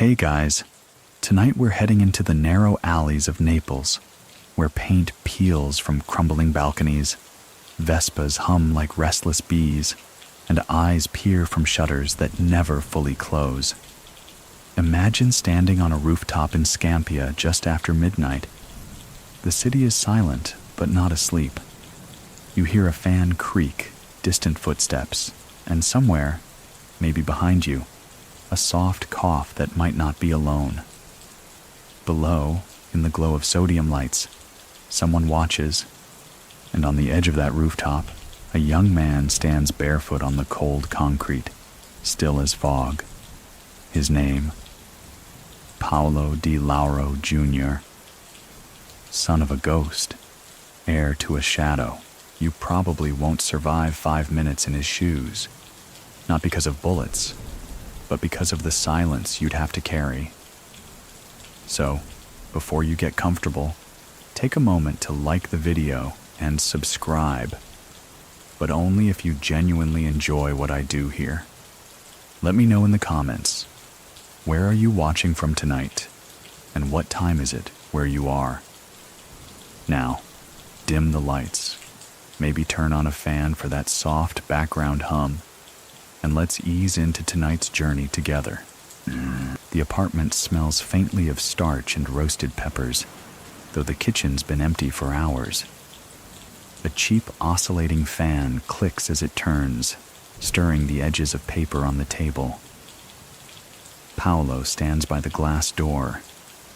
Hey guys, tonight we're heading into the narrow alleys of Naples, where paint peels from crumbling balconies, Vespas hum like restless bees, and eyes peer from shutters that never fully close. Imagine standing on a rooftop in Scampia just after midnight. The city is silent, but not asleep. You hear a fan creak, distant footsteps, and somewhere, maybe behind you, a soft cough that might not be alone. Below, in the glow of sodium lights, someone watches, and on the edge of that rooftop, a young man stands barefoot on the cold concrete, still as fog. His name, Paolo Di Lauro Jr. Son of a ghost, heir to a shadow. You probably won't survive 5 minutes in his shoes, not because of bullets, but because of the silence you'd have to carry. So, before you get comfortable, take a moment to like the video and subscribe, but only if you genuinely enjoy what I do here. Let me know in the comments, where are you watching from tonight, and what time is it where you are? Now, dim the lights, maybe turn on a fan for that soft background hum, and let's ease into tonight's journey together. The apartment smells faintly of starch and roasted peppers, though the kitchen's been empty for hours. A cheap oscillating fan clicks as it turns, stirring the edges of paper on the table. Paolo stands by the glass door,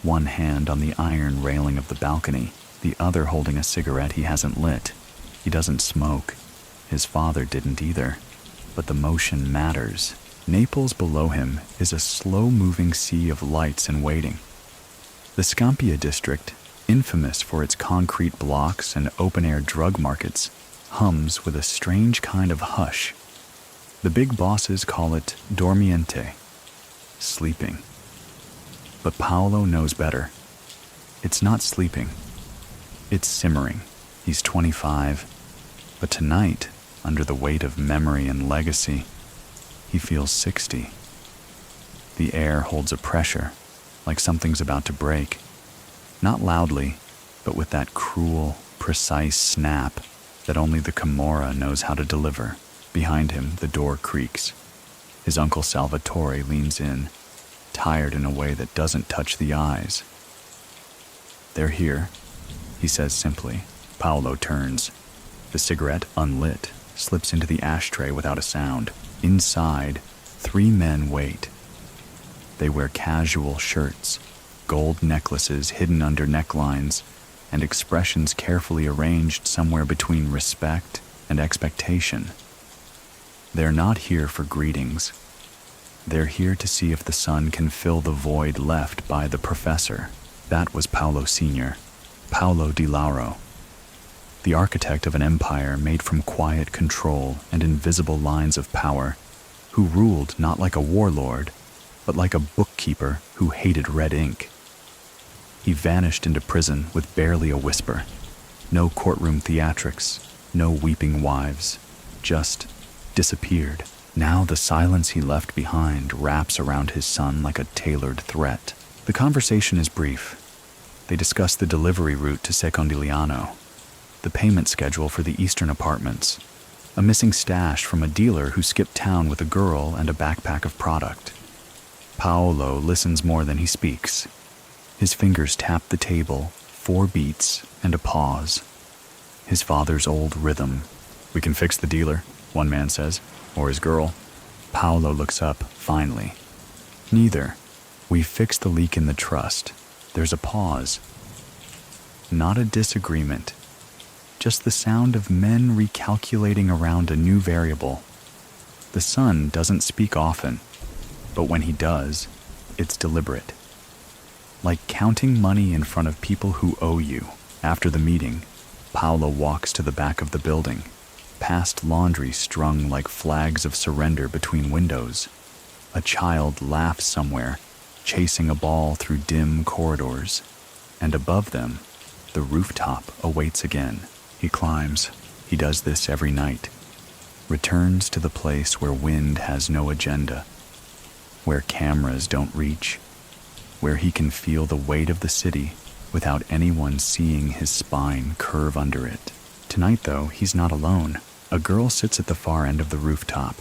one hand on the iron railing of the balcony, the other holding a cigarette he hasn't lit. He doesn't smoke. His father didn't either. But the motion matters. Naples below him is a slow-moving sea of lights and waiting. The Scampia district, infamous for its concrete blocks and open-air drug markets, hums with a strange kind of hush. The big bosses call it dormiente, sleeping. But Paolo knows better. It's not sleeping. It's simmering. He's 25, but tonight, under the weight of memory and legacy, he feels 60. The air holds a pressure, like something's about to break. Not loudly, but with that cruel, precise snap that only the Camorra knows how to deliver. Behind him, the door creaks. His uncle Salvatore leans in, tired in a way that doesn't touch the eyes. "They're here," he says simply. Paolo turns. The cigarette, unlit, slips into the ashtray without a sound. Inside, 3 men wait. They wear casual shirts, gold necklaces hidden under necklines, and expressions carefully arranged somewhere between respect and expectation. They're not here for greetings. They're here to see if the son can fill the void left by the professor. That was Paolo Sr., Paolo Di Lauro, the architect of an empire made from quiet control and invisible lines of power, who ruled not like a warlord, but like a bookkeeper who hated red ink. He vanished into prison with barely a whisper. No courtroom theatrics, no weeping wives, just disappeared. Now the silence he left behind wraps around his son like a tailored threat. The conversation is brief. They discuss the delivery route to Secondigliano, the payment schedule for the eastern apartments, a missing stash from a dealer who skipped town with a girl and a backpack of product. Paolo listens more than he speaks. His fingers tap the table, 4 beats and a pause. His father's old rhythm. "We can fix the dealer," one man says, "or his girl." Paolo looks up, finally. "Neither. We fixed the leak in the trust." There's a pause. Not a disagreement. Just the sound of men recalculating around a new variable. The son doesn't speak often, but when he does, it's deliberate. Like counting money in front of people who owe you. After the meeting, Paolo walks to the back of the building, past laundry strung like flags of surrender between windows. A child laughs somewhere, chasing a ball through dim corridors, and above them, the rooftop awaits again. He climbs. He does this every night. Returns to the place where wind has no agenda, where cameras don't reach, where he can feel the weight of the city without anyone seeing his spine curve under it. Tonight, though, he's not alone. A girl sits at the far end of the rooftop,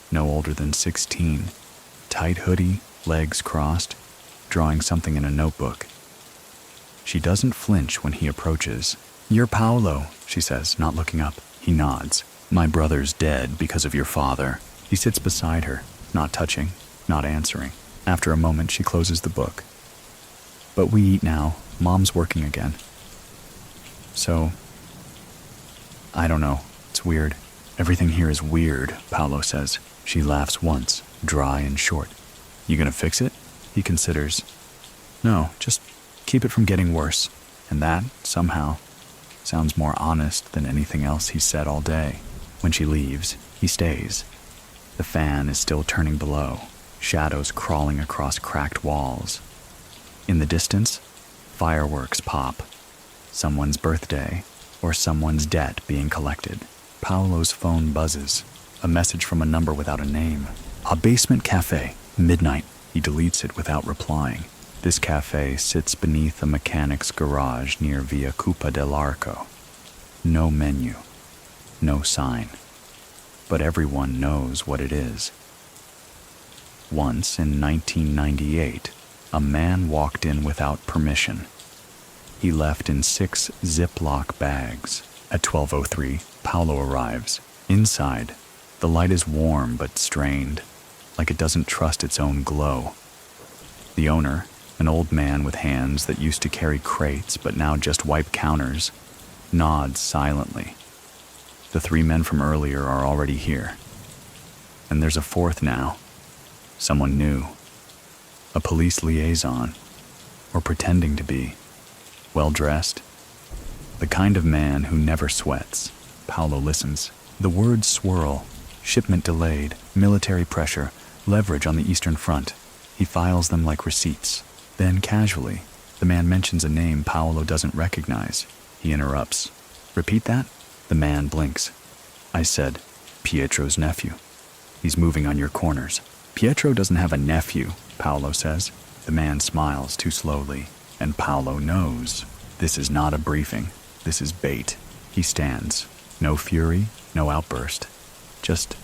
no older than 16, tight hoodie, legs crossed, drawing something in a notebook. She doesn't flinch when he approaches. "You're Paolo," she says, not looking up. He nods. "My brother's dead because of your father." He sits beside her, not touching, not answering. After a moment, she closes the book. "But we eat now. Mom's working again." "So, I don't know. It's weird. Everything here is weird," Paolo says. She laughs once, dry and short. "You gonna fix it?" He considers. "No, just keep it from getting worse." And that, somehow, sounds more honest than anything else he's said all day. When she leaves, he stays. The fan is still turning below, shadows crawling across cracked walls. In the distance, fireworks pop. Someone's birthday, or someone's debt being collected. Paolo's phone buzzes. A message from a number without a name. "A basement cafe, midnight." He deletes it without replying. This cafe sits beneath a mechanic's garage near Via Cupa dell'Arco. No menu, no sign, but everyone knows what it is. Once in 1998, a man walked in without permission. He left in 6 Ziploc bags. At 12:03, Paolo arrives. Inside, the light is warm but strained, like it doesn't trust its own glow. The owner, an old man with hands that used to carry crates but now just wipe counters, nods silently. The 3 men from earlier are already here. And there's a 4th now. Someone new. A police liaison. Or pretending to be. Well-dressed. The kind of man who never sweats. Paolo listens. The words swirl. Shipment delayed. Military pressure. Leverage on the Eastern Front. He files them like receipts. Then, casually, the man mentions a name Paolo doesn't recognize. He interrupts. "Repeat that?" The man blinks. "I said, Pietro's nephew. He's moving on your corners." "Pietro doesn't have a nephew," Paolo says. The man smiles too slowly, and Paolo knows. This is not a briefing. This is bait. He stands. No fury, no outburst. Just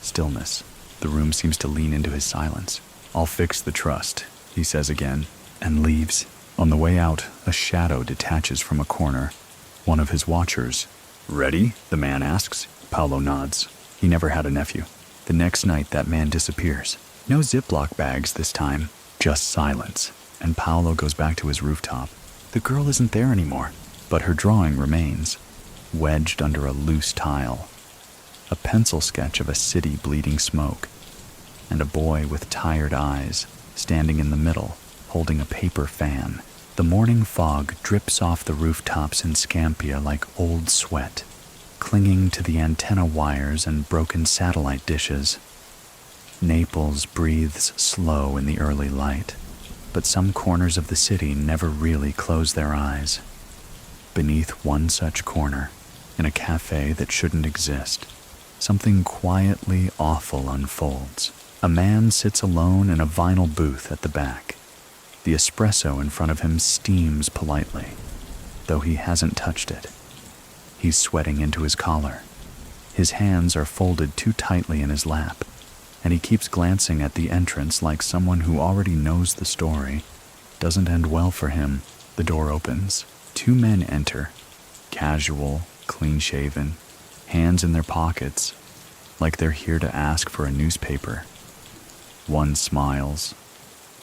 stillness. The room seems to lean into his silence. "I'll fix the trust," he says again, and leaves. On the way out, a shadow detaches from a corner. One of his watchers. "Ready?" the man asks. Paolo nods. He never had a nephew. The next night, that man disappears. No Ziploc bags this time. Just silence. And Paolo goes back to his rooftop. The girl isn't there anymore, but her drawing remains, wedged under a loose tile. A pencil sketch of a city bleeding smoke, and a boy with tired eyes standing in the middle, holding a paper fan. The morning fog drips off the rooftops in Scampia like old sweat, clinging to the antenna wires and broken satellite dishes. Naples breathes slow in the early light, but some corners of the city never really close their eyes. Beneath one such corner, in a cafe that shouldn't exist, something quietly awful unfolds. A man sits alone in a vinyl booth at the back. The espresso in front of him steams politely, though he hasn't touched it. He's sweating into his collar. His hands are folded too tightly in his lap, and he keeps glancing at the entrance like someone who already knows the story. Doesn't end well for him. The door opens. 2 men enter, casual, clean-shaven, hands in their pockets, like they're here to ask for a newspaper. One smiles,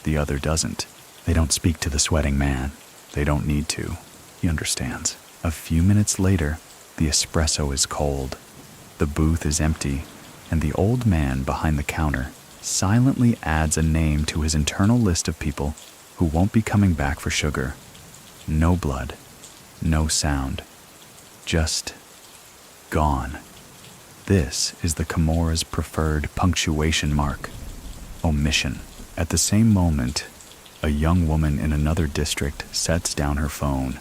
the other doesn't. They don't speak to the sweating man. They don't need to. He understands. A few minutes later, the espresso is cold. The booth is empty, and the old man behind the counter silently adds a name to his internal list of people who won't be coming back for sugar. No blood, no sound, just gone. This is the Camorra's preferred punctuation mark. Omission. At the same moment, a young woman in another district sets down her phone.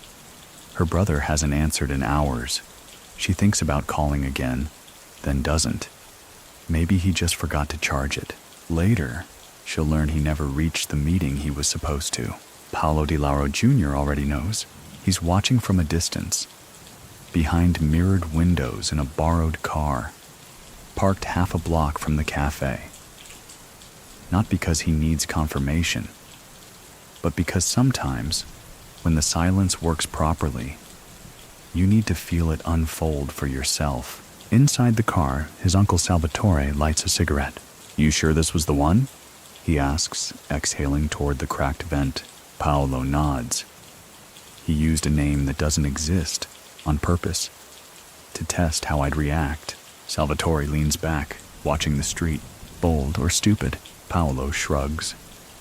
Her brother hasn't answered in hours. She thinks about calling again, then doesn't. Maybe he just forgot to charge it. Later, she'll learn he never reached the meeting he was supposed to. Paolo Di Lauro Jr. already knows. He's watching from a distance, behind mirrored windows in a borrowed car, parked half a block from the cafe. Not because he needs confirmation, but because sometimes, when the silence works properly, you need to feel it unfold for yourself. Inside the car, his Uncle Salvatore lights a cigarette. "You sure this was the one?" he asks, exhaling toward the cracked vent. Paolo nods. He used a name that doesn't exist, on purpose, to test how I'd react. Salvatore leans back, watching the street. Bold or stupid, Paolo shrugs.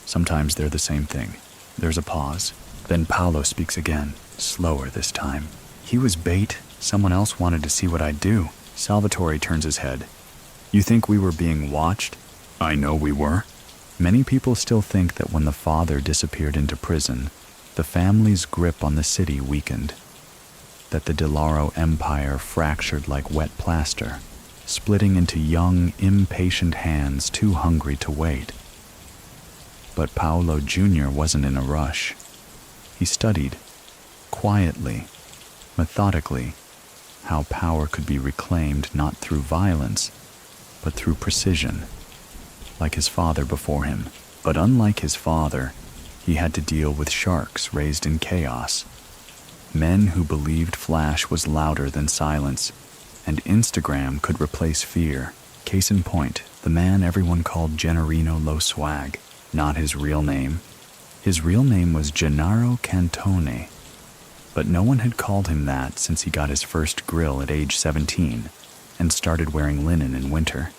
Sometimes they're the same thing. There's a pause. Then Paolo speaks again, slower this time. "He was bait. Someone else wanted to see what I'd do." Salvatore turns his head. "You think we were being watched?" "I know we were." Many people still think that when the father disappeared into prison, the family's grip on the city weakened, that the Di Lauro empire fractured like wet plaster, splitting into young, impatient hands too hungry to wait. But Paolo Jr. wasn't in a rush. He studied, quietly, methodically, how power could be reclaimed not through violence, but through precision, like his father before him. But unlike his father, he had to deal with sharks raised in chaos, men who believed flash was louder than silence, and Instagram could replace fear. Case in point, the man everyone called Gennarino Lo Swag, not his real name. His real name was Gennaro Cantone, but no one had called him that since he got his first grill at age 17 and started wearing linen in winter.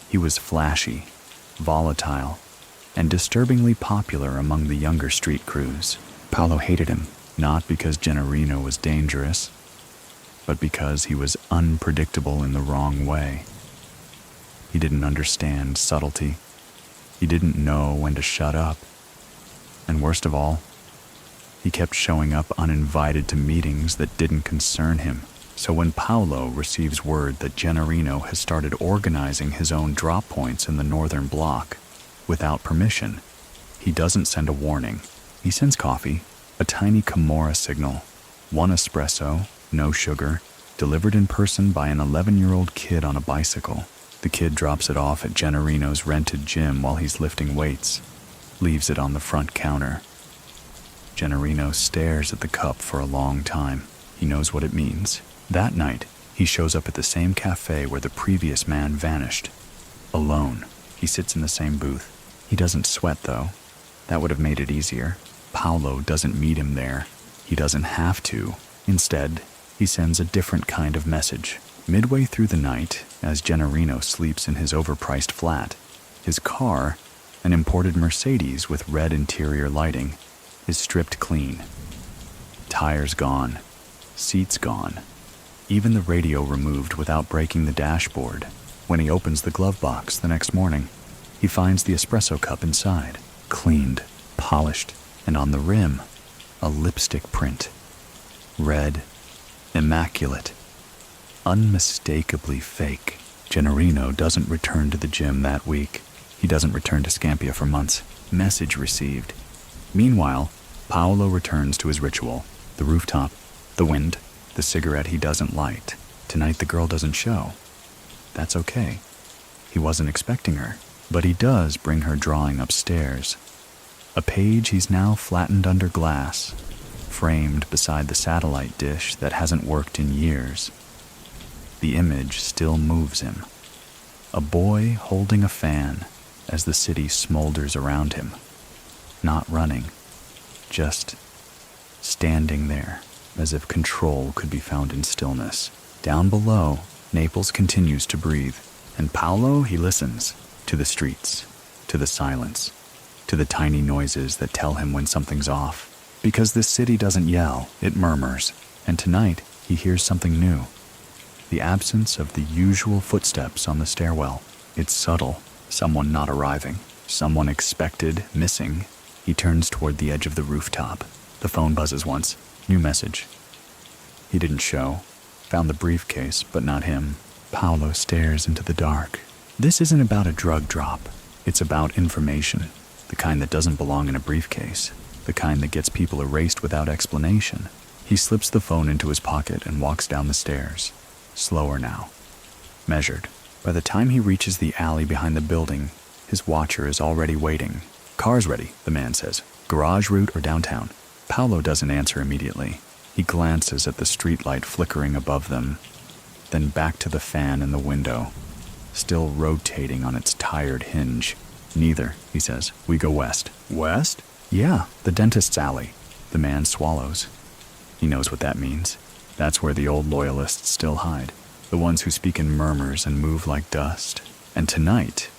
He was flashy, volatile, and disturbingly popular among the younger street crews. Paolo hated him, not because Gennarino was dangerous, but because he was unpredictable in the wrong way. He didn't understand subtlety. He didn't know when to shut up. And worst of all, he kept showing up uninvited to meetings that didn't concern him. So when Paolo receives word that Gennarino has started organizing his own drop points in the northern block, without permission, he doesn't send a warning. He sends coffee, a tiny Camorra signal, 1 espresso, no sugar, delivered in person by an 11-year-old kid on a bicycle. The kid drops it off at Gennarino's rented gym while he's lifting weights, leaves it on the front counter. Gennarino stares at the cup for a long time. He knows what it means. That night, he shows up at the same cafe where the previous man vanished. Alone. He sits in the same booth. He doesn't sweat, though. That would have made it easier. Paolo doesn't meet him there. He doesn't have to. Instead, he sends a different kind of message. Midway through the night, as Gennarino sleeps in his overpriced flat, his car, an imported Mercedes with red interior lighting, is stripped clean. Tires gone. Seats gone. Even the radio removed without breaking the dashboard. When he opens the glove box the next morning, he finds the espresso cup inside, cleaned, polished, and on the rim, a lipstick print. Red, immaculate, unmistakably fake. Gennarino doesn't return to the gym that week. He doesn't return to Scampia for months. Message received. Meanwhile, Paolo returns to his ritual. The rooftop, the wind, the cigarette he doesn't light. Tonight the girl doesn't show. That's okay. He wasn't expecting her, but he does bring her drawing upstairs. A page he's now flattened under glass, framed beside the satellite dish that hasn't worked in years. The image still moves him. A boy holding a fan as the city smolders around him. Not running, just standing there, as if control could be found in stillness. Down below, Naples continues to breathe, and Paolo, he listens to the streets, to the silence, to the tiny noises that tell him when something's off. Because this city doesn't yell, it murmurs, and tonight he hears something new. The absence of the usual footsteps on the stairwell. It's subtle, someone not arriving, someone expected, missing. He turns toward the edge of the rooftop. The phone buzzes once. New message. He didn't show. Found the briefcase, but not him. Paolo stares into the dark. This isn't about a drug drop. It's about information, the kind that doesn't belong in a briefcase, the kind that gets people erased without explanation. He slips the phone into his pocket and walks down the stairs, slower now, measured. By the time he reaches the alley behind the building, his watcher is already waiting. "Car's ready," the man says. "Garage route or downtown?" Paolo doesn't answer immediately. He glances at the streetlight flickering above them, then back to the fan in the window, still rotating on its tired hinge. "Neither," he says. "We go west." "West?" "Yeah, the dentist's alley." The man swallows. He knows what that means. That's where the old loyalists still hide, the ones who speak in murmurs and move like dust. And tonight,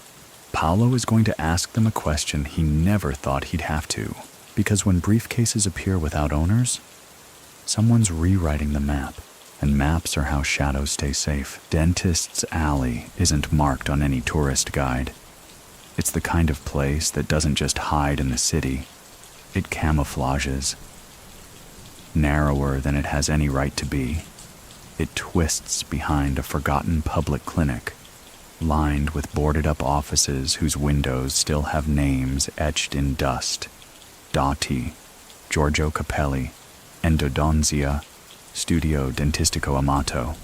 Paolo is going to ask them a question he never thought he'd have to. Because when briefcases appear without owners, someone's rewriting the map. And maps are how shadows stay safe. Dentist's Alley isn't marked on any tourist guide. It's the kind of place that doesn't just hide in the city. It camouflages. Narrower than it has any right to be, it twists behind a forgotten public clinic, lined with boarded-up offices whose windows still have names etched in dust. Dati, Giorgio Capelli, Endodonzia, Studio Dentistico Amato.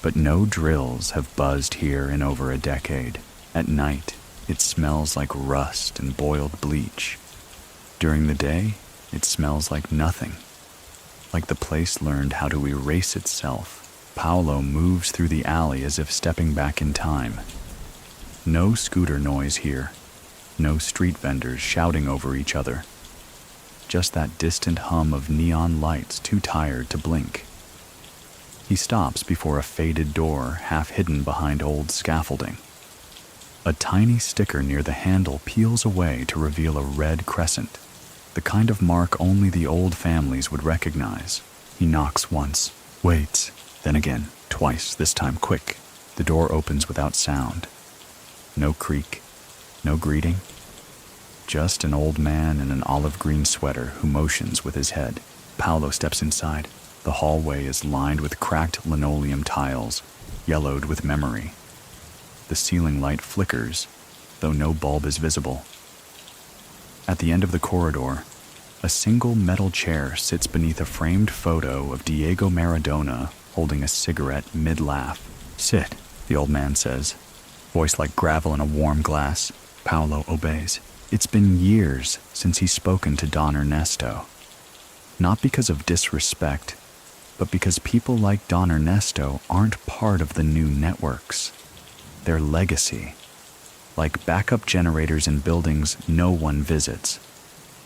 But no drills have buzzed here in over a decade. At night, it smells like rust and boiled bleach. During the day, it smells like nothing. Like the place learned how to erase itself. Paolo moves through the alley as if stepping back in time. No scooter noise here. No street vendors shouting over each other. Just that distant hum of neon lights too tired to blink. He stops before a faded door half hidden behind old scaffolding. A tiny sticker near the handle peels away to reveal a red crescent, the kind of mark only the old families would recognize. He knocks once, waits, then again, twice, this time quick. The door opens without sound. No creak, no greeting. Just an old man in an olive green sweater who motions with his head. Paolo steps inside. The hallway is lined with cracked linoleum tiles, yellowed with memory. The ceiling light flickers, though no bulb is visible. At the end of the corridor, a single metal chair sits beneath a framed photo of Diego Maradona holding a cigarette mid-laugh. "Sit," the old man says, voice like gravel in a warm glass. Paolo obeys. It's been years since he's spoken to Don Ernesto. Not because of disrespect, but because people like Don Ernesto aren't part of the new networks. They're legacy. Like backup generators in buildings no one visits.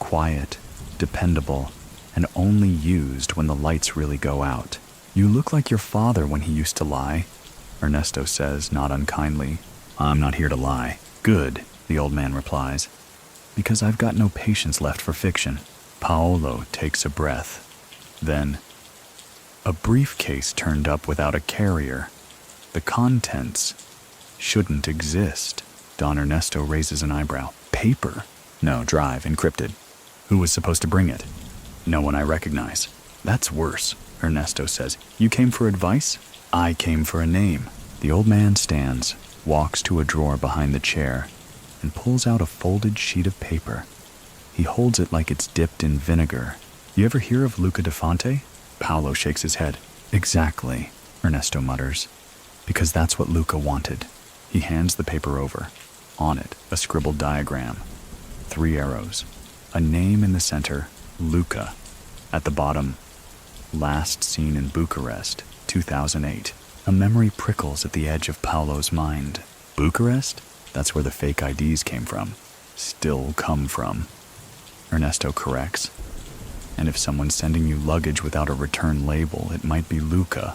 Quiet, dependable, and only used when the lights really go out. "You look like your father when he used to lie," Ernesto says, not unkindly. "I'm not here to lie." "Good," the old man replies, "because I've got no patience left for fiction." Paolo takes a breath. Then, a briefcase turned up without a carrier. The contents shouldn't exist. Don Ernesto raises an eyebrow. "Paper?" "No, drive, encrypted." "Who was supposed to bring it?" "No one I recognize." "That's worse," Ernesto says. "You came for advice?" "I came for a name." The old man stands, walks to a drawer behind the chair, and pulls out a folded sheet of paper. He holds it like it's dipped in vinegar. "You ever hear of Luca da Fonte?" Paolo shakes his head. "Exactly," Ernesto mutters, "because that's what Luca wanted." He hands the paper over. On it, a scribbled diagram. 3 arrows. A name in the center, Luca. At the bottom, last seen in Bucharest, 2008. A memory prickles at the edge of Paolo's mind. Bucharest? That's where the fake IDs came from. Still come from. Ernesto corrects. And if someone's sending you luggage without a return label, it might be Luca,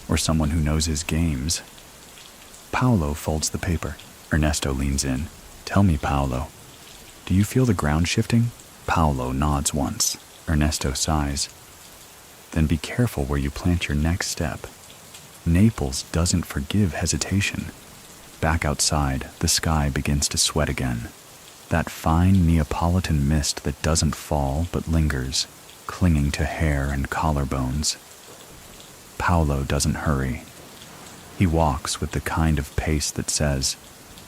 or someone who knows his games. Paolo folds the paper. Ernesto leans in. "Tell me, Paolo, do you feel the ground shifting?" Paolo nods once. Ernesto sighs. "Then be careful where you plant your next step. Naples doesn't forgive hesitation." Back outside, the sky begins to sweat again. That fine Neapolitan mist that doesn't fall but lingers, clinging to hair and collarbones. Paolo doesn't hurry. He walks with the kind of pace that says,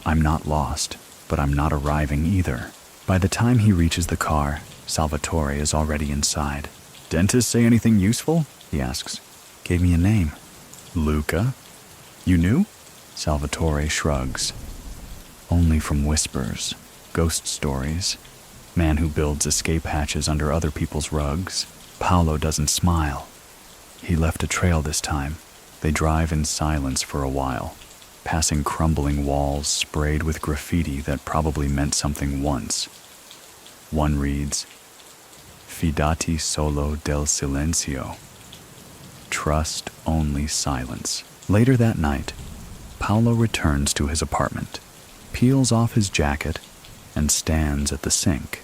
"I'm not lost, but I'm not arriving either. By the time he reaches the car, Salvatore is already inside. "Dentist say anything useful?" he asks. "Gave me a name." "Luca? You knew?" Salvatore shrugs. "Only from whispers, ghost stories. Man who builds escape hatches under other people's rugs." Paolo doesn't smile. He left a trail this time. They drive in silence for a while, passing crumbling walls sprayed with graffiti that probably meant something once. One reads, "Fidati solo del silenzio." Trust only silence. Later that night, Paolo returns to his apartment, peels off his jacket, and stands at the sink.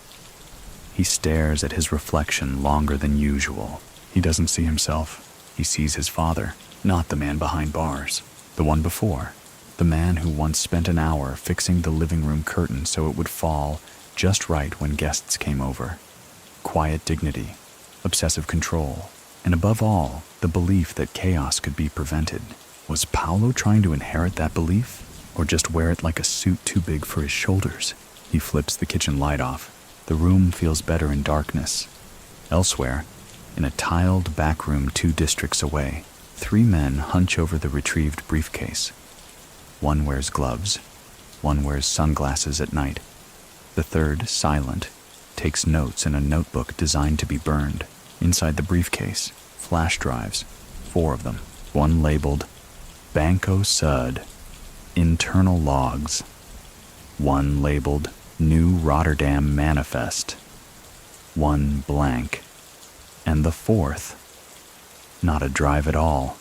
He stares at his reflection longer than usual. He doesn't see himself. He sees his father, not the man behind bars, the one before, the man who once spent an hour fixing the living room curtain so it would fall just right when guests came over. Quiet dignity, obsessive control, and above all, the belief that chaos could be prevented. Was Paolo trying to inherit that belief, or just wear it like a suit too big for his shoulders? He flips the kitchen light off. The room feels better in darkness. Elsewhere, in a tiled back room 2 districts away, 3 men hunch over the retrieved briefcase. One wears gloves. One wears sunglasses at night. The third, silent, takes notes in a notebook designed to be burned. Inside the briefcase, flash drives, 4 of them. One labeled Banco Sud, Internal Logs. One labeled New Rotterdam Manifest. One blank. And the 4th, not a drive at all.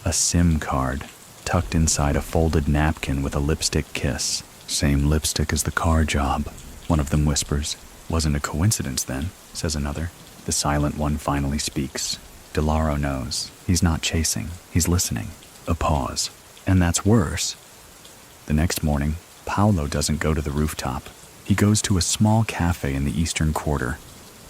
A SIM card tucked inside a folded napkin with a lipstick kiss. "Same lipstick as the car job," one of them whispers. "Wasn't a coincidence then," says another. The silent one finally speaks. Di Lauro knows. He's not chasing. He's listening. A pause. And that's worse. The next morning, Paolo doesn't go to the rooftop. He goes to a small cafe in the eastern quarter.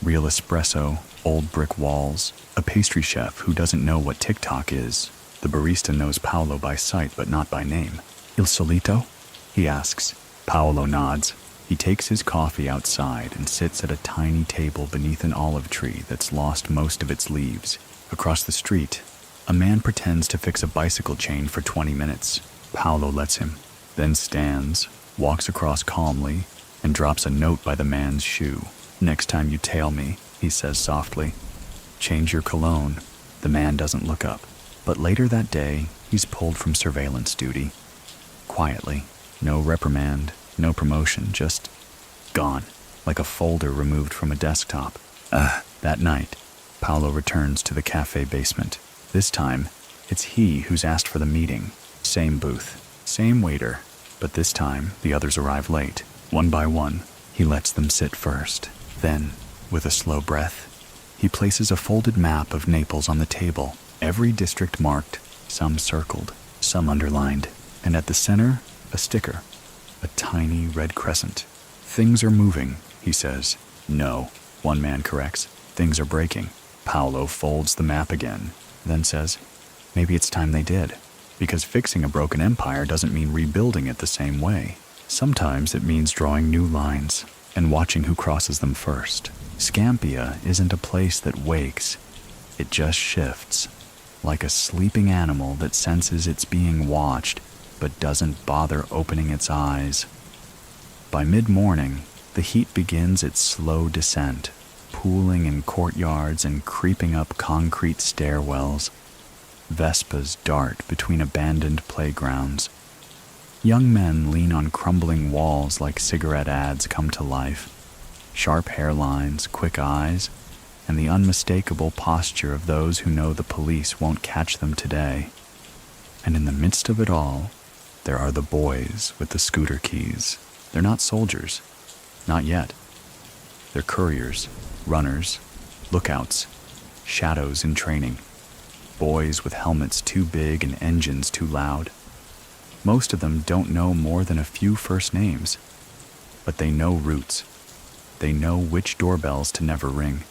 Real espresso, old brick walls, a pastry chef who doesn't know what TikTok is. The barista knows Paolo by sight but not by name. "Il solito?" he asks. Paolo nods. He takes his coffee outside and sits at a tiny table beneath an olive tree that's lost most of its leaves. Across the street, a man pretends to fix a bicycle chain for 20 minutes. Paolo lets him, then stands, walks across calmly, and drops a note by the man's shoe. "Next time you tail me," he says softly, "change your cologne." The man doesn't look up. But later that day, he's pulled from surveillance duty. Quietly. No reprimand, no promotion, just gone, like a folder removed from a desktop. That night, Paolo returns to the cafe basement. This time, it's he who's asked for the meeting. Same booth, same waiter, but this time the others arrive late. One by one, he lets them sit first. Then, with a slow breath, he places a folded map of Naples on the table, every district marked, some circled, some underlined, and at the center, a sticker, a tiny red crescent. "Things are moving," he says. "No," one man corrects. "Things are breaking." Paolo folds the map again, then says, "Maybe it's time they did, because fixing a broken empire doesn't mean rebuilding it the same way. Sometimes it means drawing new lines and watching who crosses them first. Scampia isn't a place that wakes, it just shifts, like a sleeping animal that senses it's being watched but doesn't bother opening its eyes." By mid-morning, the heat begins its slow descent, pooling in courtyards and creeping up concrete stairwells. Vespas dart between abandoned playgrounds. Young men lean on crumbling walls like cigarette ads come to life. Sharp hairlines, quick eyes, and the unmistakable posture of those who know the police won't catch them today. And in the midst of it all, there are the boys with the scooter keys. They're not soldiers. Not yet. They're couriers, runners, lookouts, shadows in training. Boys with helmets too big and engines too loud. Most of them don't know more than a few first names, but they know routes. They know which doorbells to never ring.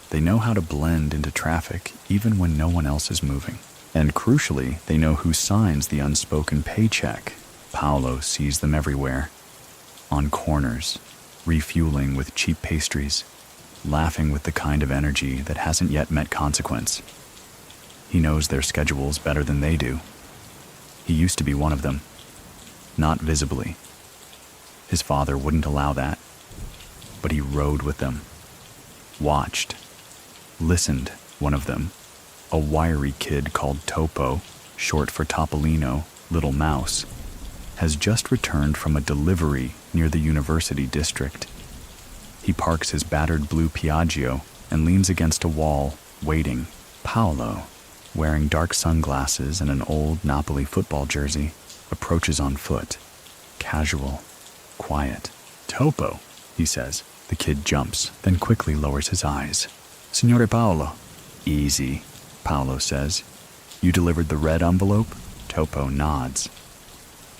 They know how to blend into traffic even when no one else is moving. And crucially, they know who signs the unspoken paycheck. Paolo sees them everywhere. on corners, refueling with cheap pastries, laughing with the kind of energy that hasn't yet met consequence. He knows their schedules better than they do. He used to be one of them, not visibly. His father wouldn't allow that, but he rode with them, watched, listened. One of them, a wiry kid called Topo, short for Topolino, Little Mouse, has just returned from a delivery near the university district. He parks his battered blue Piaggio and leans against a wall, waiting. Paolo, wearing dark sunglasses and an old Napoli football jersey, approaches on foot, casual, quiet. "Topo," he says. The kid jumps, then quickly lowers his eyes. "Signore Paolo." "Easy," Paolo says. "You delivered the red envelope?" Topo nods.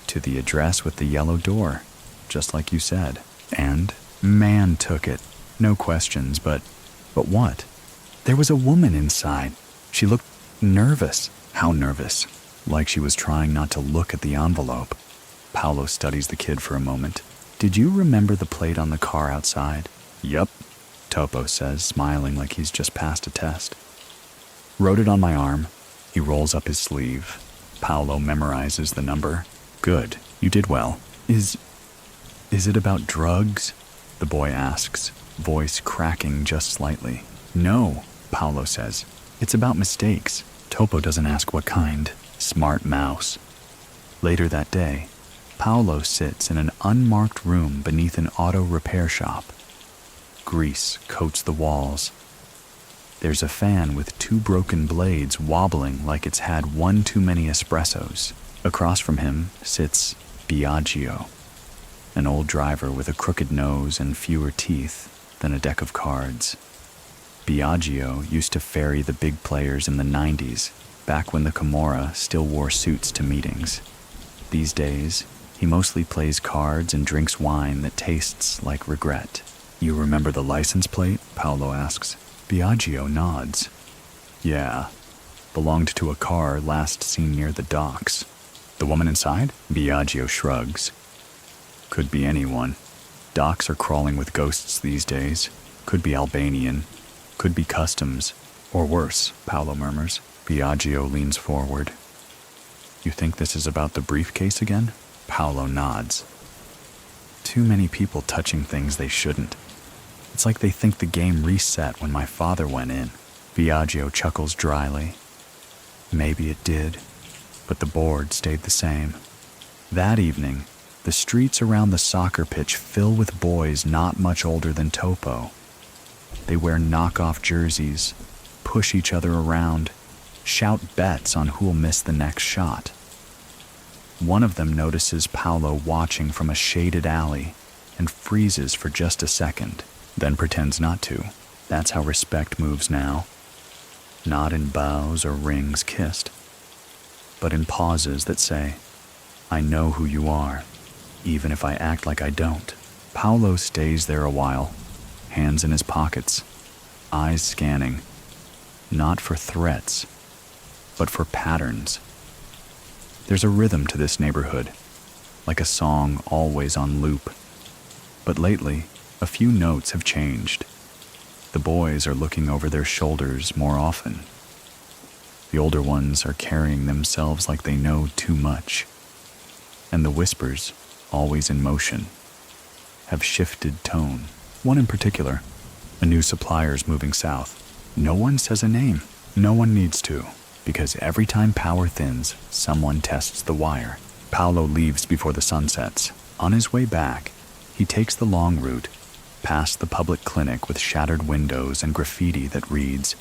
"To the address with the yellow door, just like you said." "And?" "Man took it. No questions, but what?" "There was a woman inside. She looked nervous." "How nervous?" "Like she was trying not to look at the envelope." Paolo studies the kid for a moment. "Did you remember the plate on the car outside?" "Yup," Topo says, smiling like he's just passed a test. "Wrote it on my arm." He rolls up his sleeve. Paolo memorizes the number. "Good, you did well." Is it about drugs?" the boy asks, voice cracking just slightly. "No," Paolo says. "It's about mistakes." Topo doesn't ask what kind. Smart mouse. Later that day, Paolo sits in an unmarked room beneath an auto repair shop. Grease coats the walls. There's a fan with 2 broken blades wobbling like it's had one too many espressos. Across from him sits Biagio, an old driver with a crooked nose and fewer teeth than a deck of cards. Biagio used to ferry the big players in the 90s, back when the Camorra still wore suits to meetings. These days, he mostly plays cards and drinks wine that tastes like regret. "You remember the license plate?" Paolo asks. Biagio nods. "Yeah, belonged to a car last seen near the docks." "The woman inside?" Biagio shrugs. "Could be anyone. Docks are crawling with ghosts these days. Could be Albanian. Could be customs. Or worse," Paolo murmurs. Biagio leans forward. "You think this is about the briefcase again?" Paolo nods. "Too many people touching things they shouldn't. It's like they think the game reset when my father went in." Biagio chuckles dryly. "Maybe it did, but the board stayed the same." That evening, the streets around the soccer pitch fill with boys not much older than Topo. They wear knockoff jerseys, push each other around, shout bets on who'll miss the next shot. One of them notices Paolo watching from a shaded alley and freezes for just a second, then pretends not to. That's how respect moves now. Not in bows or rings kissed, but in pauses that say, "I know who you are, even if I act like I don't." Paolo stays there a while, hands in his pockets, eyes scanning, not for threats, but for patterns. There's a rhythm to this neighborhood, like a song always on loop. But lately, a few notes have changed. The boys are looking over their shoulders more often. The older ones are carrying themselves like they know too much. And the whispers, always in motion, have shifted tone. One in particular, a new supplier's moving south. No one says a name. No one needs to, because every time power thins, someone tests the wire. Paolo leaves before the sun sets. On his way back, he takes the long route, past the public clinic with shattered windows and graffiti that reads,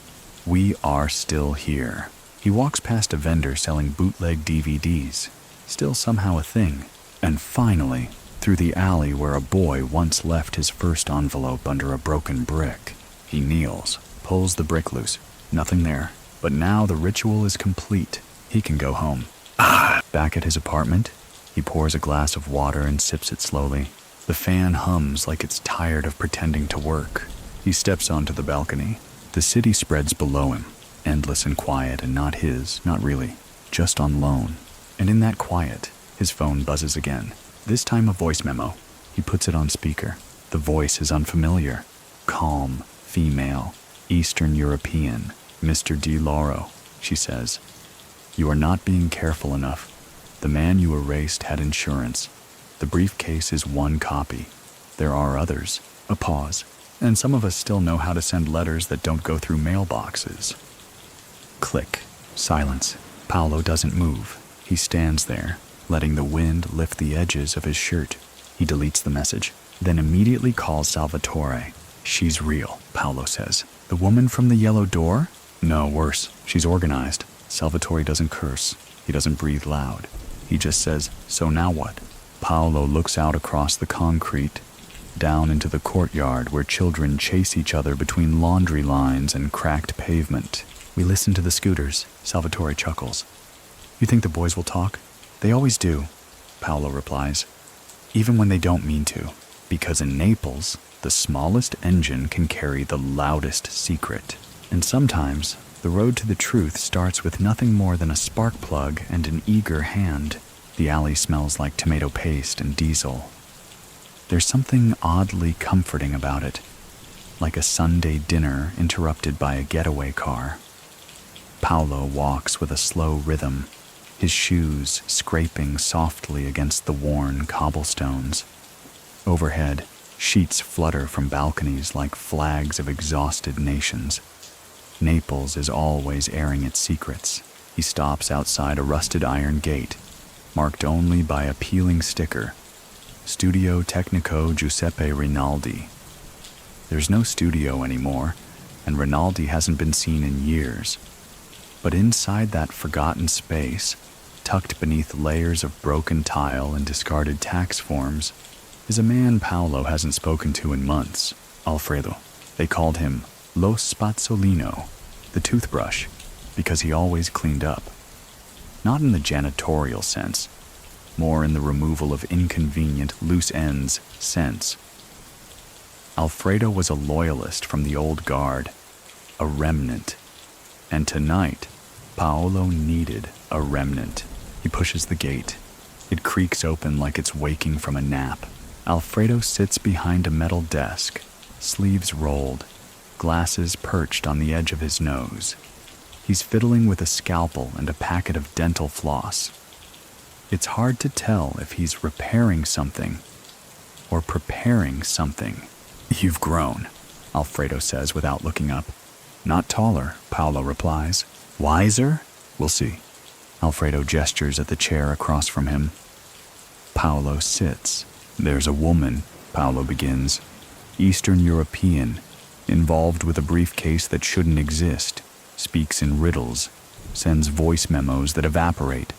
"We are still here." He walks past a vendor selling bootleg DVDs, still somehow a thing, and finally, through the alley where a boy once left his first envelope under a broken brick. He kneels, pulls the brick loose. Nothing there. But now the ritual is complete. He can go home. Back at his apartment, he pours a glass of water and sips it slowly. The fan hums like it's tired of pretending to work. He steps onto the balcony. The city spreads below him, endless and quiet, and not his, not really, just on loan. And in that quiet, his phone buzzes again. This time a voice memo. He puts it on speaker. The voice is unfamiliar. Calm, female, Eastern European, Mr. Di Lauro, she says. You are not being careful enough. The man you erased had insurance. The briefcase is one copy. There are others. A pause. And some of us still know how to send letters that don't go through mailboxes. Click. Silence. Paolo doesn't move. He stands there, letting the wind lift the edges of his shirt. He deletes the message, then immediately calls Salvatore. She's real, Paolo says. The woman from the yellow door? No, worse. She's organized. Salvatore doesn't curse. He doesn't breathe loud. He just says, so now what? Paolo looks out across the concrete, down into the courtyard where children chase each other between laundry lines and cracked pavement. We listen to the scooters. Salvatore chuckles. You think the boys will talk? They always do, Paolo replies. Even when they don't mean to. Because in Naples, the smallest engine can carry the loudest secret. And sometimes, the road to the truth starts with nothing more than a spark plug and an eager hand. The alley smells like tomato paste and diesel. There's something oddly comforting about it, like a Sunday dinner interrupted by a getaway car. Paolo walks with a slow rhythm, his shoes scraping softly against the worn cobblestones. Overhead, sheets flutter from balconies like flags of exhausted nations. Naples is always airing its secrets. He stops outside a rusted iron gate, marked only by a peeling sticker, Studio Tecnico Giuseppe Rinaldi. There's no studio anymore, and Rinaldi hasn't been seen in years. But inside that forgotten space, tucked beneath layers of broken tile and discarded tax forms, is a man Paolo hasn't spoken to in months, Alfredo. They called him Lo Spazzolino, the toothbrush, because he always cleaned up. Not in the janitorial sense, more in the removal of inconvenient loose ends sense. Alfredo was a loyalist from the old guard, a remnant. And tonight, Paolo needed a remnant. He pushes the gate. It creaks open like it's waking from a nap. Alfredo sits behind a metal desk, sleeves rolled, glasses perched on the edge of his nose. He's fiddling with a scalpel and a packet of dental floss. It's hard to tell if he's repairing something or preparing something. You've grown, Alfredo says without looking up. Not taller, Paolo replies. Wiser? We'll see. Alfredo gestures at the chair across from him. Paolo sits. There's a woman, Paolo begins. Eastern European, involved with a briefcase that shouldn't exist, speaks in riddles, sends voice memos that evaporate.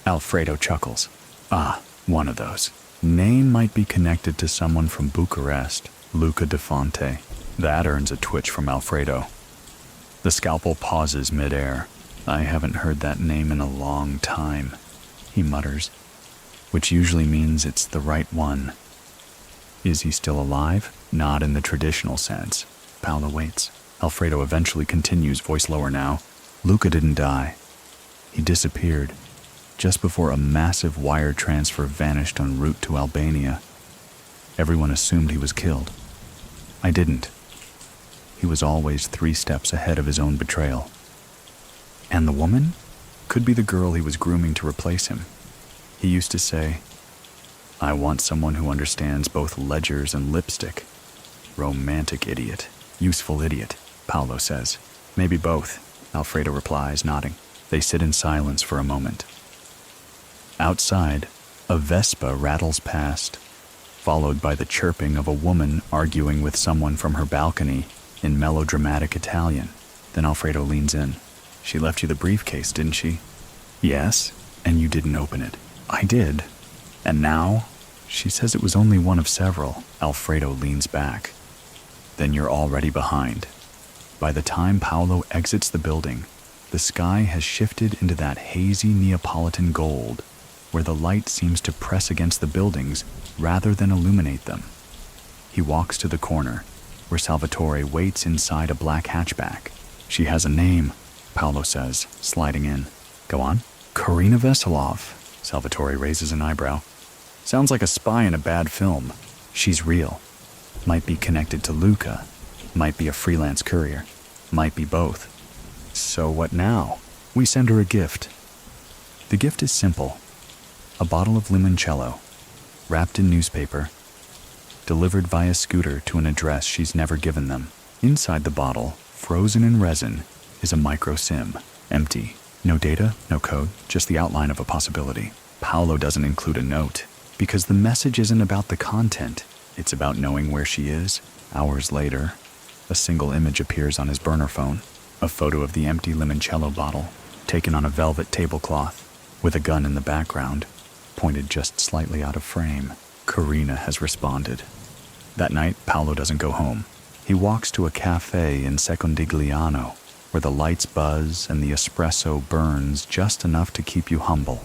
Alfredo chuckles. Ah, one of those. Name might be connected to someone from Bucharest, Luca de Fonte. That earns a twitch from Alfredo. The scalpel pauses midair. I haven't heard that name in a long time, he mutters, which usually means it's the right one. Is he still alive? Not in the traditional sense. Paolo waits. Alfredo eventually continues, voice lower now. Luca didn't die. He disappeared just before a massive wire transfer vanished en route to Albania. Everyone assumed he was killed. I didn't. He was always 3 steps ahead of his own betrayal. And the woman? Could be the girl he was grooming to replace him. He used to say, I want someone who understands both ledgers and lipstick. Romantic idiot. Useful idiot, Paolo says. Maybe both, Alfredo replies, nodding. They sit in silence for a moment. Outside, a Vespa rattles past, followed by the chirping of a woman arguing with someone from her balcony in melodramatic Italian. Then Alfredo leans in. She left you the briefcase, didn't she? Yes, and you didn't open it. I did. And now? She says it was only one of several. Alfredo leans back. Then you're already behind. By the time Paolo exits the building, the sky has shifted into that hazy Neapolitan gold, where the light seems to press against the buildings rather than illuminate them. He walks to the corner, where Salvatore waits inside a black hatchback. She has a name, Paolo says, sliding in. Go on. Karina Veselov. Salvatore raises an eyebrow. Sounds like a spy in a bad film. She's real. Might be connected to Luca. Might be a freelance courier. Might be both. So what now? We send her a gift. The gift is simple. A bottle of limoncello, wrapped in newspaper, delivered via scooter to an address she's never given them. Inside the bottle, frozen in resin, is a micro SIM. Empty. No data, no code, just the outline of a possibility. Paolo doesn't include a note, because the message isn't about the content. It's about knowing where she is. Hours later, a single image appears on his burner phone. A photo of the empty limoncello bottle, taken on a velvet tablecloth, with a gun in the background, pointed just slightly out of frame. Karina has responded. That night, Paolo doesn't go home. He walks to a cafe in Secondigliano, where the lights buzz and the espresso burns just enough to keep you humble.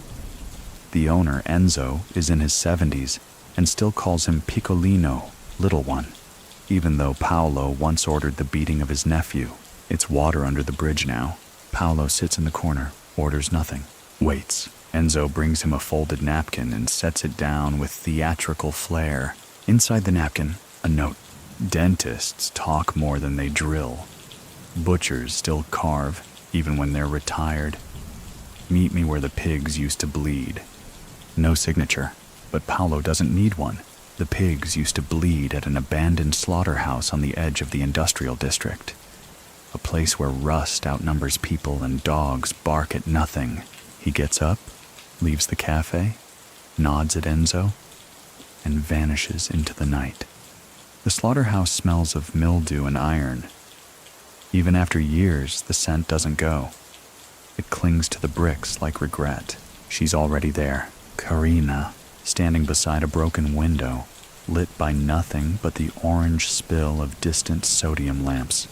The owner, Enzo, is in his 70s and still calls him Piccolino, little one, even though Paolo once ordered the beating of his nephew. It's water under the bridge now. Paolo sits in the corner, orders nothing, waits. Enzo brings him a folded napkin and sets it down with theatrical flair. Inside the napkin, a note. Dentists talk more than they drill. Butchers still carve, even when they're retired. Meet me where the pigs used to bleed. No signature, but Paolo doesn't need one. The pigs used to bleed at an abandoned slaughterhouse on the edge of the industrial district. A place where rust outnumbers people and dogs bark at nothing. He gets up, leaves the cafe, nods at Enzo, and vanishes into the night. The slaughterhouse smells of mildew and iron. Even after years, the scent doesn't go. It clings to the bricks like regret. She's already there, Karina, standing beside a broken window, lit by nothing but the orange spill of distant sodium lamps.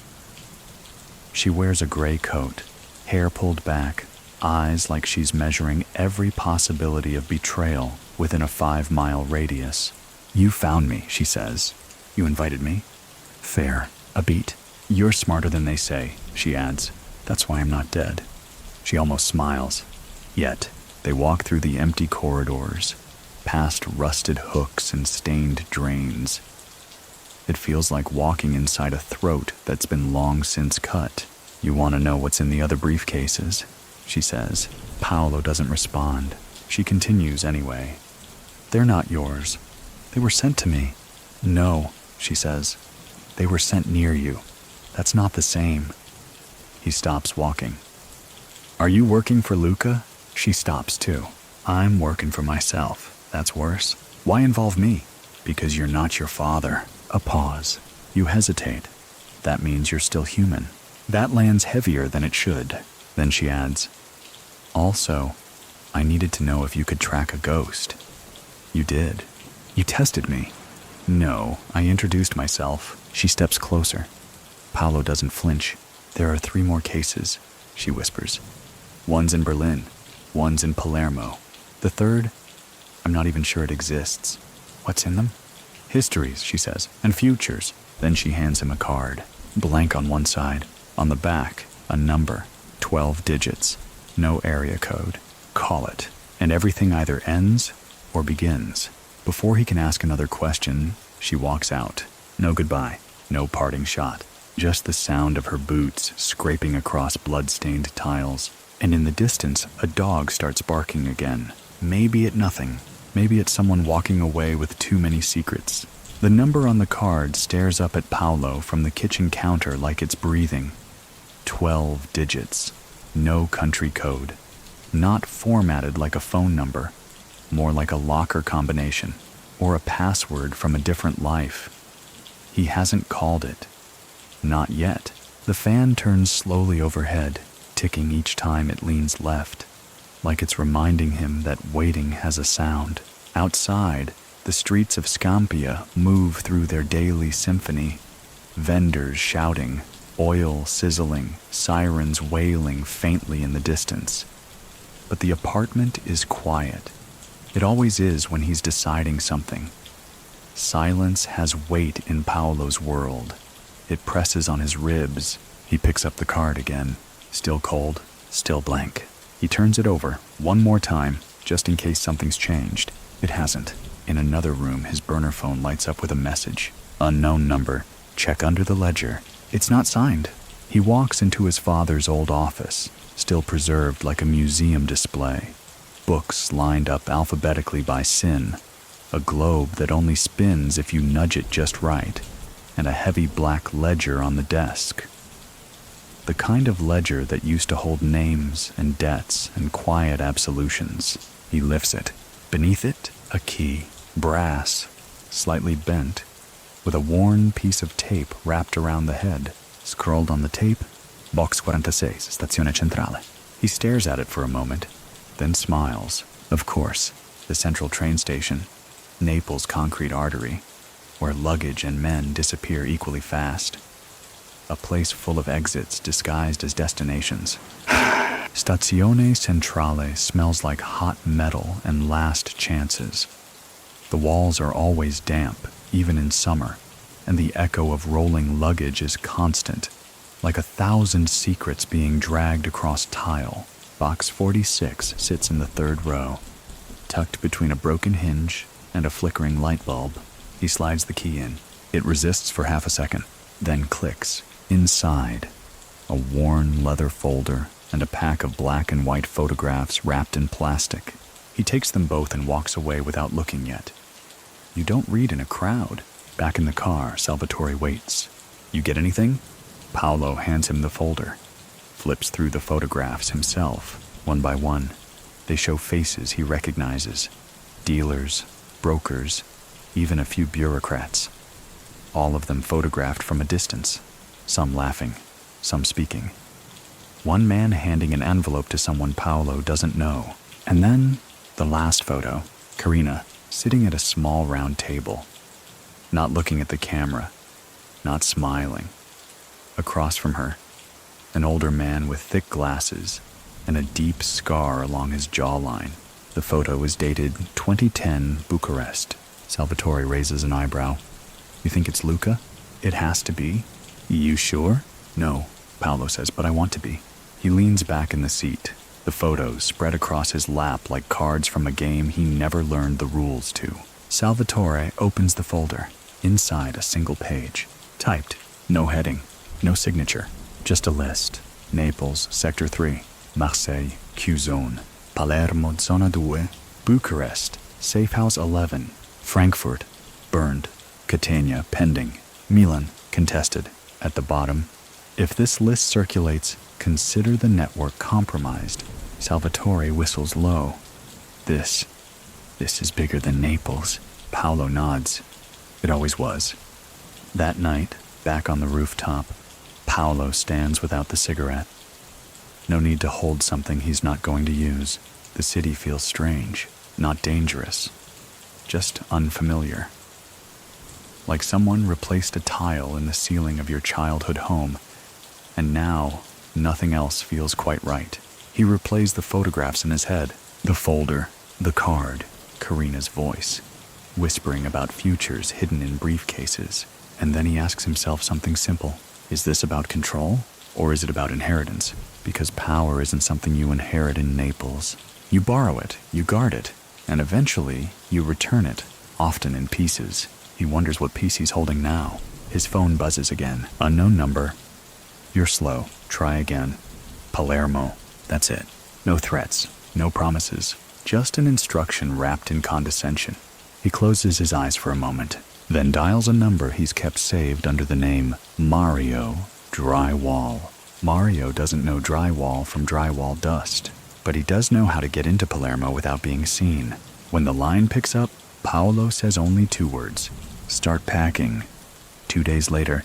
She wears a gray coat, hair pulled back, eyes like she's measuring every possibility of betrayal within a 5-mile radius. You found me, she says. You invited me. Fair. A beat. You're smarter than they say, she adds. That's why I'm not dead. She almost smiles. Yet, they walk through the empty corridors, past rusted hooks and stained drains. It feels like walking inside a throat that's been long since cut. You want to know what's in the other briefcases, she says. Paolo doesn't respond. She continues anyway. They're not yours. They were sent to me. No, she says. They were sent near you. That's not the same. He stops walking. Are you working for Luca? She stops too. I'm working for myself. That's worse. Why involve me? Because you're not your father. A pause. You hesitate. That means you're still human. That lands heavier than it should. Then she adds, also, I needed to know if you could track a ghost. You did. You tested me. No, I introduced myself. She steps closer. Paolo doesn't flinch. There are 3 more cases, she whispers. One's in Berlin. One's in Palermo. The third, I'm not even sure it exists. What's in them? Histories, she says, and futures. Then she hands him a card. Blank on one side. On the back, a number. 12 digits. No area code. Call it. And everything either ends or begins. Before he can ask another question, she walks out. No goodbye. No parting shot. Just the sound of her boots scraping across blood-stained tiles. And in the distance, a dog starts barking again. Maybe at nothing. Maybe it's someone walking away with too many secrets. The number on the card stares up at Paolo from the kitchen counter like it's breathing. 12 digits. No country code. Not formatted like a phone number. More like a locker combination. Or a password from a different life. He hasn't called it. Not yet. The fan turns slowly overhead, ticking each time it leans left, like it's reminding him that waiting has a sound. Outside, the streets of Scampia move through their daily symphony. Vendors shouting, oil sizzling, sirens wailing faintly in the distance. But the apartment is quiet. It always is when he's deciding something. Silence has weight in Paolo's world. It presses on his ribs. He picks up the card again. Still cold, still blank. He turns it over one more time, just in case something's changed. It hasn't. In another room, his burner phone lights up with a message. Unknown number. Check under the ledger. It's not signed. He walks into his father's old office, still preserved like a museum display. Books lined up alphabetically by sin. A globe that only spins if you nudge it just right. And a heavy black ledger on the desk. The kind of ledger that used to hold names and debts and quiet absolutions. He lifts it. Beneath it, a key, brass, slightly bent, with a worn piece of tape wrapped around the head. Scrawled on the tape, Box 46, Stazione Centrale. He stares at it for a moment, then smiles. Of course, the central train station, Naples' concrete artery, where luggage and men disappear equally fast. A place full of exits disguised as destinations. Stazione Centrale smells like hot metal and last chances. The walls are always damp, even in summer, and the echo of rolling luggage is constant, like 1,000 secrets being dragged across tile. Box 46 sits in the third row, tucked between a broken hinge and a flickering light bulb. He slides the key in. It resists for half a second, then clicks. Inside, a worn leather folder and a pack of black and white photographs wrapped in plastic. He takes them both and walks away without looking yet. You don't read in a crowd. Back in the car, Salvatore waits. You get anything? Paolo hands him the folder, flips through the photographs himself, one by one. They show faces he recognizes. Dealers, brokers, even a few bureaucrats. All of them photographed from a distance. Some laughing, some speaking. One man handing an envelope to someone Paolo doesn't know. And then, the last photo, Karina, sitting at a small round table. Not looking at the camera, not smiling. Across from her, an older man with thick glasses and a deep scar along his jawline. The photo is dated 2010 Bucharest. Salvatore raises an eyebrow. You think it's Luca? It has to be. You sure? No, Paolo says, but I want to be. He leans back in the seat, the photos spread across his lap like cards from a game he never learned the rules to. Salvatore opens the folder. Inside, a single page. Typed. No heading. No signature. Just a list. Naples, Sector 3. Marseille, Q-Zone. Palermo, Zona 2. Bucharest, Safe House 11. Frankfurt, burned. Catania, pending. Milan, contested. At the bottom, if this list circulates, consider the network compromised. Salvatore whistles low. This is bigger than Naples. Paolo nods. It always was. That night, back on the rooftop, Paolo stands without the cigarette. No need to hold something he's not going to use. The city feels strange, not dangerous, just unfamiliar. Like someone replaced a tile in the ceiling of your childhood home, and now nothing else feels quite right. He replays the photographs in his head, the folder, the card, Karina's voice, whispering about futures hidden in briefcases. And then he asks himself something simple. Is this about control, or is it about inheritance? Because power isn't something you inherit in Naples. You borrow it, you guard it, and eventually you return it, often in pieces. He wonders what piece he's holding now. His phone buzzes again. Unknown number. You're slow. Try again. Palermo. That's it. No threats. No promises. Just an instruction wrapped in condescension. He closes his eyes for a moment, then dials a number he's kept saved under the name Mario Drywall. Mario doesn't know drywall from drywall dust, but he does know how to get into Palermo without being seen. When the line picks up, Paolo says only 2 words. Start packing. 2 days later,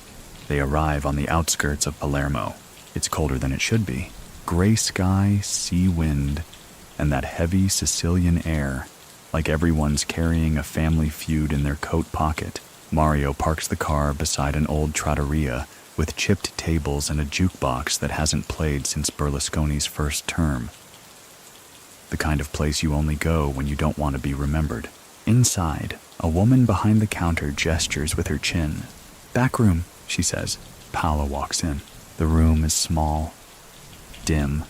they arrive on the outskirts of Palermo. It's colder than it should be. Gray sky, sea wind, and that heavy Sicilian air, like everyone's carrying a family feud in their coat pocket. Mario parks the car beside an old trattoria with chipped tables and a jukebox that hasn't played since Berlusconi's first term. The kind of place you only go when you don't want to be remembered. Inside, a woman behind the counter gestures with her chin. Back room, she says. Paolo walks in. The room is small, dim.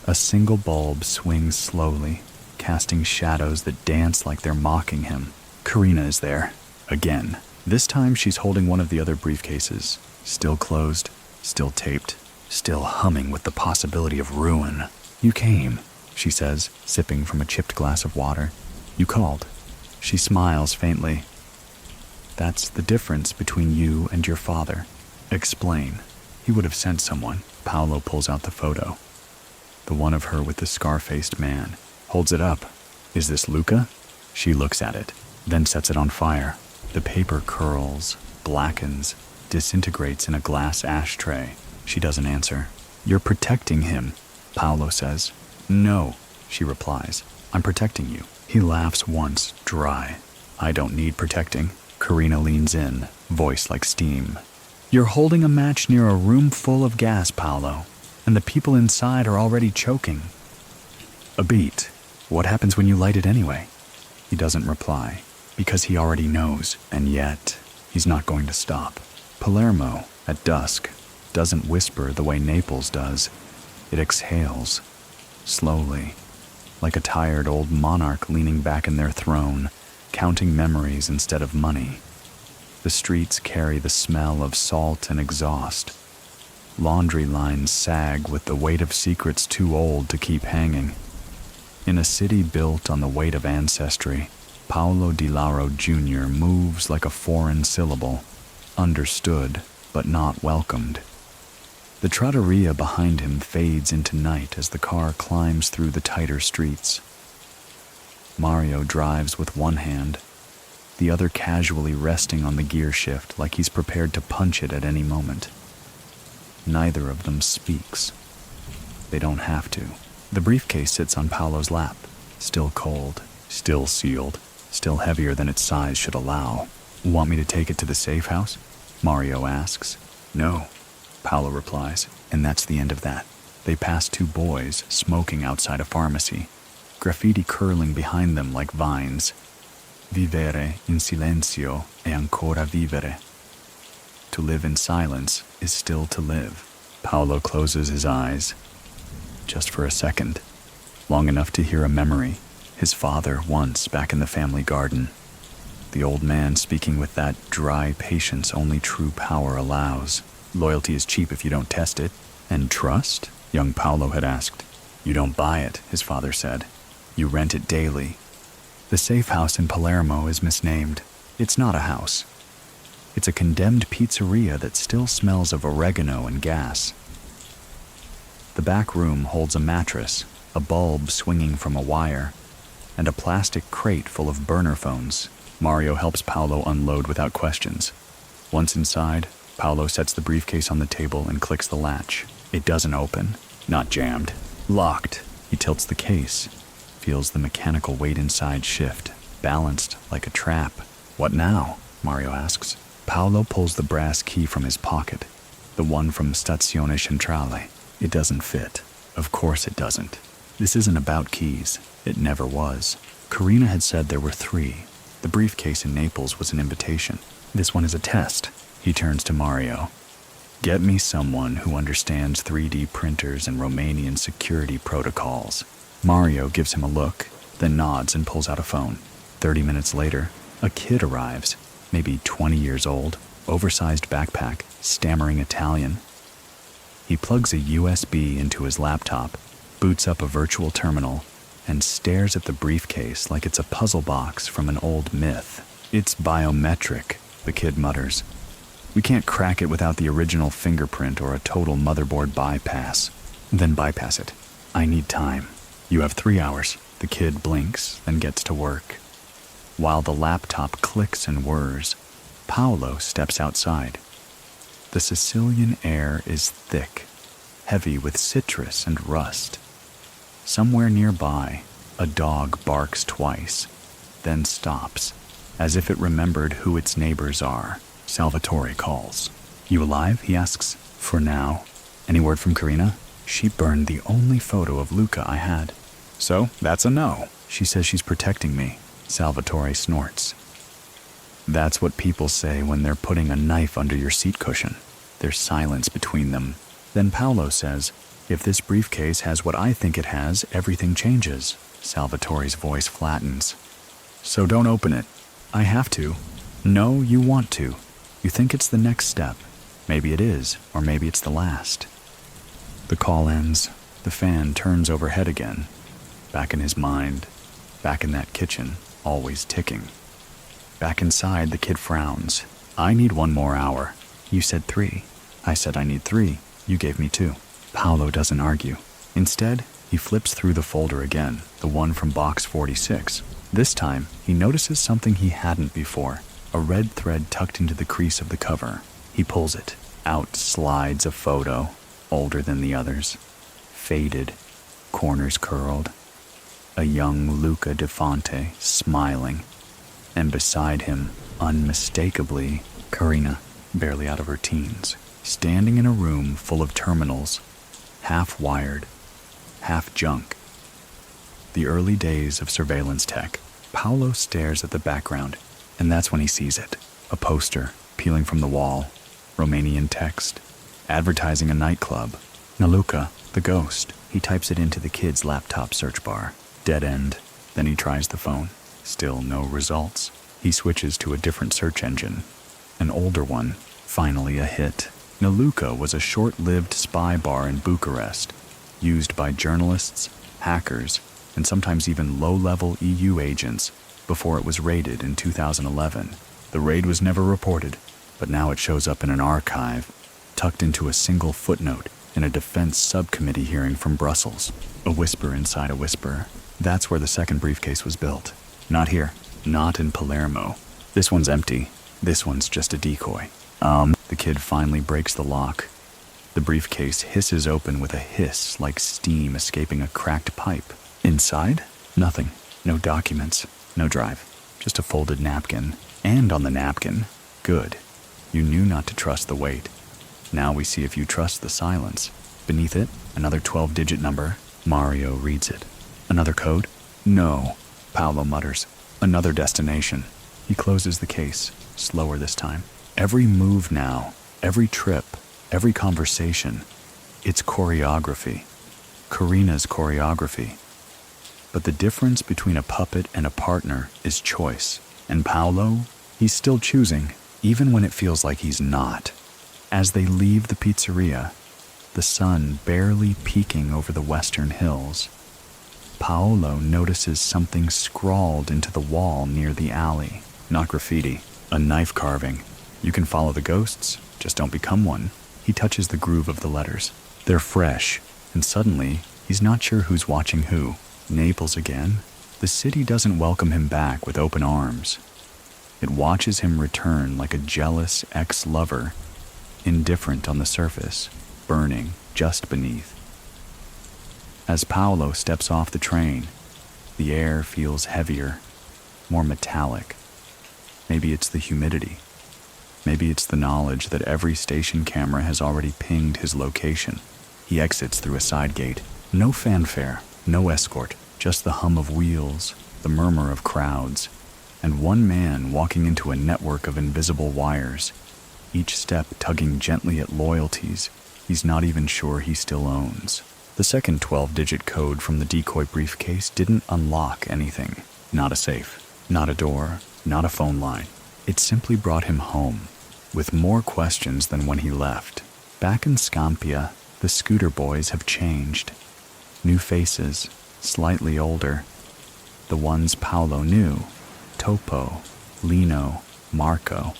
A single bulb swings slowly, casting shadows that dance like they're mocking him. Karina is there, again. This time she's holding one of the other briefcases, still closed, still taped, still humming with the possibility of ruin. "You came," she says, sipping from a chipped glass of water. "You called." She smiles faintly. "That's the difference between you and your father." "Explain." "He would have sent someone." Paolo pulls out the photo. The one of her with the scar-faced man. Holds it up. "Is this Luca?" She looks at it, then sets it on fire. The paper curls, blackens, disintegrates in a glass ashtray. She doesn't answer. "You're protecting him," Paolo says. "No," she replies. "I'm protecting you." He laughs once, dry. "I don't need protecting." Karina leans in, voice like steam. "You're holding a match near a room full of gas, Paolo, and the people inside are already choking." "A beat. What happens when you light it anyway?" He doesn't reply, because he already knows, and yet he's not going to stop. Palermo, at dusk, doesn't whisper the way Naples does. It exhales, slowly, like a tired old monarch leaning back in their throne, counting memories instead of money. The streets carry the smell of salt and exhaust. Laundry lines sag with the weight of secrets too old to keep hanging. In a city built on the weight of ancestry, Paolo Di Lauro Jr. moves like a foreign syllable, understood but not welcomed. The trattoria behind him fades into night as the car climbs through the tighter streets. Mario drives with one hand, the other casually resting on the gear shift like he's prepared to punch it at any moment. Neither of them speaks. They don't have to. The briefcase sits on Paolo's lap, still cold, still sealed, still heavier than its size should allow. "Want me to take it to the safe house?" Mario asks. "No," Paolo replies, and that's the end of that. They pass two boys smoking outside a pharmacy, graffiti curling behind them like vines. "Vivere in silenzio è ancora vivere." To live in silence is still to live. Paolo closes his eyes, just for a second, long enough to hear a memory. His father once back in the family garden. The old man speaking with that dry patience only true power allows. "Loyalty is cheap if you don't test it." "And trust?" young Paolo had asked. "You don't buy it," his father said. "You rent it daily." The safe house in Palermo is misnamed. It's not a house. It's a condemned pizzeria that still smells of oregano and gas. The back room holds a mattress, a bulb swinging from a wire, and a plastic crate full of burner phones. Mario helps Paolo unload without questions. Once inside, Paolo sets the briefcase on the table and clicks the latch. It doesn't open. Not jammed. Locked. He tilts the case, feels the mechanical weight inside shift, balanced like a trap. "What now?" Mario asks. Paolo pulls the brass key from his pocket, the one from Stazione Centrale. It doesn't fit. Of course it doesn't. This isn't about keys. It never was. Karina had said there were 3. The briefcase in Naples was an invitation. This one is a test. He turns to Mario. "Get me someone who understands 3D printers and Romanian security protocols." Mario gives him a look, then nods and pulls out a phone. 30 minutes later, a kid arrives, maybe 20 years old, oversized backpack, stammering Italian. He plugs a USB into his laptop, boots up a virtual terminal, and stares at the briefcase like it's a puzzle box from an old myth. "It's biometric," the kid mutters. "We can't crack it without the original fingerprint or a total motherboard bypass." "Then bypass it. I need time." "You have 3 hours." The kid blinks, then gets to work. While the laptop clicks and whirs, Paolo steps outside. The Sicilian air is thick, heavy with citrus and rust. Somewhere nearby, a dog barks twice, then stops, as if it remembered who its neighbors are. Salvatore calls. "You alive?" he asks. "For now." "Any word from Karina?" "She burned the only photo of Luca I had." "So, that's a no." "She says she's protecting me." Salvatore snorts. That's what people say when they're putting a knife under your seat cushion. There's silence between them. Then Paolo says, If this briefcase has what I think it has, everything changes. Salvatore's voice flattens. So don't open it. I have to. No, you want to. You think it's the next step. Maybe it is, or maybe it's the last. The call ends. The fan turns overhead again. Back in his mind. Back in that kitchen, always ticking. Back inside, the kid frowns. I need 1 more hour. You said 3. I said I need 3. You gave me 2. Paolo doesn't argue. Instead, he flips through the folder again, the one from box 46. This time, he notices something he hadn't before, a red thread tucked into the crease of the cover. He pulls it. Out slides a photo, older than the others. Faded, corners curled. A young Luca de Fonte, smiling. And beside him, unmistakably, Karina, barely out of her teens, standing in a room full of terminals, half wired, half junk. The early days of surveillance tech. Paolo stares at the background, and that's when he sees it. A poster peeling from the wall, Romanian text, advertising a nightclub. Naluka, the ghost. He types it into the kid's laptop search bar. Dead end. Then he tries the phone. Still no results. He switches to a different search engine. An older one. Finally a hit. Naluka was a short-lived spy bar in Bucharest, used by journalists, hackers, and sometimes even low-level EU agents before it was raided in 2011. The raid was never reported, but now it shows up in an archive, tucked into a single footnote in a defense subcommittee hearing from Brussels. A whisper inside a whisper. That's where the second briefcase was built. Not here. Not in Palermo. This one's empty. This one's just a decoy. The kid finally breaks the lock. The briefcase hisses open with a hiss like steam escaping a cracked pipe. Inside? Nothing. No documents. No drive. Just a folded napkin. And on the napkin, good. You knew not to trust the weight. Now we see if you trust the silence. Beneath it, another 12-digit number. Mario reads it. Another code? No. Paolo mutters. Another destination. He closes the case, slower this time. Every move now, every trip, every conversation, it's choreography. Karina's choreography. But the difference between a puppet and a partner is choice. And Paolo, he's still choosing, even when it feels like he's not. As they leave the pizzeria, the sun barely peeking over the western hills, Paolo notices something scrawled into the wall near the alley. Not graffiti, a knife carving. You can follow the ghosts, just don't become one. He touches the groove of the letters. They're fresh, and suddenly, he's not sure who's watching who. Naples again? The city doesn't welcome him back with open arms. It watches him return like a jealous ex-lover, indifferent on the surface, burning just beneath. As Paolo steps off the train, the air feels heavier, more metallic. Maybe it's the humidity. Maybe it's the knowledge that every station camera has already pinged his location. He exits through a side gate. No fanfare, no escort, just the hum of wheels, the murmur of crowds, and one man walking into a network of invisible wires, each step tugging gently at loyalties he's not even sure he still owns. The second 12-digit code from the decoy briefcase didn't unlock anything. Not a safe, not a door, not a phone line. It simply brought him home, with more questions than when he left. Back in Scampia, the scooter boys have changed. New faces, slightly older. The ones Paolo knew, Topo, Lino, Marco,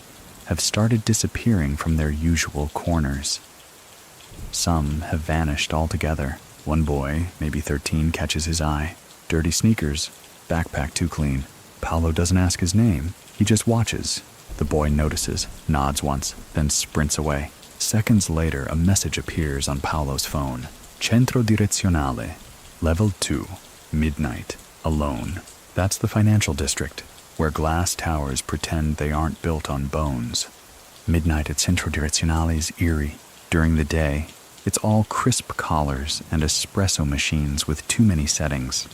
have started disappearing from their usual corners. Some have vanished altogether. One boy, maybe 13, catches his eye. Dirty sneakers, backpack too clean. Paolo doesn't ask his name, he just watches. The boy notices, nods once, then sprints away. Seconds later, a message appears on Paolo's phone. Centro direzionale, level 2, midnight, alone. That's the financial district, where glass towers pretend they aren't built on bones. Midnight at Centro direzionale is eerie. During the day, it's all crisp collars and espresso machines with too many settings.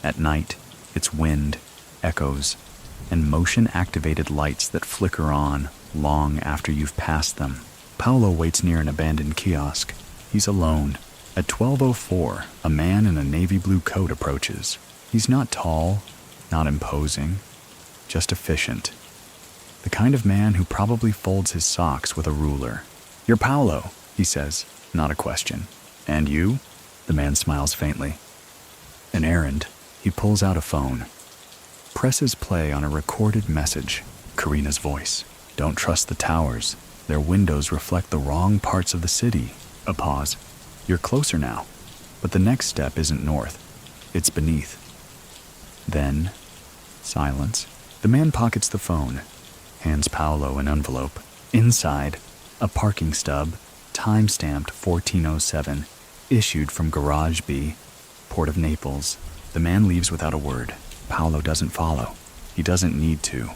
At night, it's wind, echoes, and motion-activated lights that flicker on long after you've passed them. Paolo waits near an abandoned kiosk. He's alone, At 12:04, a man in a navy blue coat approaches. He's not tall, not imposing, just efficient. The kind of man who probably folds his socks with a ruler. "You're Paolo," he says, not a question. "And you?" The man smiles faintly. "An errand." He pulls out a phone. Presses play on a recorded message. Karina's voice. "Don't trust the towers. Their windows reflect the wrong parts of the city." A pause. "You're closer now. But the next step isn't north. It's beneath." Then, silence. The man pockets the phone, hands Paolo an envelope. Inside, a parking stub, time-stamped 1407, issued from Garage B, Port of Naples. The man leaves without a word. Paolo doesn't follow. He doesn't need to.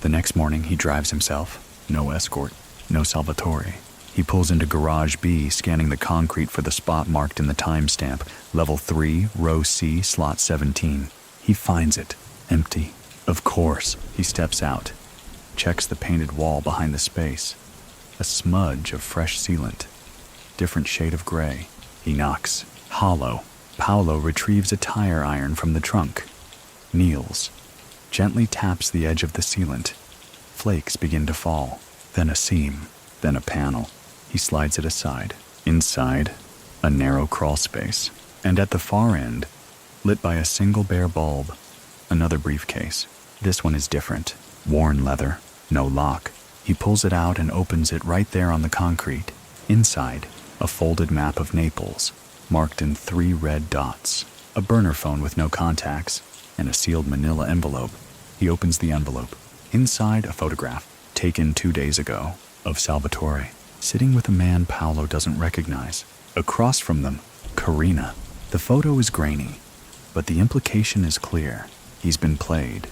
The next morning, he drives himself. No escort, no Salvatore. He pulls into Garage B, scanning the concrete for the spot marked in the timestamp, level 3, row C, slot 17. He finds it, empty. Of course, he steps out, checks the painted wall behind the space. A smudge of fresh sealant, different shade of gray. He knocks. Hollow. Paolo retrieves a tire iron from the trunk. Kneels. Gently taps the edge of the sealant. Flakes begin to fall. Then a seam. Then a panel. He slides it aside. Inside, a narrow crawl space. And at the far end, lit by a single bare bulb, another briefcase. This one is different. Worn leather. No lock. He pulls it out and opens it right there on the concrete. Inside, a folded map of Naples, marked in 3 red dots, a burner phone with no contacts, and a sealed manila envelope. He opens the envelope. Inside, a photograph, taken 2 days ago, of Salvatore, sitting with a man Paolo doesn't recognize. Across from them, Karina. The photo is grainy, but the implication is clear. He's been played.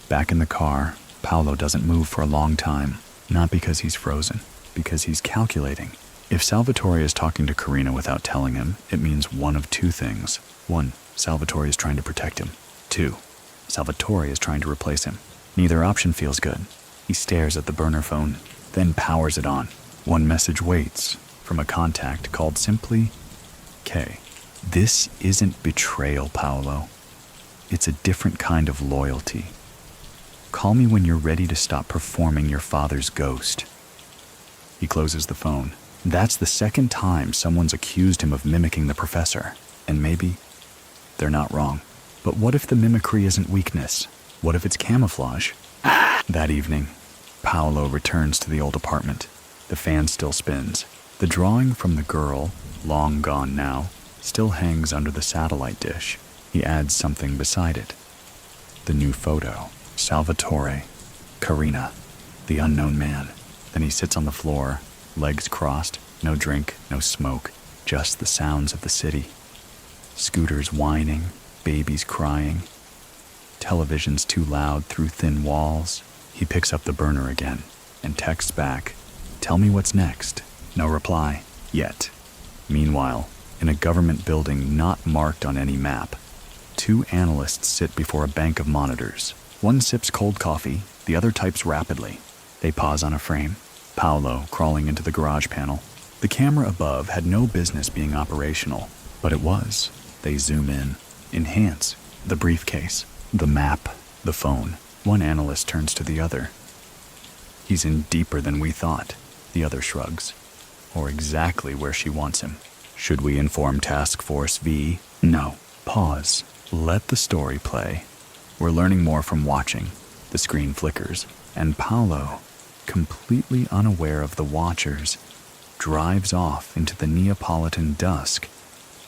Back in the car, Paolo doesn't move for a long time, not because he's frozen, because he's calculating. If Salvatore is talking to Karina without telling him, it means one of 2 things. 1, Salvatore is trying to protect him. 2, Salvatore is trying to replace him. Neither option feels good. He stares at the burner phone, then powers it on. One message waits, from a contact called simply K. This isn't betrayal, Paolo. It's a different kind of loyalty. Call me when you're ready to stop performing your father's ghost. He closes the phone. That's the second time someone's accused him of mimicking the professor. And maybe they're not wrong. But what if the mimicry isn't weakness? What if it's camouflage? That evening, Paolo returns to the old apartment. The fan still spins. The drawing from the girl, long gone now, still hangs under the satellite dish. He adds something beside it. The new photo. Salvatore. Karina. The unknown man. Then he sits on the floor, legs crossed, no drink, no smoke, just the sounds of the city. Scooters whining, babies crying. Television's too loud through thin walls. He picks up the burner again and texts back, "Tell me what's next." No reply. Yet. Meanwhile, in a government building not marked on any map, 2 analysts sit before a bank of monitors. One sips cold coffee, the other types rapidly. They pause on a frame. Paolo crawling into the garage panel. The camera above had no business being operational, but it was. They zoom in, enhance, the briefcase, the map, the phone. One analyst turns to the other. "He's in deeper than we thought," the other shrugs. "Or exactly where she wants him. Should we inform Task Force V? No." Pause. Let the story play. We're learning more from watching. The screen flickers, and Paolo, completely unaware of the watchers, drives off into the Neapolitan dusk,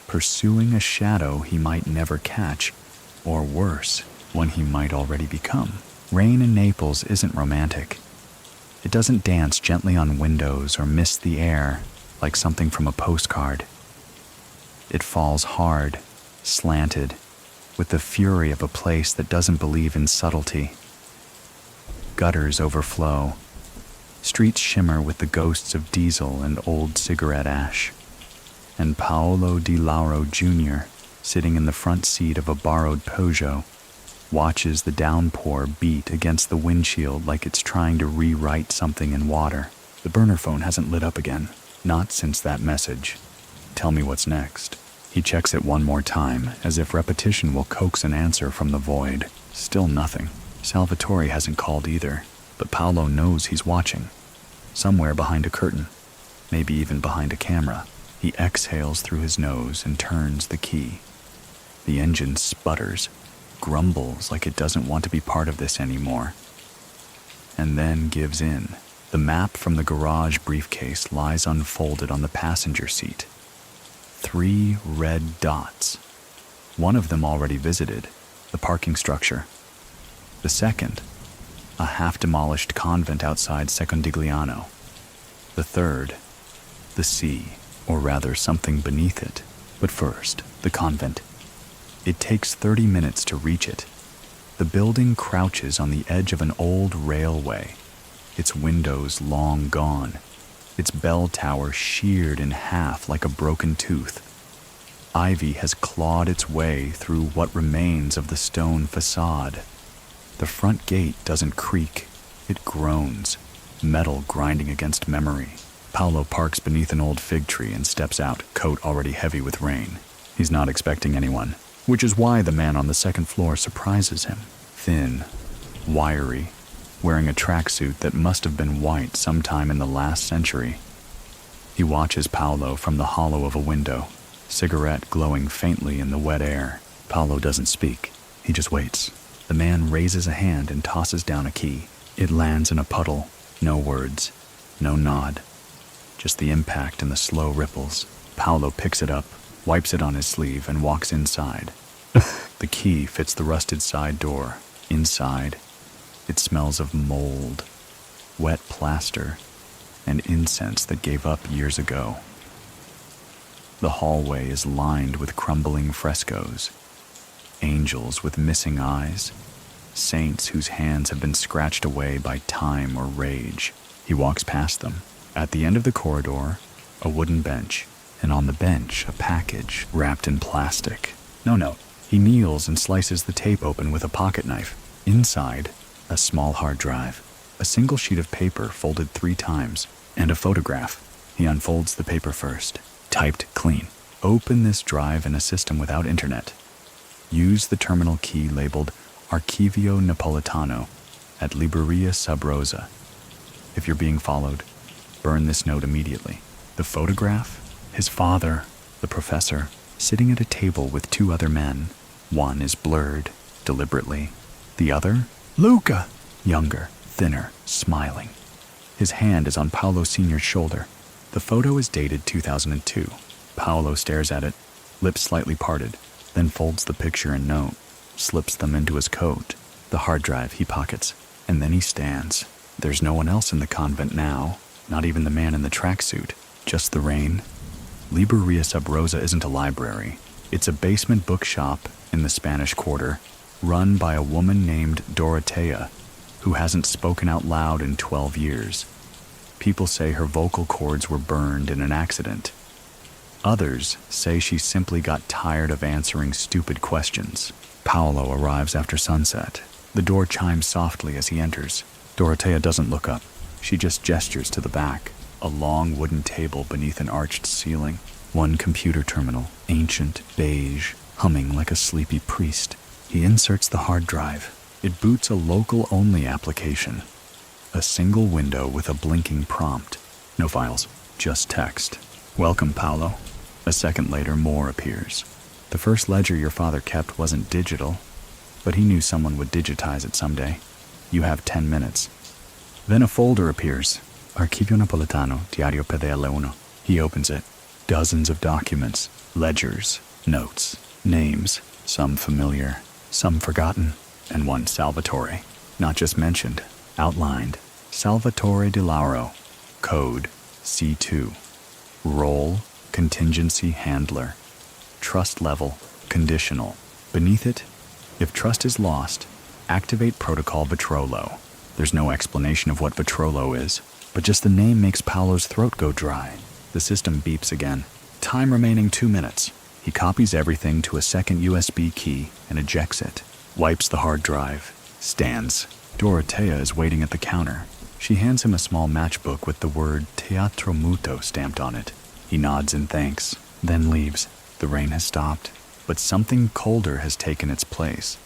pursuing a shadow he might never catch, or worse, one he might already become. Rain in Naples isn't romantic. It doesn't dance gently on windows or mist the air like something from a postcard. It falls hard, slanted, with the fury of a place that doesn't believe in subtlety. Gutters overflow. Streets shimmer with the ghosts of diesel and old cigarette ash. And Paolo Di Lauro Jr., sitting in the front seat of a borrowed Peugeot, watches the downpour beat against the windshield like it's trying to rewrite something in water. The burner phone hasn't lit up again, not since that message. Tell me what's next. He checks it one more time, as if repetition will coax an answer from the void. Still nothing. Salvatore hasn't called either, but Paolo knows he's watching. Somewhere behind a curtain, maybe even behind a camera. He exhales through his nose and turns the key. The engine sputters, grumbles like it doesn't want to be part of this anymore, and then gives in. The map from the garage briefcase lies unfolded on the passenger seat. 3 red dots. One of them already visited, the parking structure. The second, a half-demolished convent outside Secondigliano. The third, the sea, or rather something beneath it. But first, the convent. It takes 30 minutes to reach it. The building crouches on the edge of an old railway, its windows long gone, its bell tower sheared in half like a broken tooth. Ivy has clawed its way through what remains of the stone facade. The front gate doesn't creak, it groans, metal grinding against memory. Paolo parks beneath an old fig tree and steps out, coat already heavy with rain. He's not expecting anyone, which is why the man on the second floor surprises him. Thin, wiry, wearing a tracksuit that must have been white sometime in the last century. He watches Paolo from the hollow of a window, cigarette glowing faintly in the wet air. Paolo doesn't speak. He just waits. The man raises a hand and tosses down a key. It lands in a puddle. No words, no nod. Just the impact and the slow ripples. Paolo picks it up, wipes it on his sleeve, and walks inside. The key fits the rusted side door. Inside, it smells of mold, wet plaster, and incense that gave up years ago. The hallway is lined with crumbling frescoes, angels with missing eyes, saints whose hands have been scratched away by time or rage. He walks past them. At the end of the corridor, a wooden bench, and on the bench, a package wrapped in plastic. No. He kneels and slices the tape open with a pocket knife. Inside, a small hard drive, a single sheet of paper folded 3 times, and a photograph. He unfolds the paper first. Typed clean. Open this drive in a system without internet. Use the terminal key labeled Archivio Napolitano at Libreria Sub Rosa. If you're being followed, burn this note immediately. The photograph? His father, the professor, sitting at a table with 2 other men. One is blurred, deliberately. The other? Luca! Younger, thinner, smiling. His hand is on Paolo Sr.'s shoulder. The photo is dated 2002. Paolo stares at it, lips slightly parted, then folds the picture and note, slips them into his coat. The hard drive he pockets, and then he stands. There's no one else in the convent now, not even the man in the tracksuit, just the rain. Libreria Sub Rosa isn't a library. It's a basement bookshop in the Spanish Quarter, run by a woman named Dorotea, who hasn't spoken out loud in 12 years. People say her vocal cords were burned in an accident. Others say she simply got tired of answering stupid questions. Paolo arrives after sunset. The door chimes softly as he enters. Dorotea doesn't look up. She just gestures to the back, a long wooden table beneath an arched ceiling. One computer terminal, ancient, beige, humming like a sleepy priest. He inserts the hard drive. It boots a local-only application. A single window with a blinking prompt. No files, just text. Welcome, Paolo. A second later, more appears. The first ledger your father kept wasn't digital, but he knew someone would digitize it someday. You have 10 minutes. Then a folder appears. Archivio Napolitano, Diario PDL 1. He opens it. Dozens of documents, ledgers, notes, names, some familiar, some forgotten, and one Salvatore. Not just mentioned, outlined. Salvatore Di Lauro, code C2. Role, contingency handler. Trust level, conditional. Beneath it, if trust is lost, activate protocol Vitrollo. There's no explanation of what Vitrollo is, but just the name makes Paolo's throat go dry. The system beeps again. Time remaining 2 minutes. He copies everything to a second USB key and ejects it. Wipes the hard drive. Stands. Dorotea is waiting at the counter. She hands him a small matchbook with the word Teatro Muto stamped on it. He nods in thanks. then leaves. The rain has stopped, but something colder has taken its place.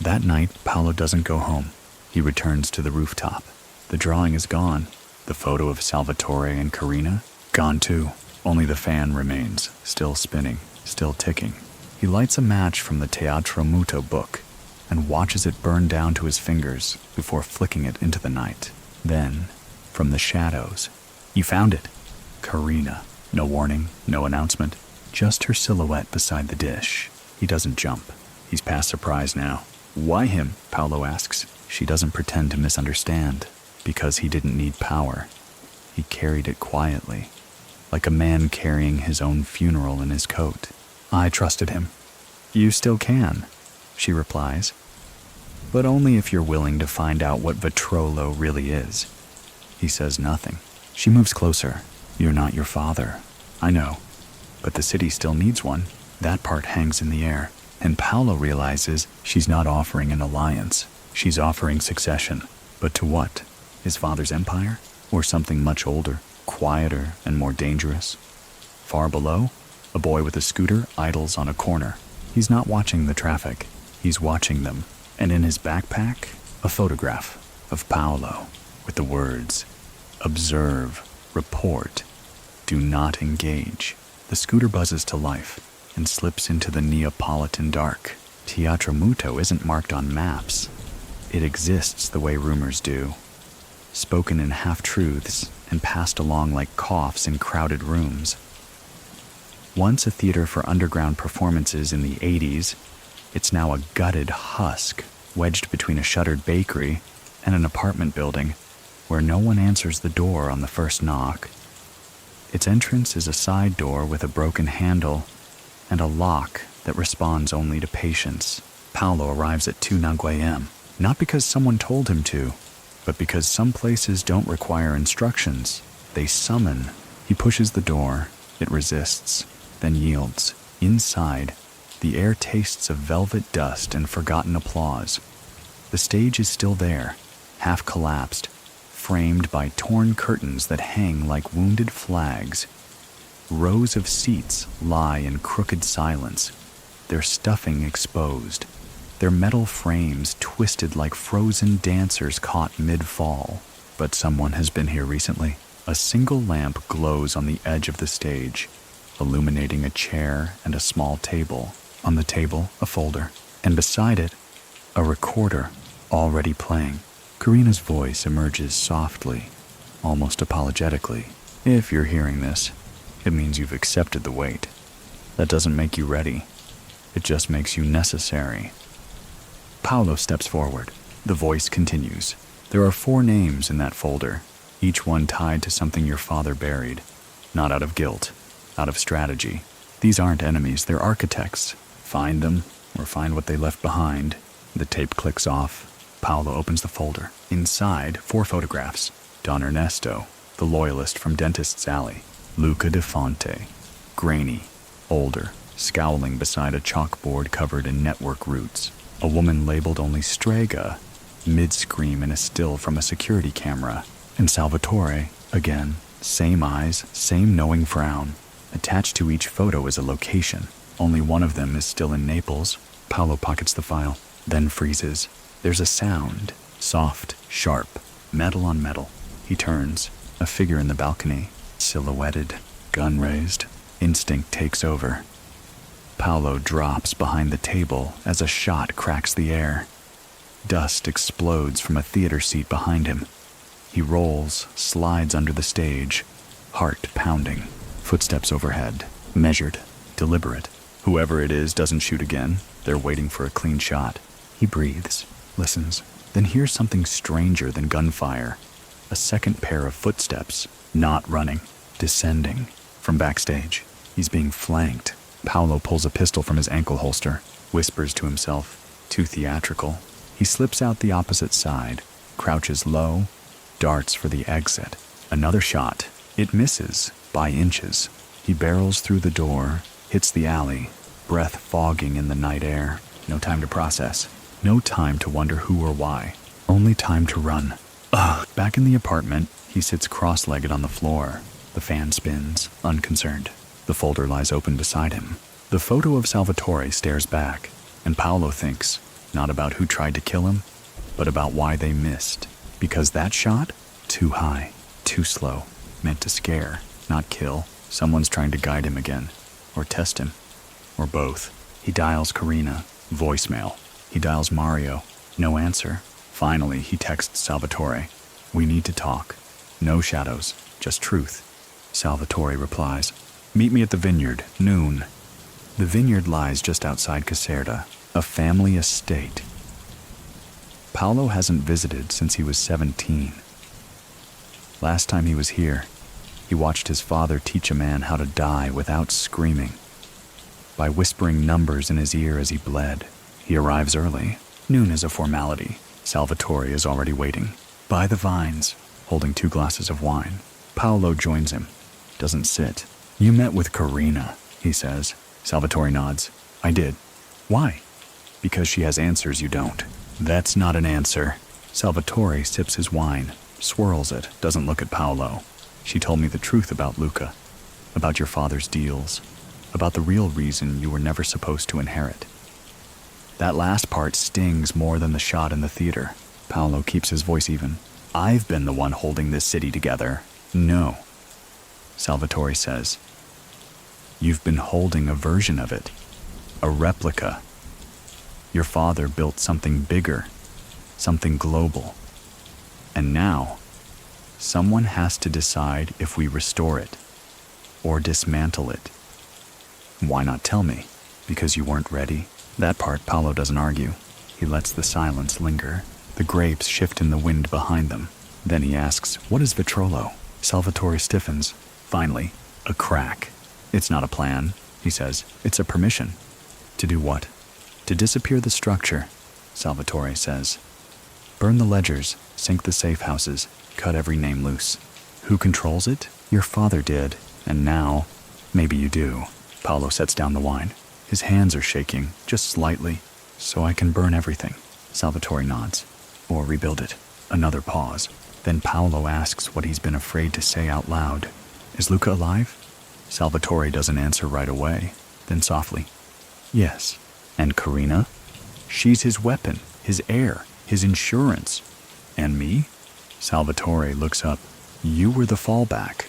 That night, Paolo doesn't go home. He returns to the rooftop. The drawing is gone. The photo of Salvatore and Karina? Gone too. Only the fan remains, still spinning, still ticking. He lights a match from the Teatro Muto book and watches it burn down to his fingers before flicking it into the night. Then, from the shadows, you found it. Karina. No warning, no announcement. Just her silhouette beside the dish. He doesn't jump. He's past surprise now. Why him? Paolo asks. She doesn't pretend to misunderstand. Because he didn't need power. He carried it quietly, like a man carrying his own funeral in his coat. I trusted him. You still can, she replies. But only if you're willing to find out what Vitrolo really is. He says nothing. She moves closer. You're not your father. I know. But the city still needs one. That part hangs in the air. And Paolo realizes she's not offering an alliance. She's offering succession. But to what? His father's empire? Or something much older, quieter, and more dangerous? Far below, a boy with a scooter idles on a corner. He's not watching the traffic. He's watching them. And in his backpack, a photograph of Paolo with the words, observe, report, do not engage. The scooter buzzes to life and slips into the Neapolitan dark. Teatro Muto isn't marked on maps. It exists the way rumors do. Spoken in half-truths and passed along like coughs in crowded rooms. Once a theater for underground performances in the 80s, it's now a gutted husk wedged between a shuttered bakery and an apartment building where no one answers the door on the first knock. Its entrance is a side door with a broken handle and a lock that responds only to patience. Paolo arrives at 2 a.m., not because someone told him to, but because some places don't require instructions. They summon. He pushes the door. It resists, then yields. Inside, the air tastes of velvet dust and forgotten applause. The stage is still there, half collapsed, framed by torn curtains that hang like wounded flags. Rows of seats lie in crooked silence, their stuffing exposed, their metal frames twisted like frozen dancers caught mid-fall. But someone has been here recently. A single lamp glows on the edge of the stage, illuminating a chair and a small table. On the table, a folder, and beside it, a recorder already playing. Karina's voice emerges softly, almost apologetically. If you're hearing this, it means you've accepted the weight. That doesn't make you ready. It just makes you necessary. Paolo steps forward. The voice continues. There are 4 names in that folder, each one tied to something your father buried. Not out of guilt, out of strategy. These aren't enemies, they're architects. Find them, or find what they left behind. The tape clicks off. Paolo opens the folder. Inside, 4 photographs. Don Ernesto, the loyalist from Dentist's Alley. Luca de Fonte, grainy, older, scowling beside a chalkboard covered in network roots. A woman labeled only Strega, mid-scream in a still from a security camera. And Salvatore, again, same eyes, same knowing frown. Attached to each photo is a location. Only one of them is still in Naples. Paolo pockets the file, then freezes. There's a sound, soft, sharp, metal on metal. He turns, a figure in the balcony, silhouetted, gun raised. Instinct takes over. Paolo drops behind the table as a shot cracks the air. Dust explodes from a theater seat behind him. He rolls, slides under the stage, heart pounding. Footsteps overhead, measured, deliberate. Whoever it is doesn't shoot again. They're waiting for a clean shot. He breathes, listens, then hears something stranger than gunfire. A second pair of footsteps, not running, descending. From backstage, he's being flanked. Paolo pulls a pistol from his ankle holster, whispers to himself, too theatrical. He slips out the opposite side, crouches low, darts for the exit. Another shot. It misses, by inches. He barrels through the door, hits the alley, breath fogging in the night air. No time to process. No time to wonder who or why. Only time to run. Back in the apartment, he sits cross-legged on the floor. The fan spins, unconcerned. The folder lies open beside him. The photo of Salvatore stares back, and Paolo thinks, not about who tried to kill him, but about why they missed. Because that shot? Too high, too slow, meant to scare, not kill. Someone's trying to guide him again, or test him, or both. He dials Karina, voicemail. He dials Mario, no answer. Finally, he texts Salvatore, "We need to talk. No shadows, just truth." Salvatore replies, "Meet me at the vineyard, noon." The vineyard lies just outside Caserta, a family estate. Paolo hasn't visited since he was 17. Last time he was here, he watched his father teach a man how to die without screaming, by whispering numbers in his ear as he bled. He arrives early. Noon is a formality. Salvatore is already waiting. By the vines, holding 2 glasses of wine. Paolo joins him. Doesn't sit. "You met with Karina," he says. Salvatore nods. "I did." "Why?" "Because she has answers you don't." "That's not an answer." Salvatore sips his wine, swirls it, doesn't look at Paolo. "She told me the truth about Luca, about your father's deals, about the real reason you were never supposed to inherit." That last part stings more than the shot in the theater. Paolo keeps his voice even. "I've been the one holding this city together." "No," Salvatore says. "You've been holding a version of it, a replica. Your father built something bigger, something global. And now, someone has to decide if we restore it or dismantle it." "Why not tell me? Because you weren't ready?" That part Paolo doesn't argue. He lets the silence linger. The grapes shift in the wind behind them. Then he asks, "What is Vitrollo?" Salvatore stiffens. Finally, a crack. "It's not a plan," he says. "It's a permission." "To do what?" "To disappear the structure," Salvatore says. "Burn the ledgers, sink the safe houses, cut every name loose." "Who controls it?" "Your father did, and now, maybe you do." Paolo sets down the wine. His hands are shaking, just slightly. "So I can burn everything." Salvatore nods. "Or rebuild it." Another pause. Then Paolo asks what he's been afraid to say out loud. "Is Luca alive?" Salvatore doesn't answer right away. Then softly, "Yes." "And Karina?" "She's his weapon, his heir, his insurance." "And me?" Salvatore looks up. "You were the fallback.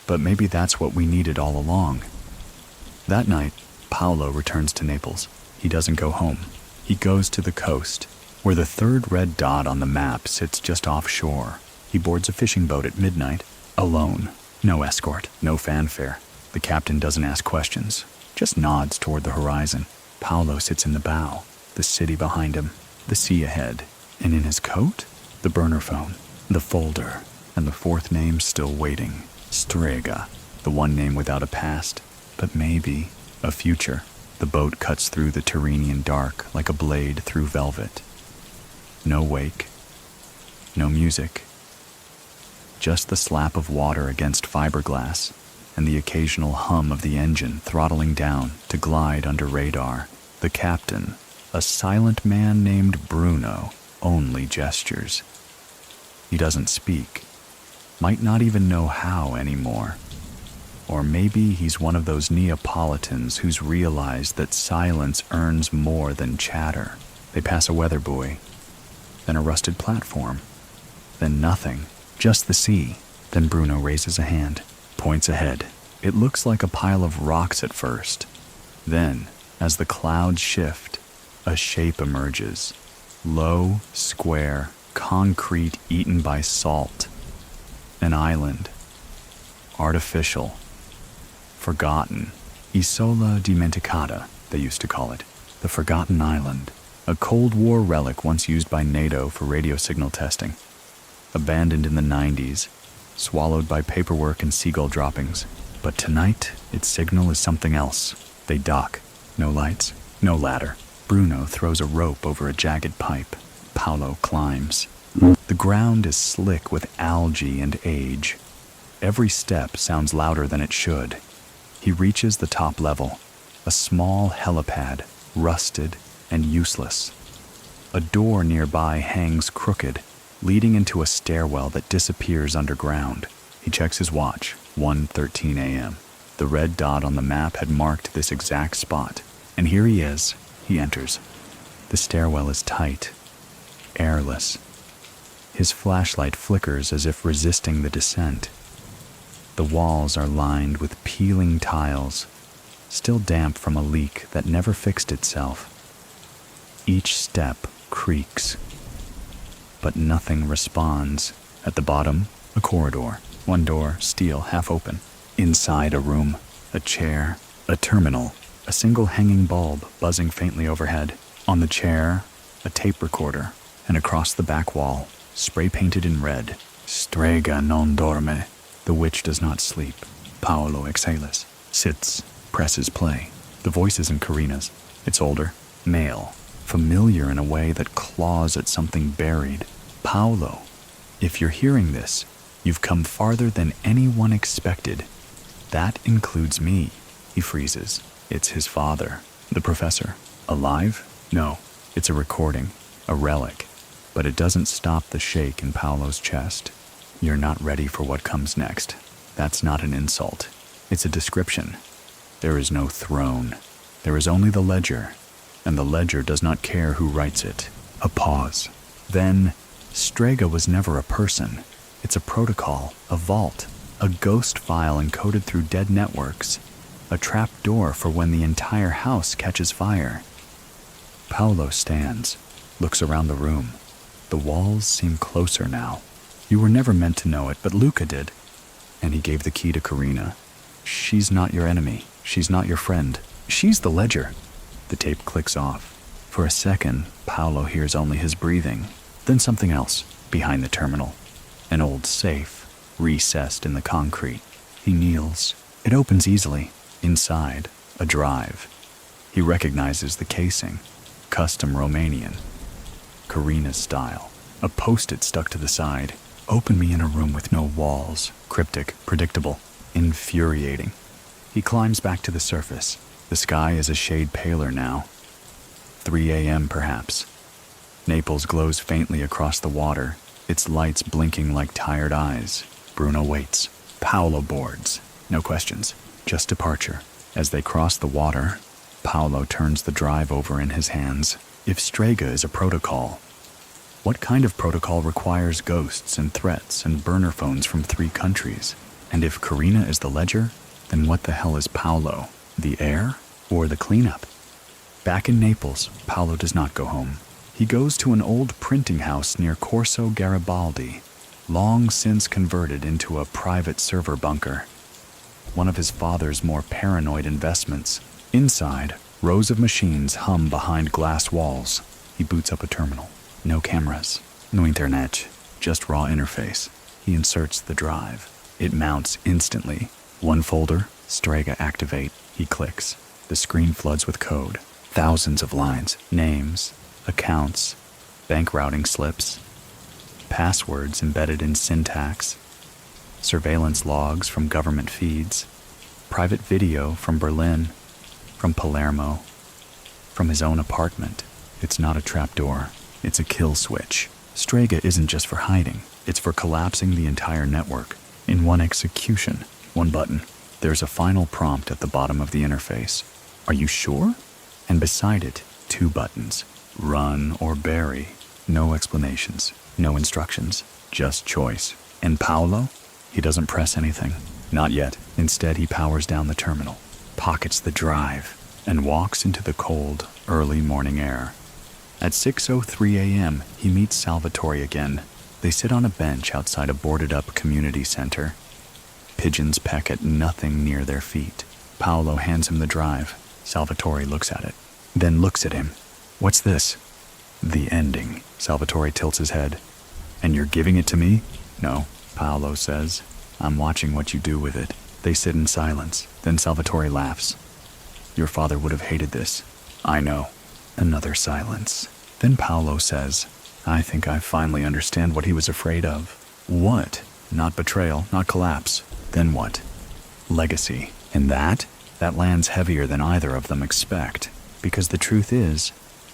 But maybe that's what we needed all along." That night, Paolo returns to Naples. He doesn't go home. He goes to the coast, where the 3rd red dot on the map sits just offshore. He boards a fishing boat at midnight, alone. No escort, no fanfare. The captain doesn't ask questions, just nods toward the horizon. Paolo sits in the bow, the city behind him, the sea ahead. And in his coat, the burner phone, the folder, and the 4th name still waiting. Strega, the one name without a past, but maybe a future. The boat cuts through the Tyrrhenian dark like a blade through velvet. No wake, no music. Just the slap of water against fiberglass and the occasional hum of the engine throttling down to glide under radar. The captain, a silent man named Bruno, only gestures. He doesn't speak, might not even know how anymore. Or maybe he's one of those Neapolitans who's realized that silence earns more than chatter. They pass a weather buoy, then a rusted platform, then nothing, just the sea. Then Bruno raises a hand, points ahead. It looks like a pile of rocks at first. Then, as the clouds shift, a shape emerges. Low, square, concrete eaten by salt. An island. Artificial. Forgotten. Isola Dimenticata, they used to call it. The Forgotten Island. A Cold War relic once used by NATO for radio signal testing. Abandoned in the 90s. Swallowed by paperwork and seagull droppings. But tonight, its signal is something else. They dock. No lights. No ladder. Bruno throws a rope over a jagged pipe. Paolo climbs. The ground is slick with algae and age. Every step sounds louder than it should. He reaches the top level, a small helipad, rusted and useless. A door nearby hangs crooked, leading into a stairwell that disappears underground. He checks his watch, 1:13 a.m. The red dot on the map had marked this exact spot. And here he is. He enters. The stairwell is tight, airless. His flashlight flickers as if resisting the descent. The walls are lined with peeling tiles, still damp from a leak that never fixed itself. Each step creaks, but nothing responds. At the bottom, a corridor. One door, steel, half open. Inside, a room, a chair, a terminal, a single hanging bulb buzzing faintly overhead. On the chair, a tape recorder, and across the back wall, spray-painted in red, Strega non dorme. The witch does not sleep. Paolo exhalas, sits, presses play. The voice isn't Karina's. It's older, male, familiar in a way that claws at something buried. Paolo, if you're hearing this, you've come farther than anyone expected. That includes me. He freezes. It's his father, the professor. Alive? No, it's a recording, a relic. But it doesn't stop the shake in Paolo's chest. You're not ready for what comes next. That's not an insult. It's a description. There is no throne. There is only the ledger, and the ledger does not care who writes it. A pause. Then, Strega was never a person. It's a protocol, a vault, a ghost file encoded through dead networks, a trap door for when the entire house catches fire. Paolo stands, looks around the room. The walls seem closer now. You were never meant to know it, but Luca did. And he gave the key to Karina. She's not your enemy. She's not your friend. She's the ledger. The tape clicks off. For a second, Paolo hears only his breathing. Then something else, behind the terminal. An old safe, recessed in the concrete. He kneels. It opens easily. Inside, a drive. He recognizes the casing. Custom Romanian. Karina's style. A post-it stuck to the side. Open me in a room with no walls. Cryptic, predictable, infuriating. He climbs back to the surface. The sky is a shade paler now. 3 a.m. perhaps. Naples glows faintly across the water, its lights blinking like tired eyes. Bruno waits. Paolo boards. No questions. Just departure. As they cross the water, Paolo turns the drive over in his hands. If Strega is a protocol, what kind of protocol requires ghosts and threats and burner phones from 3 countries? And if Karina is the ledger, then what the hell is Paolo? The heir or the cleanup? Back in Naples, Paolo does not go home. He goes to an old printing house near Corso Garibaldi, long since converted into a private server bunker. One of his father's more paranoid investments. Inside, rows of machines hum behind glass walls. He boots up a terminal. No cameras, no internet, just raw interface. He inserts the drive. It mounts instantly. One folder, Strega activate. He clicks. The screen floods with code. Thousands of lines, names, accounts, bank routing slips, passwords embedded in syntax, surveillance logs from government feeds, private video from Berlin, from Palermo, from his own apartment. It's not a trapdoor. It's a kill switch. Strega isn't just for hiding. It's for collapsing the entire network. In one execution, one button. There's a final prompt at the bottom of the interface. Are you sure? And beside it, 2 buttons. Run or bury. No explanations. No instructions. Just choice. And Paolo? He doesn't press anything. Not yet. Instead, he powers down the terminal, pockets the drive, and walks into the cold, early morning air. At 6:03 a.m., he meets Salvatore again. They sit on a bench outside a boarded-up community center. Pigeons peck at nothing near their feet. Paolo hands him the drive. Salvatore looks at it, then looks at him. What's this? The ending. Salvatore tilts his head. And you're giving it to me? No, Paolo says. I'm watching what you do with it. They sit in silence. Then Salvatore laughs. Your father would have hated this. I know. Another silence. Then Paolo says, I think I finally understand what he was afraid of. What? Not betrayal, not collapse. Then what? Legacy. And that lands heavier than either of them expect. Because the truth is,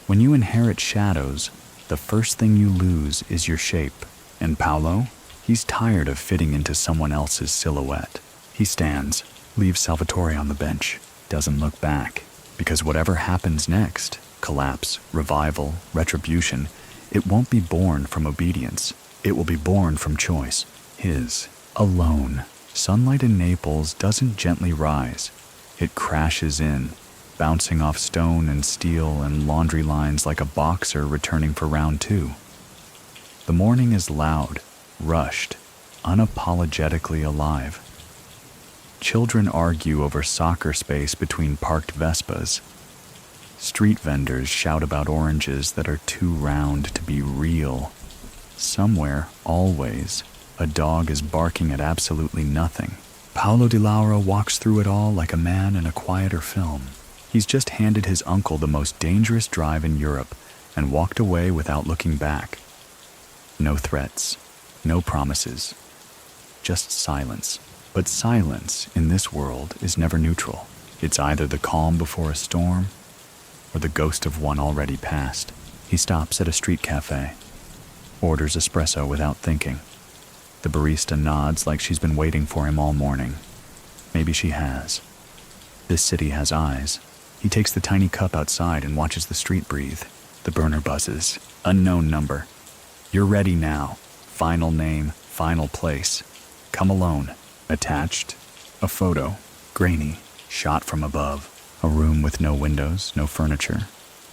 when you inherit shadows, the first thing you lose is your shape. And Paolo? He's tired of fitting into someone else's silhouette. He stands, leaves Salvatore on the bench, doesn't look back, because whatever happens next, collapse, revival, retribution, it won't be born from obedience. It will be born from choice. His. Alone. Sunlight in Naples doesn't gently rise. It crashes in, bouncing off stone and steel and laundry lines like a boxer returning for round 2. The morning is loud, rushed, unapologetically alive. Children argue over soccer space between parked Vespas. Street vendors shout about oranges that are too round to be real. Somewhere, always, a dog is barking at absolutely nothing. Paolo Di Lauro walks through it all like a man in a quieter film. He's just handed his uncle the most dangerous drive in Europe and walked away without looking back. No threats, no promises, just silence. But silence in this world is never neutral. It's either the calm before a storm or the ghost of one already past. He stops at a street cafe, orders espresso without thinking. The barista nods like she's been waiting for him all morning. Maybe she has. This city has eyes. He takes the tiny cup outside and watches the street breathe. The burner buzzes. Unknown number. You're ready now. Final name, final place. Come alone. Attached, a photo, grainy, shot from above. A room with no windows, no furniture,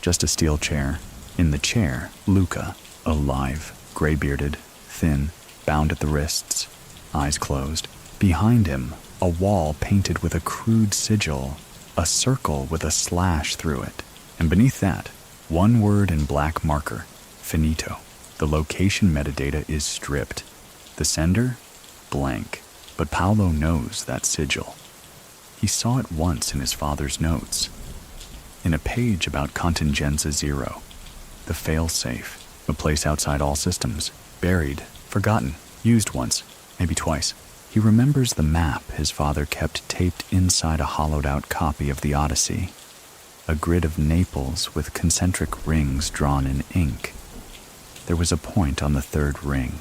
just a steel chair. In the chair, Luca, alive, gray-bearded, thin, bound at the wrists, eyes closed. Behind him, a wall painted with a crude sigil, a circle with a slash through it. And beneath that, one word in black marker, finito. The location metadata is stripped. The sender, blank. But Paolo knows that sigil. He saw it once in his father's notes. In a page about Contingenza Zero, the fail-safe, a place outside all systems, buried, forgotten, used once, maybe twice. He remembers the map his father kept taped inside a hollowed-out copy of the Odyssey, a grid of Naples with concentric rings drawn in ink. There was a point on the third ring,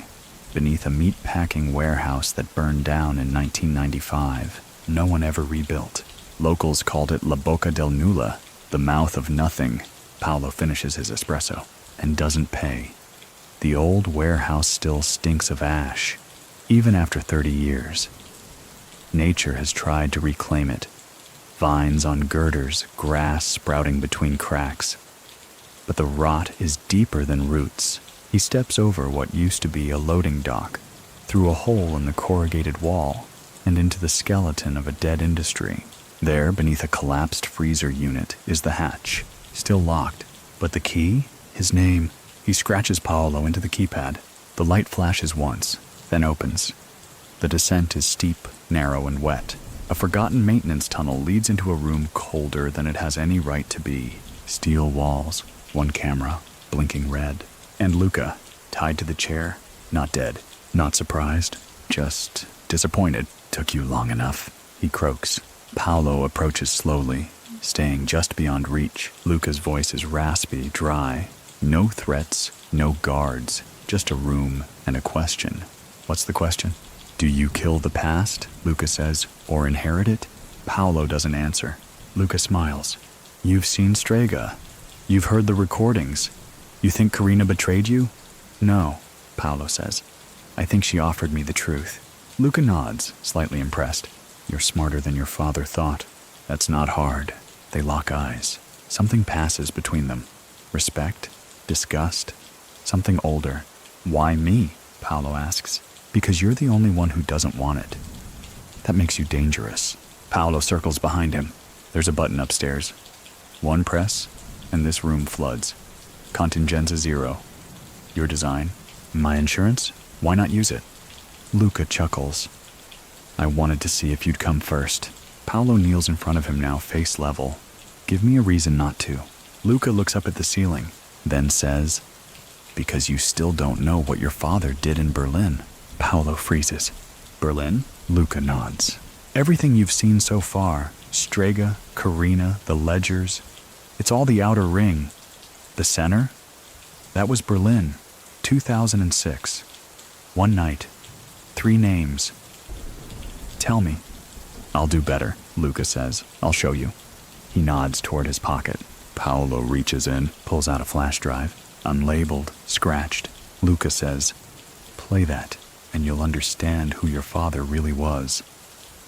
beneath a meat-packing warehouse that burned down in 1995. No one ever rebuilt. Locals called it La Boca del Nulla, the mouth of nothing. Paolo finishes his espresso and doesn't pay. The old warehouse still stinks of ash, even after 30 years. Nature has tried to reclaim it. Vines on girders, grass sprouting between cracks. But the rot is deeper than roots. He steps over what used to be a loading dock, through a hole in the corrugated wall, and into the skeleton of a dead industry. There, beneath a collapsed freezer unit, is the hatch, still locked. But the key? His name. He scratches Paolo into the keypad. The light flashes once, then opens. The descent is steep, narrow, and wet. A forgotten maintenance tunnel leads into a room colder than it has any right to be. Steel walls, one camera, blinking red. And Luca, tied to the chair, not dead, not surprised, just disappointed. Took you long enough, he croaks. Paolo approaches slowly, staying just beyond reach. Luca's voice is raspy, dry. No threats, no guards, just a room and a question. What's the question? Do you kill the past, Luca says, or inherit it? Paolo doesn't answer. Luca smiles. You've seen Strega. You've heard the recordings. You think Karina betrayed you? No, Paolo says. I think she offered me the truth. Luca nods, slightly impressed. You're smarter than your father thought. That's not hard. They lock eyes. Something passes between them. Respect? Disgust? Something older. Why me? Paolo asks. Because you're the only one who doesn't want it. That makes you dangerous. Paolo circles behind him. There's a button upstairs. One press, and this room floods. Contingenza Zero. Your design. My insurance? Why not use it? Luca chuckles. I wanted to see if you'd come first. Paolo kneels in front of him now, face level. Give me a reason not to. Luca looks up at the ceiling, then says, because you still don't know what your father did in Berlin. Paolo freezes. Berlin? Luca nods. Everything you've seen so far, Strega, Karina, the ledgers, it's all the outer ring. The center? That was Berlin, 2006. One night, 3 names. Tell me. I'll do better, Luca says. I'll show you. He nods toward his pocket. Paolo reaches in, pulls out a flash drive. Unlabeled, scratched. Luca says, play that, and you'll understand who your father really was,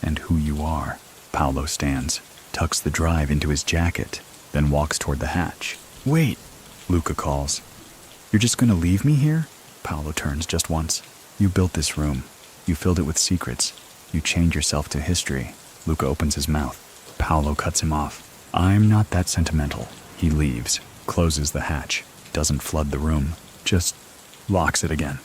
and who you are. Paolo stands, tucks the drive into his jacket, then walks toward the hatch. Wait, Luca calls. You're just going to leave me here? Paolo turns just once. You built this room. You filled it with secrets. You chained yourself to history. Luca opens his mouth. Paolo cuts him off. I'm not that sentimental. He leaves, closes the hatch, doesn't flood the room, just locks it again.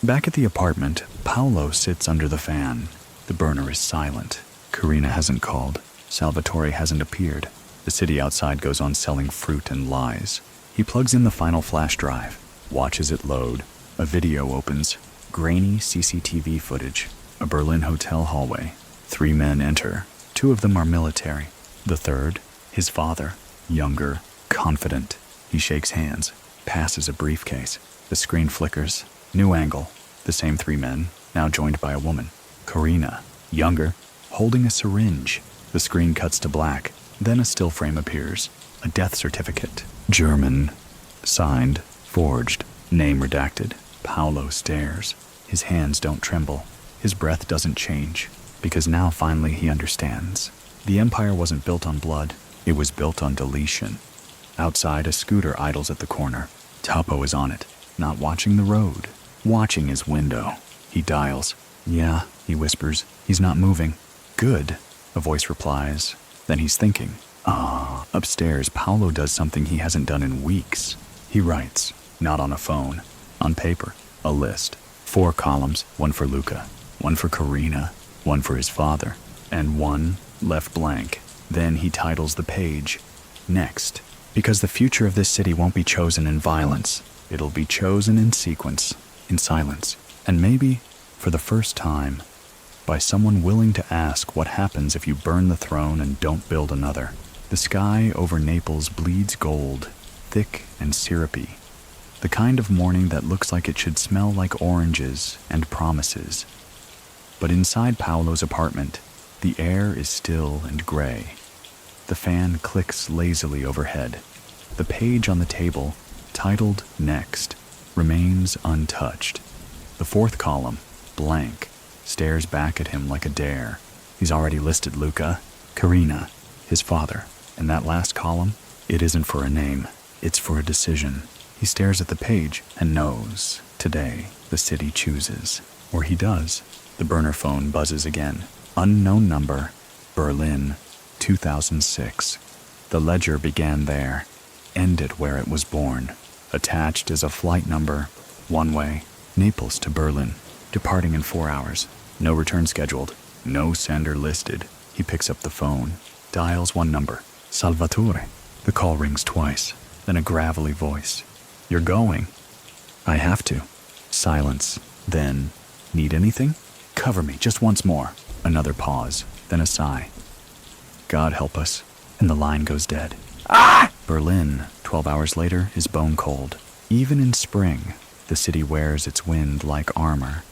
Back at the apartment, Paolo sits under the fan. The burner is silent. Karina hasn't called. Salvatore hasn't appeared. The city outside goes on selling fruit and lies. He plugs in the final flash drive, watches it load. A video opens. Grainy CCTV footage. A Berlin hotel hallway. 3 men enter. 2 of them are military. The third, his father, younger, confident. He shakes hands, passes a briefcase. The screen flickers. New angle. The same 3 men, now joined by a woman. Karina, younger, holding a syringe. The screen cuts to black. Then a still frame appears. A death certificate. German. Signed. Forged. Name redacted. Paolo stares. His hands don't tremble. His breath doesn't change. Because now finally he understands. The empire wasn't built on blood. It was built on deletion. Outside, a scooter idles at the corner. Topo is on it, not watching the road, watching his window. He dials. Yeah, he whispers. He's not moving. Good, a voice replies. Then he's thinking. Upstairs, Paolo does something he hasn't done in weeks. He writes, not on a phone, on paper, a list. 4 columns, 1 for Luca, 1 for Karina, 1 for his father, and 1 left blank. Then he titles the page, Next, because the future of this city won't be chosen in violence. It'll be chosen in sequence, in silence, and maybe, for the first time, by someone willing to ask what happens if you burn the throne and don't build another. The sky over Naples bleeds gold, thick and syrupy. The kind of morning that looks like it should smell like oranges and promises. But inside Paolo's apartment, the air is still and gray. The fan clicks lazily overhead. The page on the table, titled Next, remains untouched. The 4th column, blank, stares back at him like a dare. He's already listed Luca, Karina, his father, and that last column, it isn't for a name, it's for a decision. He stares at the page and knows, today, the city chooses. Or he does. The burner phone buzzes again. Unknown number, Berlin, 2006. The ledger began there, ended where it was born. Attached is a flight number, one way, Naples to Berlin, departing in 4 hours. No return scheduled, no sender listed. He picks up the phone, dials 1 number, Salvatore. The call rings twice, then a gravelly voice. You're going? I have to. Silence, then, need anything? Cover me just once more. Another pause, then a sigh. God help us. And the line goes dead. Berlin, 12 hours later, is bone cold. Even in spring, the city wears its wind like armor.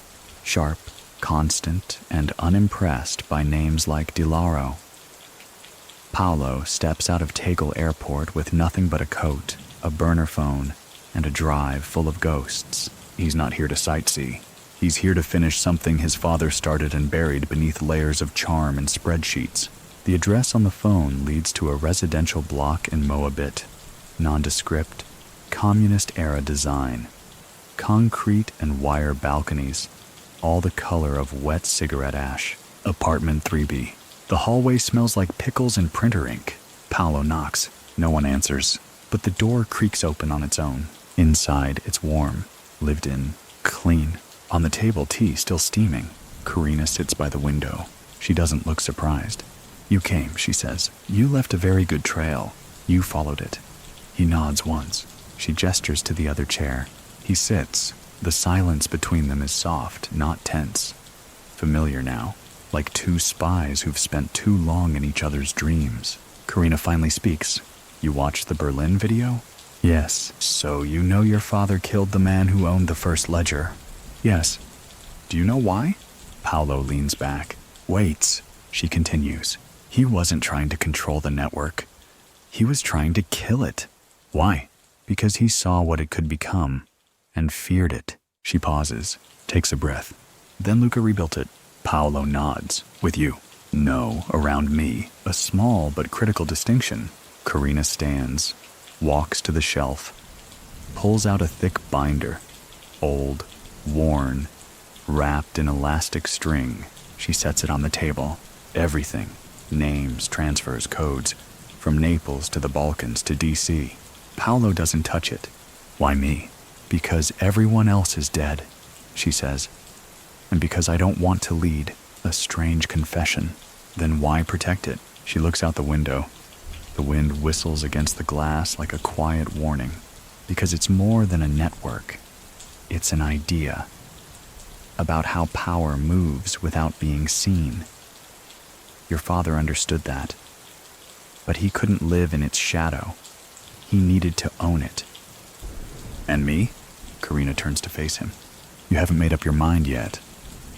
Sharp, constant, and unimpressed by names like Di Lauro. Paolo steps out of Tegel Airport with nothing but a coat, a burner phone, and a drive full of ghosts. He's not here to sightsee. He's here to finish something his father started and buried beneath layers of charm and spreadsheets. The address on the phone leads to a residential block in Moabit. Nondescript, communist-era design. Concrete and wire balconies, all the color of wet cigarette ash. Apartment 3B. The hallway smells like pickles and printer ink. Paolo knocks. No one answers, but the door creaks open on its own. Inside, it's warm, lived in, clean. On the table, tea still steaming. Karina sits by the window. She doesn't look surprised. You came, she says. You left a very good trail. You followed it. He nods once. She gestures to the other chair. He sits. The silence between them is soft, not tense. Familiar now, like 2 spies who've spent too long in each other's dreams. Karina finally speaks. You watched the Berlin video? Yes. So you know your father killed the man who owned the first ledger? Yes. Do you know why? Paolo leans back, waits, She continues. He wasn't trying to control the network. He was trying to kill it. Why? Because he saw what it could become and feared it. She pauses, takes a breath. Then Luca rebuilt it. Paolo nods. With you. No, around me. A small but critical distinction. Karina stands, walks to the shelf, pulls out a thick binder. Old, worn, wrapped in elastic string. She sets it on the table. Everything. Names, transfers, codes. From Naples to the Balkans to DC. Paolo doesn't touch it. Why me? Because everyone else is dead, she says. And because I don't want to lead a strange confession. Then why protect it? She looks out the window. The wind whistles against the glass like a quiet warning. Because it's more than a network. It's an idea. About how power moves without being seen. Your father understood that. But he couldn't live in its shadow. He needed to own it. And me? Karina turns to face him. You haven't made up your mind yet.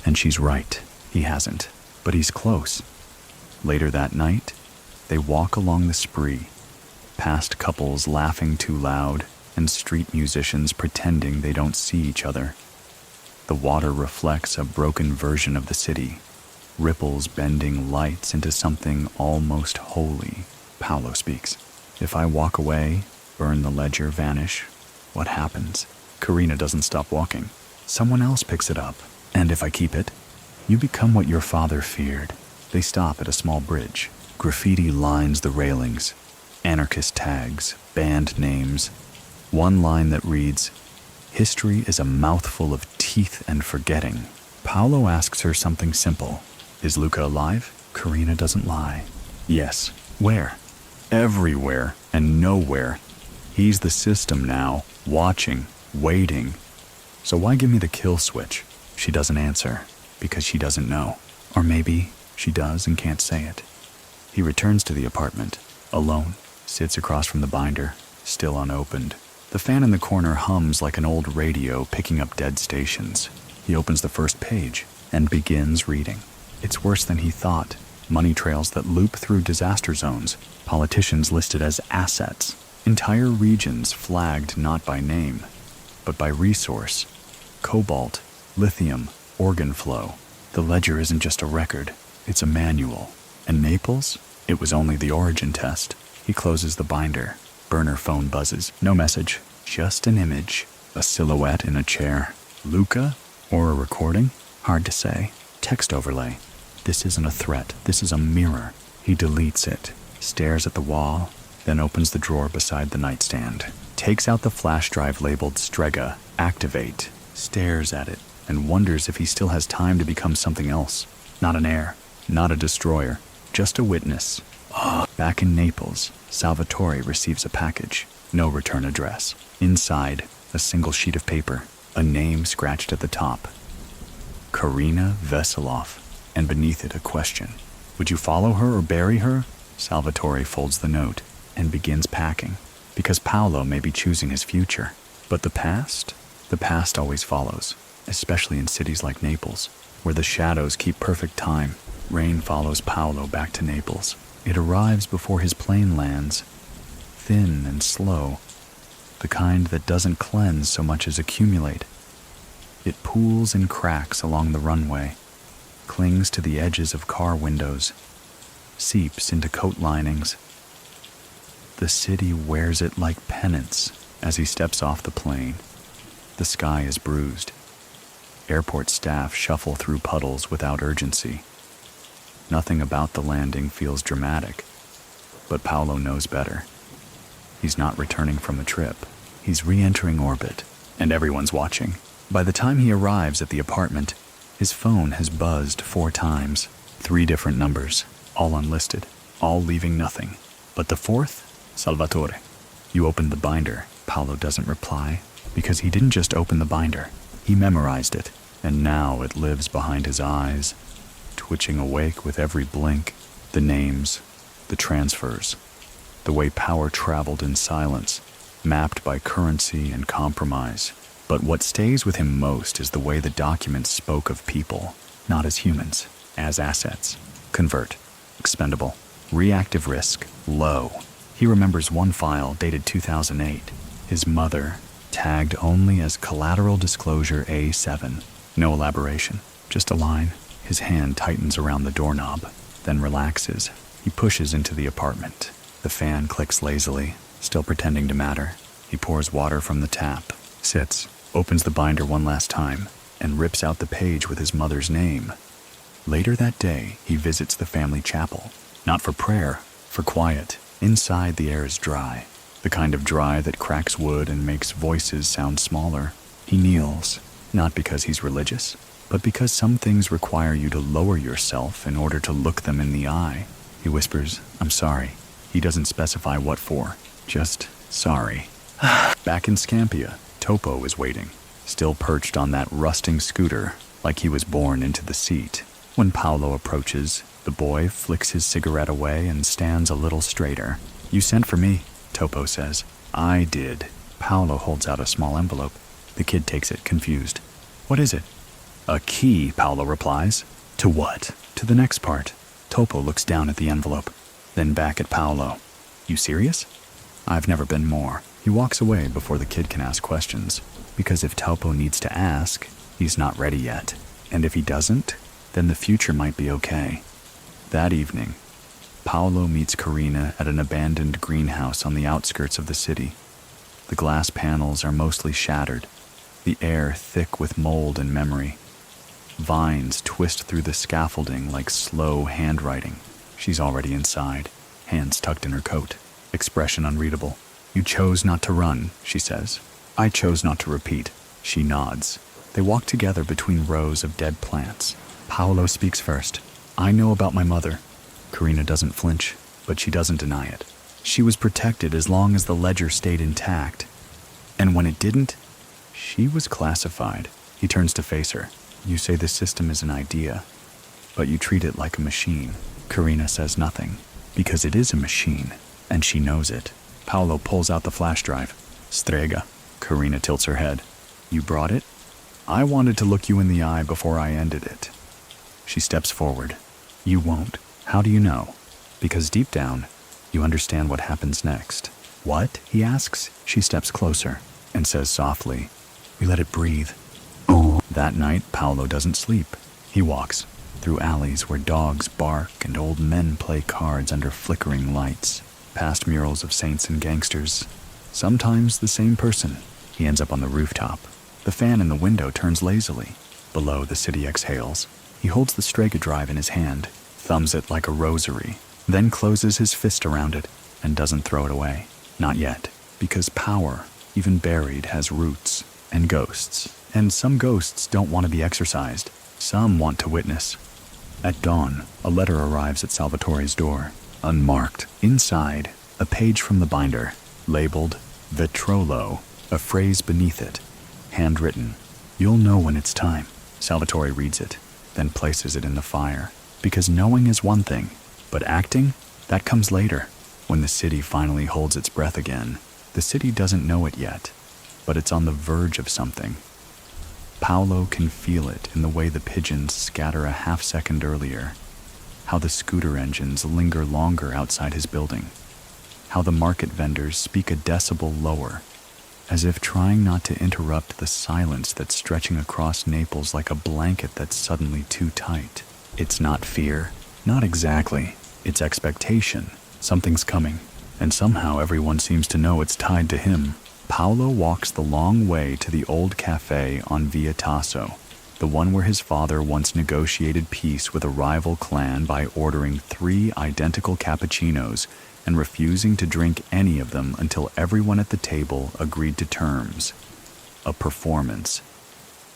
And she's right. He hasn't. But he's close. Later that night, they walk along the spree, past couples laughing too loud and street musicians pretending they don't see each other. The water reflects a broken version of the city, ripples bending lights into something almost holy. Paolo speaks. If I walk away, burn the ledger, vanish, what happens? Karina doesn't stop walking. Someone else picks it up. And if I keep it, you become what your father feared. They stop at a small bridge. Graffiti lines the railings. Anarchist tags, band names. One line that reads, "History is a mouthful of teeth and forgetting." Paolo asks her something simple. Is Luca alive? Karina doesn't lie. Yes. Where? Everywhere and nowhere. He's the system now, watching, waiting. So why give me the kill switch? She doesn't answer, because she doesn't know. Or maybe she does and can't say it. He returns to the apartment, alone, sits across from the binder, still unopened. The fan in the corner hums like an old radio picking up dead stations. He opens the first page and begins reading. It's worse than he thought. Money trails that loop through disaster zones, politicians listed as assets, entire regions flagged not by name, but by resource. Cobalt, lithium, organ flow. The ledger isn't just a record, it's a manual. And Naples? It was only the origin test. He closes the binder. Burner phone buzzes. No message, just an image. A silhouette in a chair. Luca? Or a recording? Hard to say. Text overlay. This isn't a threat, this is a mirror. He deletes it, stares at the wall, then opens the drawer beside the nightstand. Takes out the flash drive labeled Strega, activate, stares at it, and wonders if he still has time to become something else. Not an heir, not a destroyer, just a witness. Back in Naples, Salvatore receives a package. No return address. Inside, a single sheet of paper, a name scratched at the top. Karina Veselov, and beneath it a question. Would you follow her or bury her? Salvatore folds the note and begins packing, because Paolo may be choosing his future. But the past always follows, especially in cities like Naples, where the shadows keep perfect time. Rain follows Paolo back to Naples. It arrives before his plane lands, thin and slow, the kind that doesn't cleanse so much as accumulate. It pools and cracks along the runway, clings to the edges of car windows, seeps into coat linings. The city wears it like penance as he steps off the plane. The sky is bruised. Airport staff shuffle through puddles without urgency. Nothing about the landing feels dramatic, but Paolo knows better. He's not returning from a trip. He's re-entering orbit, and everyone's watching. By the time he arrives at the apartment, his phone has buzzed 4 times, 3 different numbers, all unlisted, all leaving nothing. But the 4th? Salvatore. You opened the binder. Paolo doesn't reply, because he didn't just open the binder. He memorized it, and now it lives behind his eyes, twitching awake with every blink. The names, the transfers, the way power traveled in silence, mapped by currency and compromise. But what stays with him most is the way the documents spoke of people, not as humans, as assets. convert, expendable, reactive risk, low. He remembers one file dated 2008. His mother, tagged only as collateral disclosure A7. No elaboration, just a line. His hand tightens around the doorknob, then relaxes. He pushes into the apartment. The fan clicks lazily, still pretending to matter. He pours water from the tap, sits, opens the binder one last time, and rips out the page with his mother's name. Later that day, he visits the family chapel. Not for prayer, for quiet. Inside, the air is dry. The kind of dry that cracks wood and makes voices sound smaller. He kneels, not because he's religious, but because some things require you to lower yourself in order to look them in the eye. He whispers, "I'm sorry." He doesn't specify what for, just sorry. Back in Scampia, Topo is waiting, still perched on that rusting scooter like he was born into the seat. When Paolo approaches, the boy flicks his cigarette away and stands a little straighter. "You sent for me," Topo says. "I did." Paolo holds out a small envelope. The kid takes it, confused. "What is it?" "A key," Paolo replies. "To what?" "To the next part." Topo looks down at the envelope, then back at Paolo. "You serious?" "I've never been more." He walks away before the kid can ask questions, because if Topo needs to ask, he's not ready yet. And if he doesn't, then the future might be okay. That evening, Paolo meets Karina at an abandoned greenhouse on the outskirts of the city. The glass panels are mostly shattered, the air thick with mold and memory. Vines twist through the scaffolding like slow handwriting. She's already inside, hands tucked in her coat, expression unreadable. "You chose not to run," she says. "I chose not to repeat." She nods. They walk together between rows of dead plants. Paolo speaks first. "I know about my mother." Karina doesn't flinch, but she doesn't deny it. She was protected as long as the ledger stayed intact. And when it didn't, she was classified. He turns to face her. "You say the system is an idea, but you treat it like a machine." Karina says nothing, because it is a machine, and she knows it. Paolo pulls out the flash drive. "Strega." Karina tilts her head. "You brought it?" "I wanted to look you in the eye before I ended it." She steps forward. "You won't." "How do you know?" "Because deep down, you understand what happens next." "What?" he asks. She steps closer and says softly, "We let it breathe." That night, Paolo doesn't sleep. He walks through alleys where dogs bark and old men play cards under flickering lights, past murals of saints and gangsters. Sometimes the same person. He ends up on the rooftop. The fan in the window turns lazily. Below, the city exhales. He holds the Strega drive in his hand, thumbs it like a rosary, then closes his fist around it and doesn't throw it away. Not yet, because power, even buried, has roots and ghosts. And some ghosts don't want to be exorcised. Some want to witness. At dawn, a letter arrives at Salvatore's door, unmarked. Inside, a page from the binder, labeled Vitrolo, a phrase beneath it, handwritten. "You'll know when it's time." Salvatore reads it, then places it in the fire. Because knowing is one thing, but acting, that comes later, when the city finally holds its breath again. The city doesn't know it yet, but it's on the verge of something. Paolo can feel it in the way the pigeons scatter a half-second earlier, how the scooter engines linger longer outside his building, how the market vendors speak a decibel lower, as if trying not to interrupt the silence that's stretching across Naples like a blanket that's suddenly too tight. It's not fear, not exactly. It's expectation. Something's coming, and somehow everyone seems to know it's tied to him. Paolo walks the long way to the old cafe on Via Tasso, the one where his father once negotiated peace with a rival clan by ordering 3 identical cappuccinos and refusing to drink any of them until everyone at the table agreed to terms. A performance.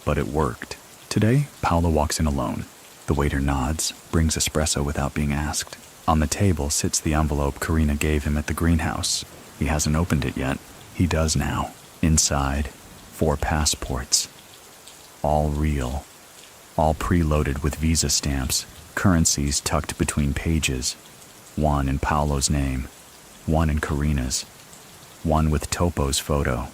But it worked. Today, Paolo walks in alone. The waiter nods, brings espresso without being asked. On the table sits the envelope Karina gave him at the greenhouse. He hasn't opened it yet. He does now. Inside, 4 passports. All real. All preloaded with visa stamps, currencies tucked between pages. One in Paolo's name, one in Karina's, one with Topo's photo,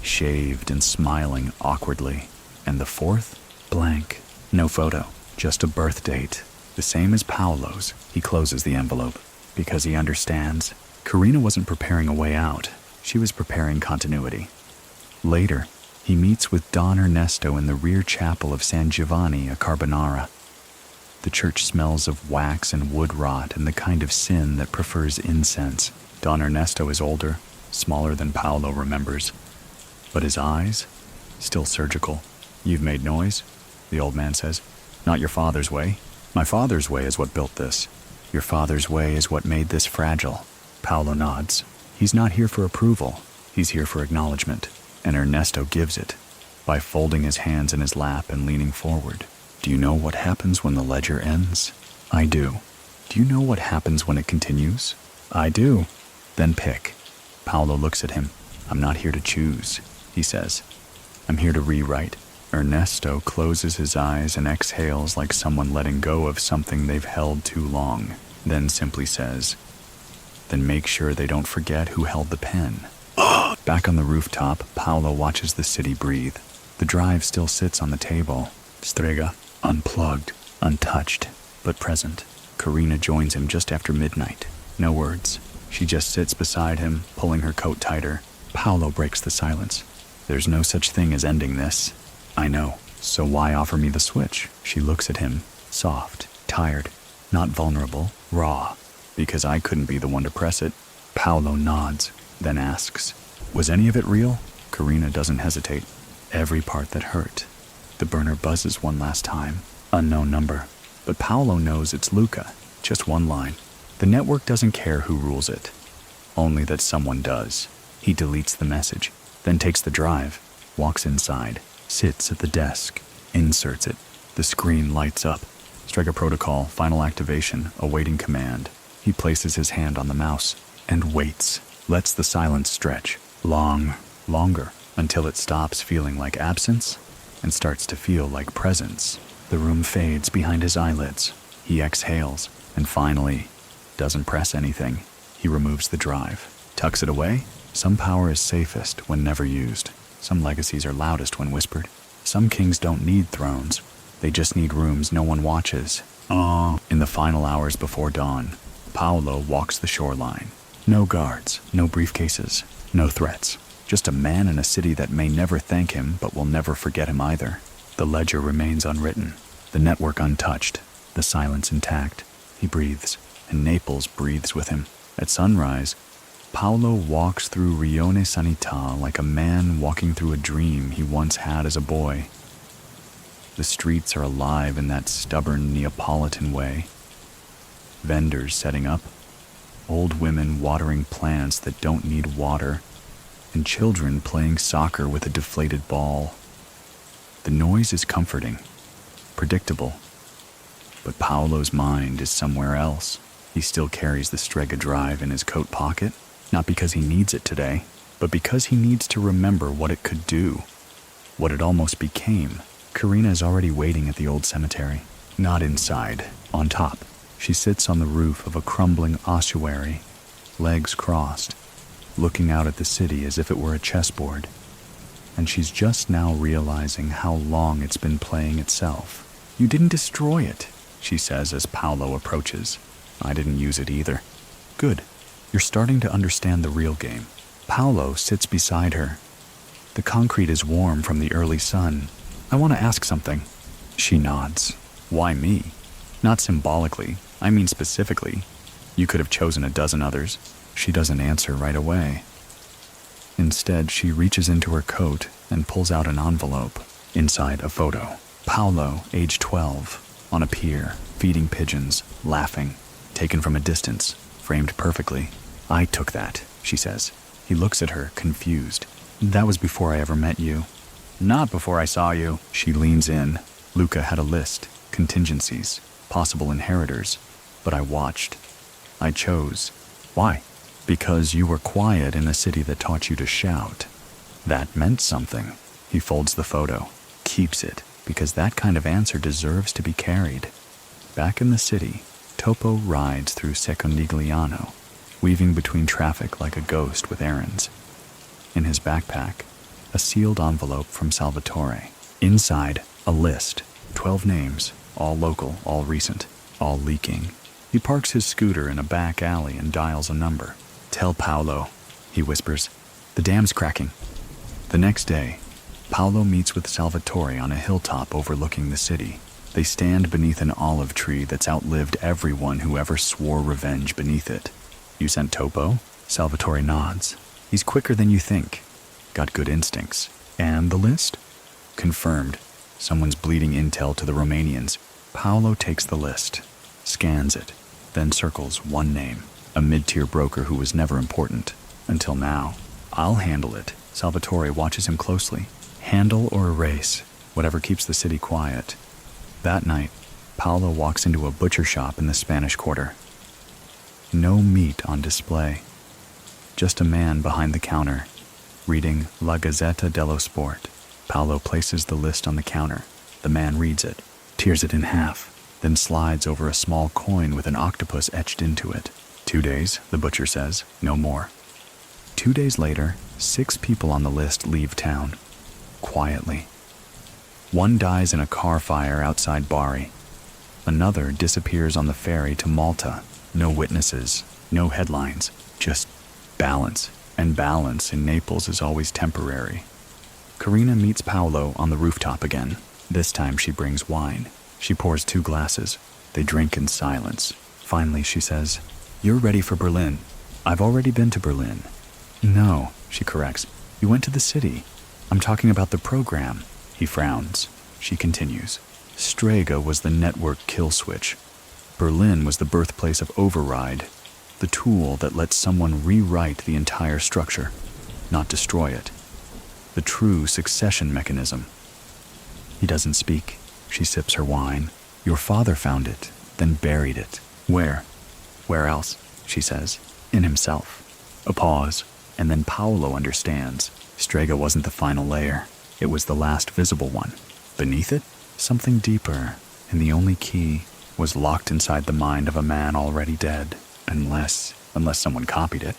shaved and smiling awkwardly, and the 4th, blank. No photo, just a birth date. The same as Paolo's. He closes the envelope because he understands. Karina wasn't preparing a way out. She was preparing continuity. Later, he meets with Don Ernesto in the rear chapel of San Giovanni a Carbonara. The church smells of wax and wood rot and the kind of sin that prefers incense. Don Ernesto is older, smaller than Paolo remembers, but his eyes, still surgical. "You've made noise," the old man says. "Not your father's way. My father's way is what built this. Your father's way is what made this fragile." Paolo nods. He's not here for approval. He's here for acknowledgement, and Ernesto gives it by folding his hands in his lap and leaning forward. "Do you know what happens when the ledger ends?" "I do." "Do you know what happens when it continues?" "I do." "Then pick." Paolo looks at him. "I'm not here to choose," he says. "I'm here to rewrite." Ernesto closes his eyes and exhales like someone letting go of something they've held too long, then simply says, "Then make sure they don't forget who held the pen." Back on the rooftop, Paolo watches the city breathe. The drive still sits on the table. Strega, unplugged, untouched, but present. Karina joins him just after midnight. No words. She just sits beside him, pulling her coat tighter. Paolo breaks the silence. "There's no such thing as ending this." "I know. So why offer me the switch?" She looks at him, soft, tired, not vulnerable, raw. "Because I couldn't be the one to press it." Paolo nods, then asks, "Was any of it real?" Karina doesn't hesitate. "Every part that hurt." The burner buzzes one last time. Unknown number. But Paolo knows it's Luca. Just one line. The network doesn't care who rules it. Only that someone does. He deletes the message, then takes the drive, walks inside, sits at the desk, inserts it. The screen lights up. Strega protocol, final activation, awaiting command. He places his hand on the mouse and waits. Lets the silence stretch. Longer, until it stops feeling like absence and starts to feel like presence. The room fades behind his eyelids. He exhales and finally doesn't press anything. He removes the drive, tucks it away. Some power is safest when never used. Some legacies are loudest when whispered. Some kings don't need thrones. They just need rooms no one watches. In the final hours before dawn, Paolo walks the shoreline. No guards, no briefcases, no threats. Just a man in a city that may never thank him but will never forget him either. The ledger remains unwritten, the network untouched, the silence intact. He breathes, and Naples breathes with him. At sunrise, Paolo walks through Rione Sanità like a man walking through a dream he once had as a boy. The streets are alive in that stubborn Neapolitan way. Vendors setting up, old women watering plants that don't need water, and children playing soccer with a deflated ball. The noise is comforting, predictable, but Paolo's mind is somewhere else. He still carries the Strega drive in his coat pocket, not because he needs it today, but because he needs to remember what it could do, what it almost became. Karina is already waiting at the old cemetery. Not inside, on top. She sits on the roof of a crumbling ossuary, legs crossed, looking out at the city as if it were a chessboard. And she's just now realizing how long it's been playing itself. "You didn't destroy it," she says as Paolo approaches. "I didn't use it either." "Good. You're starting to understand the real game." Paolo sits beside her. The concrete is warm from the early sun. "I want to ask something." She nods. "Why me?" "Not symbolically. I mean specifically. You could have chosen a dozen others." She doesn't answer right away. Instead, she reaches into her coat and pulls out an envelope. Inside, a photo. Paolo, age 12, on a pier, feeding pigeons, laughing, taken from a distance, framed perfectly. "I took that," she says. He looks at her, confused. "That was before I ever met you." "Not before I saw you." She leans in. Luca had a list, contingencies, possible inheritors, but I watched. I chose. Why? Because you were quiet in a city that taught you to shout. That meant something. He folds the photo, keeps it, because that kind of answer deserves to be carried. Back in the city, Topo rides through Secondigliano, weaving between traffic like a ghost with errands. In his backpack, a sealed envelope from Salvatore. Inside, a list, 12 names, all local, all recent. all leaking. He parks his scooter in a back alley and dials a number. "Tell Paolo," he whispers. "The dam's cracking." The next day, Paolo meets with Salvatore on a hilltop overlooking the city. They stand beneath an olive tree that's outlived everyone who ever swore revenge beneath it. "You sent Topo?" Salvatore nods. "He's quicker than you think. Got good instincts. And the list?" "Confirmed. Someone's bleeding intel to the Romanians." Paolo takes the list, scans it, then circles one name, a mid-tier broker who was never important. Until now. "I'll handle it." Salvatore watches him closely. Handle or erase, whatever keeps the city quiet. That night, Paolo walks into a butcher shop in the Spanish Quarter. No meat on display. Just a man behind the counter, reading La Gazzetta dello Sport. Paolo places the list on the counter. The man reads it, tears it in half, then slides over a small coin with an octopus etched into it. 2 days, the butcher says, no more. 2 days later, 6 people on the list leave town. Quietly. One dies in a car fire outside Bari. Another disappears on the ferry to Malta. No witnesses, no headlines, just balance. And balance in Naples is always temporary. Karina meets Paolo on the rooftop again. This time she brings wine. She pours 2 glasses. They drink in silence. Finally she says, "You're ready for Berlin." "I've already been to Berlin." "No," she corrects. "You went to the city. I'm talking about the program." He frowns. She continues. "Strega was the network kill switch. Berlin was the birthplace of override, the tool that lets someone rewrite the entire structure, not destroy it. The true succession mechanism." He doesn't speak. She sips her wine. "Your father found it, then buried it." "Where?" "Where else?" she says. "In himself." A pause, and then Paolo understands. Strega wasn't the final layer. It was the last visible one. Beneath it, something deeper, and the only key was locked inside the mind of a man already dead, unless someone copied it.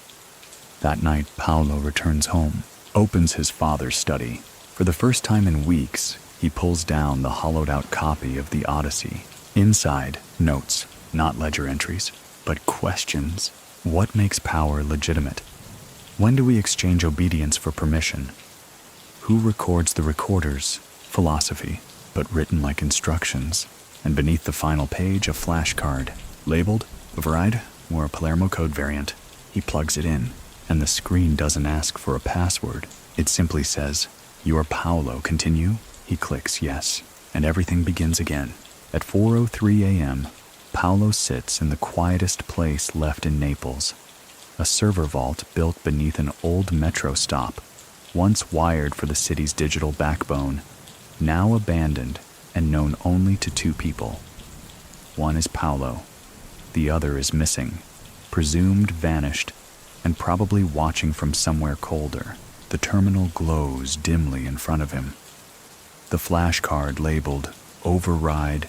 That night, Paolo returns home, opens his father's study. For the first time in weeks, he pulls down the hollowed-out copy of the Odyssey. Inside, notes, not ledger entries, but questions. What makes power legitimate? When do we exchange obedience for permission? Who records the recorders? Philosophy, but written like instructions. And beneath the final page, a flashcard, labeled override or a Palermo code variant. He plugs it in, and the screen doesn't ask for a password. It simply says, "You are Paolo, continue?" He clicks yes, and everything begins again. At 4:03 a.m., Paolo sits in the quietest place left in Naples, a server vault built beneath an old metro stop, once wired for the city's digital backbone, now abandoned and known only to 2 people. One is Paolo, the other is missing, presumed vanished, and probably watching from somewhere colder. The terminal glows dimly in front of him. The flashcard labeled Override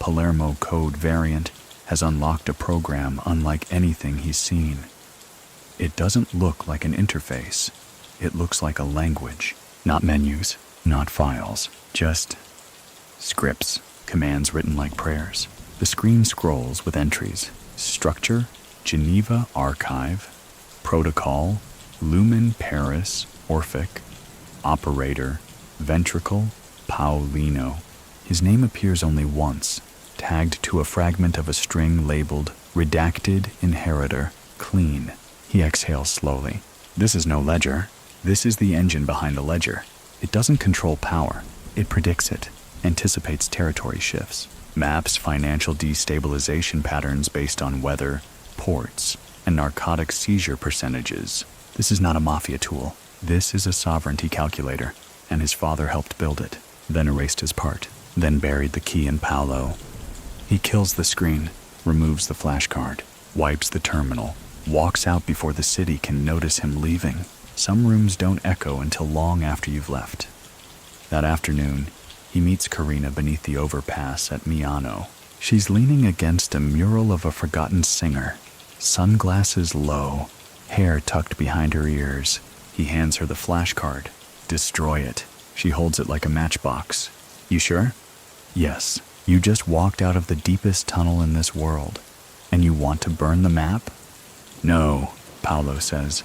Palermo Code Variant has unlocked a program unlike anything he's seen. It doesn't look like an interface. It looks like a language. Not menus, not files, just scripts, commands written like prayers. The screen scrolls with entries. Structure, Geneva Archive, Protocol, Lumen Paris, Orphic, Operator, Ventricle, Paolino. His name appears only once, tagged to a fragment of a string labeled Redacted Inheritor, Clean. He exhales slowly. This is no ledger. This is the engine behind the ledger. It doesn't control power. It predicts it, anticipates territory shifts, maps financial destabilization patterns based on weather, ports, and narcotic seizure percentages. This is not a mafia tool. This is a sovereignty calculator, and his father helped build it, then erased his part, then buried the key in Paolo. He kills the screen, removes the flashcard, wipes the terminal, walks out before the city can notice him leaving. Some rooms don't echo until long after you've left. That afternoon, he meets Karina beneath the overpass at Miano. She's leaning against a mural of a forgotten singer, sunglasses low, hair tucked behind her ears. He hands her the flashcard. Destroy it. She holds it like a matchbox. You sure? Yes. You just walked out of the deepest tunnel in this world, and you want to burn the map? No, Paolo says.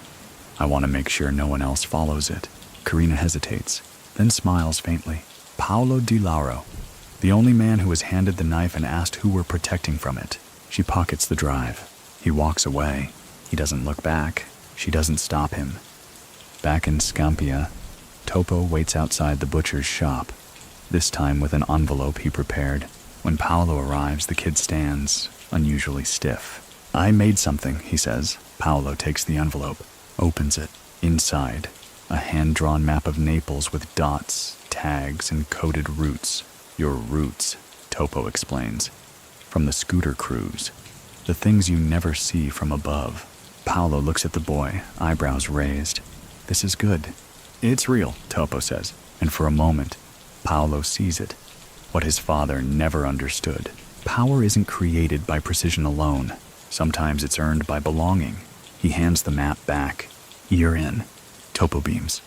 I want to make sure no one else follows it. Karina hesitates, then smiles faintly. Paolo Di Lauro, the only man who was handed the knife and asked who we're protecting from it. She pockets the drive. He walks away. He doesn't look back. She doesn't stop him. Back in Scampia, Topo waits outside the butcher's shop, this time with an envelope he prepared. When Paolo arrives, the kid stands, unusually stiff. I made something, he says. Paolo takes the envelope, opens it. Inside, a hand-drawn map of Naples with dots, tags, and coded routes. Your roots, Topo explains. From the scooter cruise. The things you never see from above. Paolo looks at the boy, eyebrows raised. This is good. It's real, Topo says, and for a moment, Paolo sees it. What his father never understood. Power isn't created by precision alone. Sometimes it's earned by belonging. He hands the map back. You're in. Topo beams.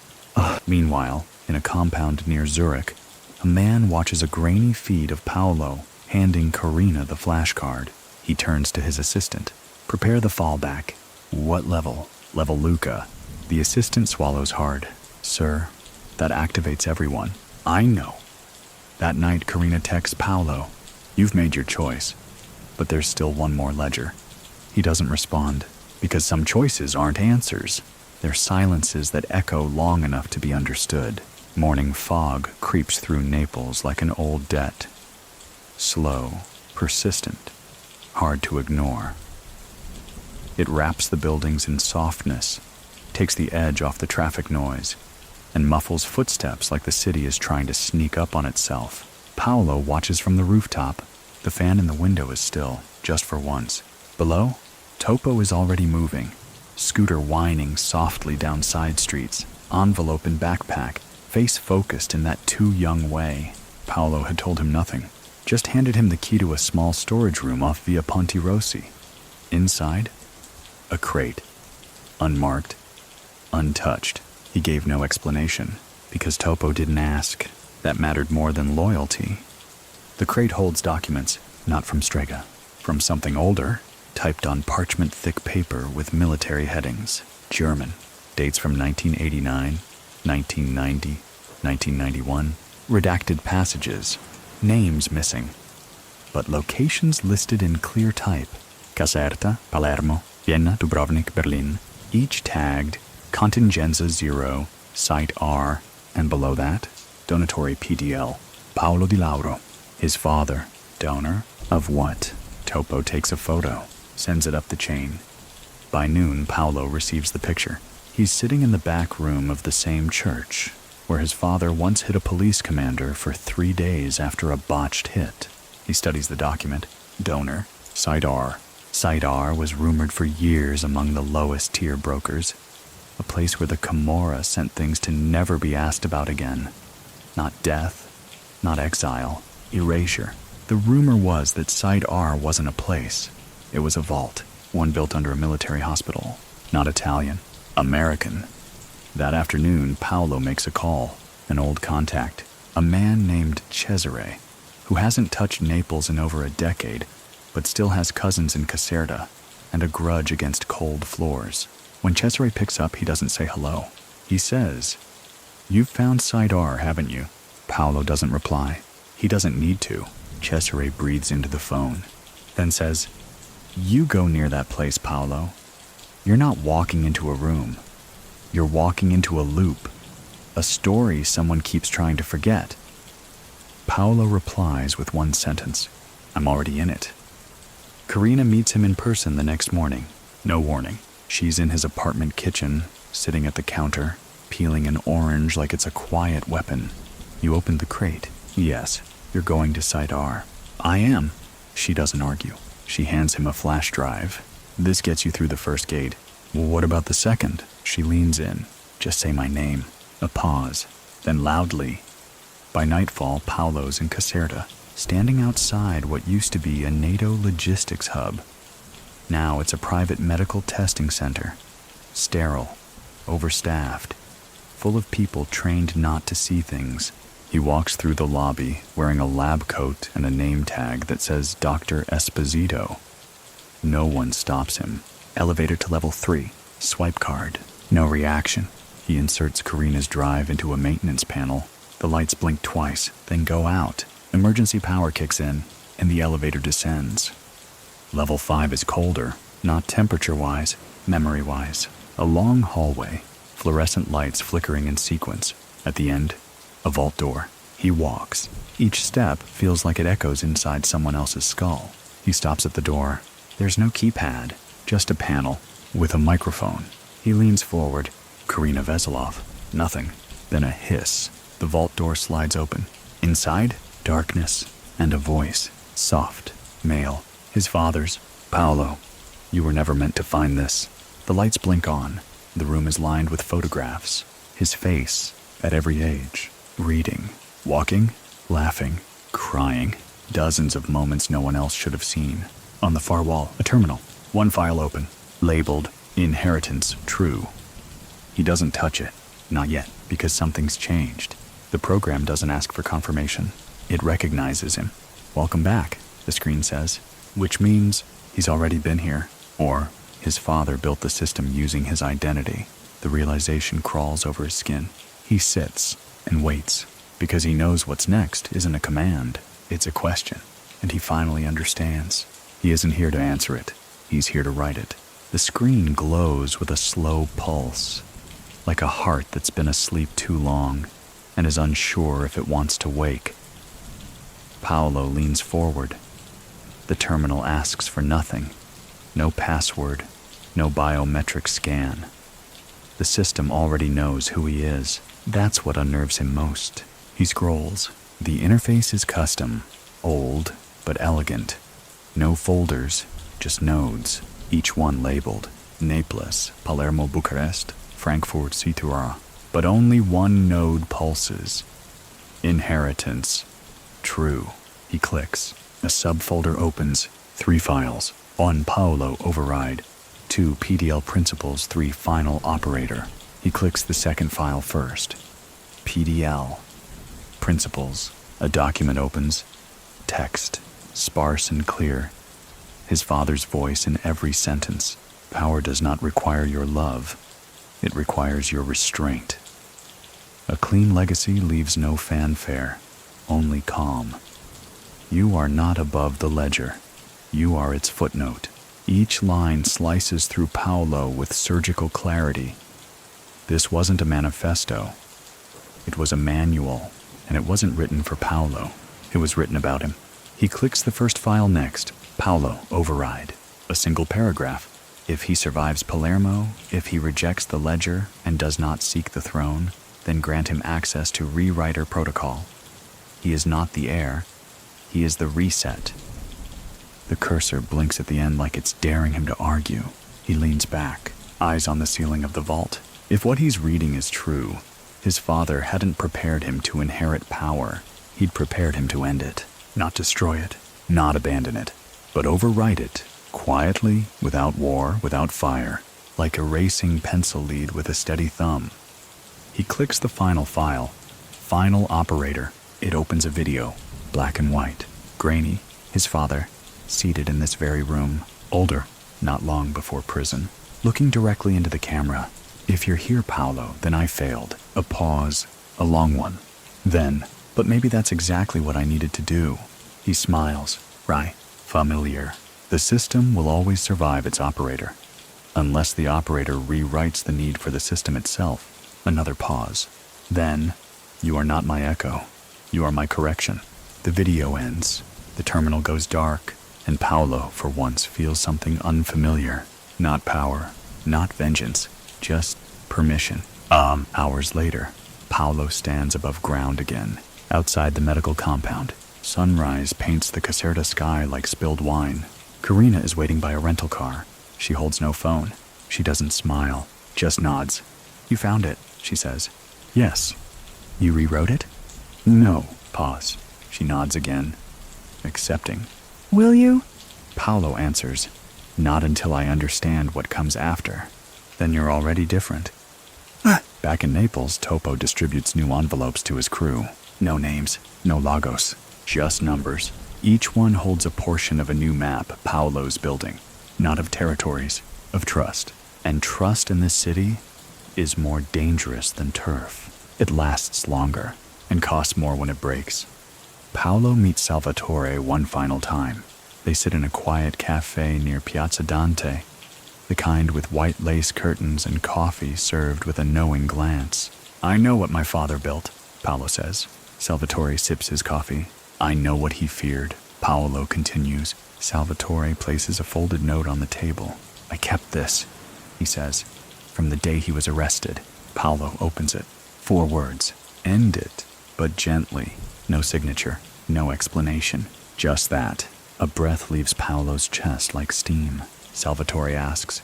Meanwhile, in a compound near Zurich, a man watches a grainy feed of Paolo handing Karina the flashcard. He turns to his assistant. Prepare the fallback. What level? Level Luca. The assistant swallows hard. Sir, that activates everyone. I know. That night, Karina texts Paolo. You've made your choice, but there's still one more ledger. He doesn't respond, because some choices aren't answers. They're silences that echo long enough to be understood. Morning fog creeps through Naples like an old debt. Slow, persistent, hard to ignore. It wraps the buildings in softness, takes the edge off the traffic noise, and muffles footsteps like the city is trying to sneak up on itself. Paolo watches from the rooftop. The fan in the window is still, just for once. Below, Topo is already moving, scooter whining softly down side streets, envelope in backpack, face focused in that too young way. Paolo had told him nothing, just handed him the key to a small storage room off Via Ponte Rossi. Inside, a crate, unmarked, untouched. He gave no explanation, because Topo didn't ask. That mattered more than loyalty. The crate holds documents, not from Strega, from something older, typed on parchment-thick paper with military headings. German, dates from 1989, 1990, 1991, redacted passages, names missing, but locations listed in clear type. Caserta, Palermo, Vienna, Dubrovnik, Berlin, each tagged Contingenza 0, Site R, and below that, Donatore PDL, Paolo Di Lauro. His father, donor, of what? Topo takes a photo, sends it up the chain. By noon, Paolo receives the picture. He's sitting in the back room of the same church, where his father once hit a police commander for 3 days after a botched hit. He studies the document. Donor, Site R. Site R was rumored for years among the lowest tier brokers, a place where the Camorra sent things to never be asked about again. Not death, not exile, erasure. The rumor was that Site R wasn't a place. It was a vault, one built under a military hospital. Not Italian, American. That afternoon, Paolo makes a call, an old contact, a man named Cesare, who hasn't touched Naples in over a decade, but still has cousins in Caserta and a grudge against cold floors. When Cesare picks up, he doesn't say hello. He says, "You've found Site R, haven't you?" Paolo doesn't reply. He doesn't need to. Cesare breathes into the phone, then says, "You go near that place, Paolo. You're not walking into a room. You're walking into a loop, a story someone keeps trying to forget." Paolo replies with one sentence, "I'm already in it." Karina meets him in person the next morning. No warning. She's in his apartment kitchen, sitting at the counter, peeling an orange like it's a quiet weapon. "You opened the crate?" "Yes. You're going to Site R." "I am." She doesn't argue. She hands him a flash drive. "This gets you through the first gate." "What about the second?" She leans in. "Just say my name." A pause. Then loudly. By nightfall, Paolo's in Caserta, standing outside what used to be a NATO logistics hub. Now it's a private medical testing center. Sterile, overstaffed, full of people trained not to see things. He walks through the lobby wearing a lab coat and a name tag that says Dr. Esposito. No one stops him. Elevator to level 3. Swipe card. No reaction. He inserts Karina's drive into a maintenance panel. The lights blink twice, then go out. Emergency power kicks in, and the elevator descends. Level 5 is colder, not temperature-wise, memory-wise. A long hallway, fluorescent lights flickering in sequence. At the end, a vault door. He walks. Each step feels like it echoes inside someone else's skull. He stops at the door. There's no keypad, just a panel with a microphone. He leans forward. Karina Veselov. Nothing. Then a hiss. The vault door slides open. Inside, darkness and a voice. Soft, male. His father's. Paolo, you were never meant to find this. The lights blink on. The room is lined with photographs. His face, at every age. Reading. Walking. Laughing. Crying. Dozens of moments no one else should have seen. On the far wall, a terminal. One file open. Labeled, Inheritance True. He doesn't touch it. Not yet, because something's changed. The program doesn't ask for confirmation. It recognizes him. Welcome back, the screen says, which means he's already been here, or his father built the system using his identity. The realization crawls over his skin. He sits and waits, because he knows what's next isn't a command, it's a question, and he finally understands. He isn't here to answer it. He's here to write it. The screen glows with a slow pulse, like a heart that's been asleep too long and is unsure if it wants to wake. Paolo leans forward. The terminal asks for nothing. No password, no biometric scan. The system already knows who he is. That's what unnerves him most. He scrolls. The interface is custom, old but elegant. No folders, just nodes, each one labeled Naples, Palermo, Bucharest, Frankfurt, Citura. But only one node pulses. Inheritance. True. He clicks. A subfolder opens. 3 files. 1 Paolo override. 2 PDL principles. 3 final operator. He clicks the second file first. PDL. Principles. A document opens. Text. Sparse and clear. His father's voice in every sentence. Power does not require your love. It requires your restraint. A clean legacy leaves no fanfare, only calm. You are not above the ledger. You are its footnote. Each line slices through Paolo with surgical clarity. This wasn't a manifesto. It was a manual, and it wasn't written for Paolo. It was written about him. He clicks the first file next. Paolo, override. A single paragraph. If he survives Palermo, if he rejects the ledger and does not seek the throne, then grant him access to rewriter protocol. He is not the heir. He is the reset. The cursor blinks at the end like it's daring him to argue. He leans back, eyes on the ceiling of the vault. If what he's reading is true, his father hadn't prepared him to inherit power. He'd prepared him to end it, not destroy it, not abandon it, but overwrite it, quietly, without war, without fire, like a racing pencil lead with a steady thumb. He clicks the final file, final operator. It opens a video, black and white, grainy. His father, seated in this very room, older, not long before prison, looking directly into the camera. If you're here, Paolo, then I failed. A pause, a long one. Then, but maybe that's exactly what I needed to do. He smiles, right, familiar. The system will always survive its operator, unless the operator rewrites the need for the system itself. Another pause. Then, you are not my echo. You are my correction. The video ends. The terminal goes dark, and Paolo, for once, feels something unfamiliar. Not power, not vengeance, just permission. Hours later, Paolo stands above ground again, outside the medical compound. Sunrise paints the Caserta sky like spilled wine. Karina is waiting by a rental car. She holds no phone. She doesn't smile, just nods. You found it, she says. Yes. You rewrote it? No. Pause. She nods again, accepting. Will you? Paolo answers. Not until I understand what comes after. Then you're already different. Back in Naples, Topo distributes new envelopes to his crew. No names, no logos, just numbers. Each one holds a portion of a new map Paolo's building. Not of territories, of trust. And trust in this city is more dangerous than turf. It lasts longer and costs more when it breaks. Paolo meets Salvatore one final time. They sit in a quiet cafe near Piazza Dante, the kind with white lace curtains and coffee served with a knowing glance. I know what my father built, Paolo says. Salvatore sips his coffee. I know what he feared, Paolo continues. Salvatore places a folded note on the table. I kept this, he says, from the day he was arrested. Paolo opens it. 4 words. End it, but gently. No signature, no explanation. Just that. A breath leaves Paolo's chest like steam. Salvatore asks,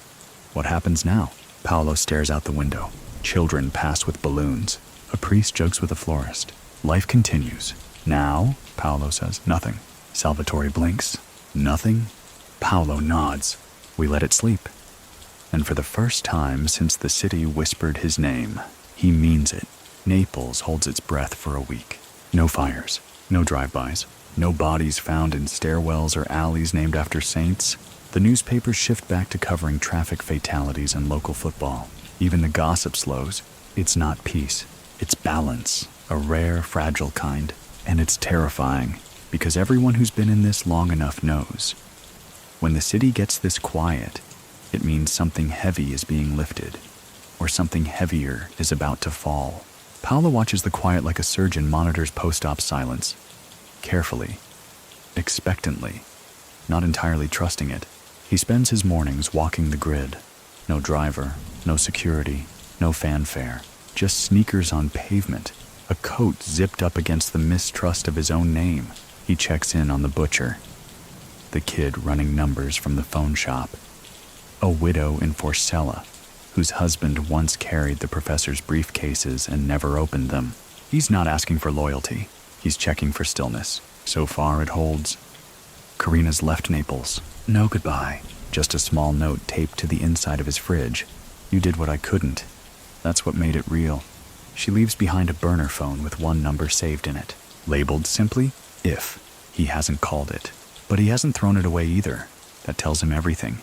what happens now? Paolo stares out the window. Children pass with balloons. A priest jogs with a florist. Life continues. Now, Paolo says, nothing. Salvatore blinks. Nothing? Paolo nods. We let it sleep. And for the first time since the city whispered his name, he means it. Naples holds its breath for a week. No fires, no drive-bys, no bodies found in stairwells or alleys named after saints. The newspapers shift back to covering traffic fatalities and local football. Even the gossip slows. It's not peace, it's balance, a rare, fragile kind. And it's terrifying, because everyone who's been in this long enough knows. When the city gets this quiet, it means something heavy is being lifted, or something heavier is about to fall. Paolo watches the quiet like a surgeon monitors post-op silence. Carefully, expectantly, not entirely trusting it. He spends his mornings walking the grid. No driver, no security, no fanfare, just sneakers on pavement, a coat zipped up against the mistrust of his own name. He checks in on the butcher, the kid running numbers from the phone shop, a widow in Forcella, whose husband once carried the professor's briefcases and never opened them. He's not asking for loyalty. He's checking for stillness. So far it holds. Karina's left Naples. No goodbye. Just a small note taped to the inside of his fridge. You did what I couldn't. That's what made it real. She leaves behind a burner phone with one number saved in it, labeled simply, if. He hasn't called it. But he hasn't thrown it away either. That tells him everything.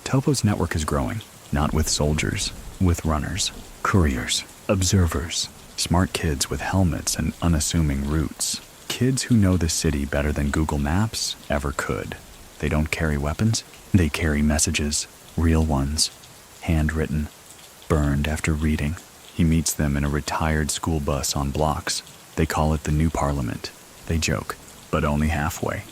Topo's network is growing. Not with soldiers, with runners, couriers, observers, smart kids with helmets and unassuming roots. Kids who know the city better than Google Maps ever could. They don't carry weapons. They carry messages, real ones, handwritten, burned after reading. He meets them in a retired school bus on blocks. They call it the new parliament. They joke, but only halfway.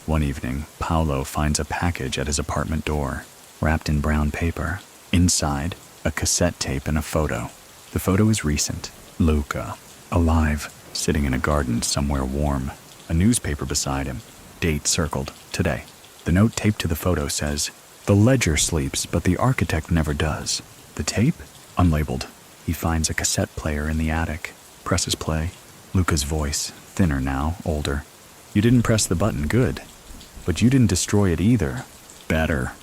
One evening, Paolo finds a package at his apartment door, wrapped in brown paper. Inside, a cassette tape and a photo. The photo is recent. Luca, alive, sitting in a garden somewhere warm. A newspaper beside him. Date circled, today. The note taped to the photo says, the ledger sleeps, but the architect never does. The tape? Unlabeled. He finds a cassette player in the attic. Presses play. Luca's voice, thinner now, older. You didn't press the button, good. But you didn't destroy it either. Better.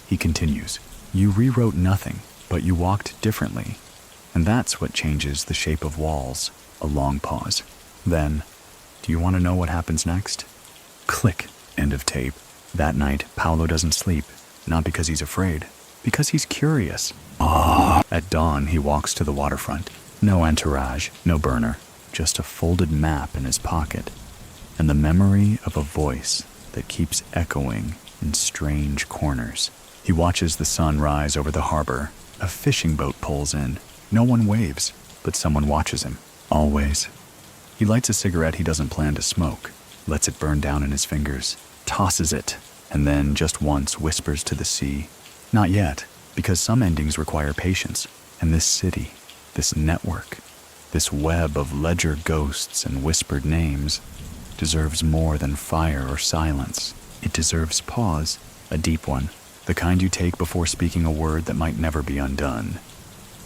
He continues. You rewrote nothing, but you walked differently. And that's what changes the shape of walls. A long pause. Then, do you want to know what happens next? Click. End of tape. That night, Paolo doesn't sleep. Not because he's afraid. Because he's curious. At dawn, he walks to the waterfront. No entourage, no burner. Just a folded map in his pocket. And the memory of a voice that keeps echoing in strange corners. He watches the sun rise over the harbor. A fishing boat pulls in. No one waves, but someone watches him. Always. He lights a cigarette he doesn't plan to smoke, lets it burn down in his fingers, tosses it, and then just once whispers to the sea. Not yet, because some endings require patience. And this city, this network, this web of ledger ghosts and whispered names deserves more than fire or silence. It deserves pause, a deep one. The kind you take before speaking a word that might never be undone.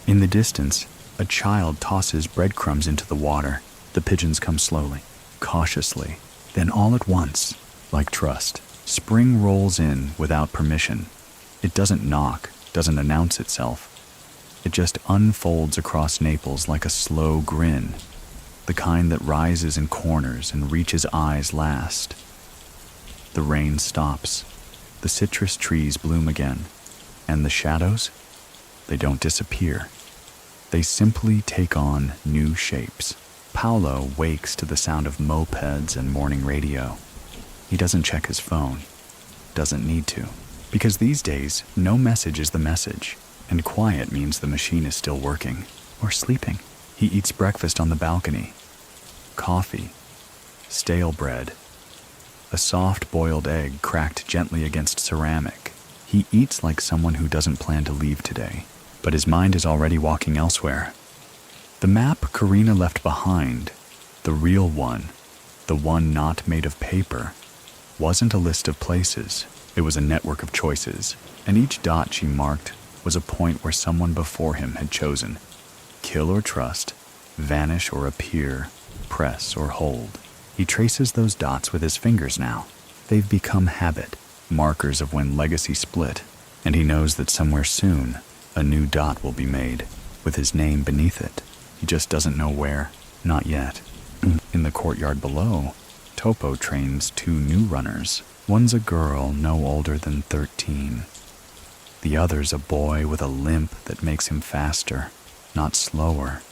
In the distance, a child tosses breadcrumbs into the water. The pigeons come slowly, cautiously. Then all at once, like trust, spring rolls in without permission. It doesn't knock, doesn't announce itself. It just unfolds across Naples like a slow grin. the kind that rises in corners and reaches eyes last. The rain stops, the citrus trees bloom again, and the shadows, they don't disappear. They simply take on new shapes. Paolo wakes to the sound of mopeds and morning radio. He doesn't check his phone. Doesn't need to. Because these days, no message is the message, and quiet means the machine is still working, or sleeping. He eats breakfast on the balcony. Coffee, stale bread, a soft boiled egg cracked gently against ceramic. He eats like someone who doesn't plan to leave today, but his mind is already walking elsewhere. The map Karina left behind, the real one, the one not made of paper, wasn't a list of places. It was a network of choices, and each dot she marked was a point where someone before him had chosen. Kill or trust, vanish or appear, press or hold. He traces those dots with his fingers now. They've become habit, markers of when legacy split, and he knows that somewhere soon, a new dot will be made, with his name beneath it. He just doesn't know where, not yet. In the courtyard below, Topo trains 2 new runners. One's a girl no older than 13. The other's a boy with a limp that makes him faster, not slower,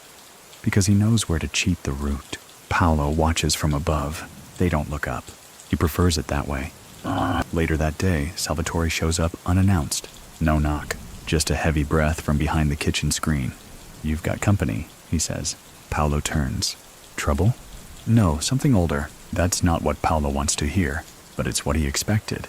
because he knows where to cheat the route. Paolo watches from above. They don't look up. He prefers it that way. Later that day, Salvatore shows up unannounced. No knock, just a heavy breath from behind the kitchen screen. "You've got company," he says. Paolo turns. "Trouble?" "No, something older." That's not what Paolo wants to hear, but it's what he expected.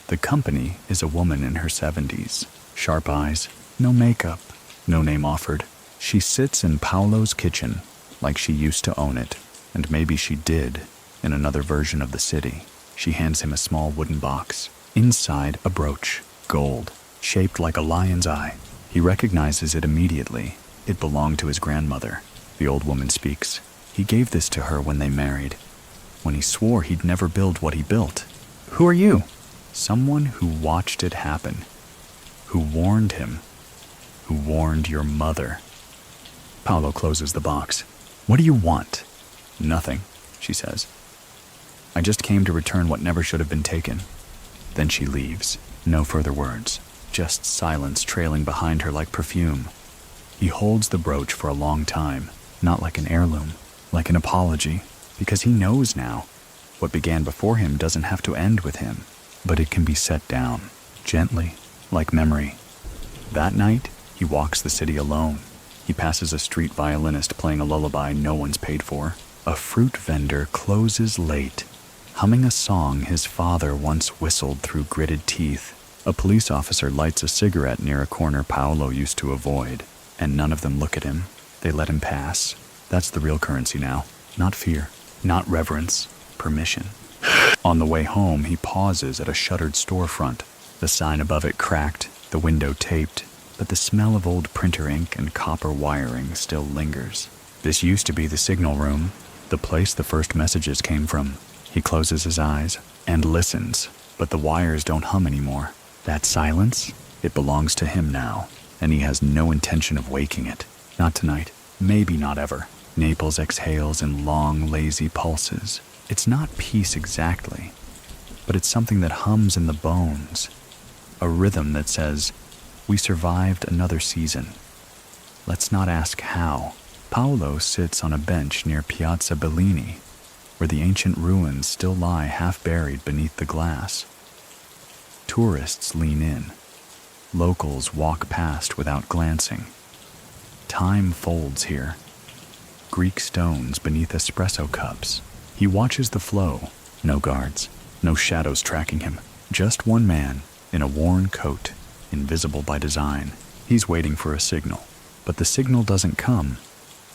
The company is a woman in her 70s. Sharp eyes, no makeup, no name offered. She sits in Paolo's kitchen like she used to own it, and maybe she did in another version of the city. She hands him a small wooden box. Inside, a brooch, gold, shaped like a lion's eye. He recognizes it immediately. It belonged to his grandmother. The old woman speaks. He gave this to her when they married, when he swore he'd never build what he built. "Who are you?" "Someone who watched it happen, who warned him, who warned your mother." Paolo closes the box. "What do you want?" "Nothing," she says. "I just came to return what never should have been taken." Then she leaves. No further words, just silence trailing behind her like perfume. He holds the brooch for a long time, not like an heirloom, like an apology, because he knows now what began before him doesn't have to end with him, but it can be set down, gently, like memory. That night, he walks the city alone. He passes a street violinist playing a lullaby no one's paid for. A fruit vendor closes late, humming a song his father once whistled through gritted teeth. A police officer lights a cigarette near a corner Paolo used to avoid, and none of them look at him. They let him pass. That's the real currency now. Not fear, not reverence, permission. On the way home, he pauses at a shuttered storefront. The sign above it cracked, the window taped, but the smell of old printer ink and copper wiring still lingers. This used to be the signal room, the place the first messages came from. He closes his eyes and listens, but the wires don't hum anymore. That silence, it belongs to him now, and he has no intention of waking it. Not tonight, maybe not ever. Naples exhales in long, lazy pulses. It's not peace exactly, but it's something that hums in the bones. A rhythm that says, "We survived another season. Let's not ask how." Paolo sits on a bench near Piazza Bellini, where the ancient ruins still lie half-buried beneath the glass. Tourists lean in. Locals walk past without glancing. Time folds here. Greek stones beneath espresso cups. He watches the flow. No guards, no shadows tracking him. Just one man in a worn coat, invisible by design. He's waiting for a signal, but the signal doesn't come,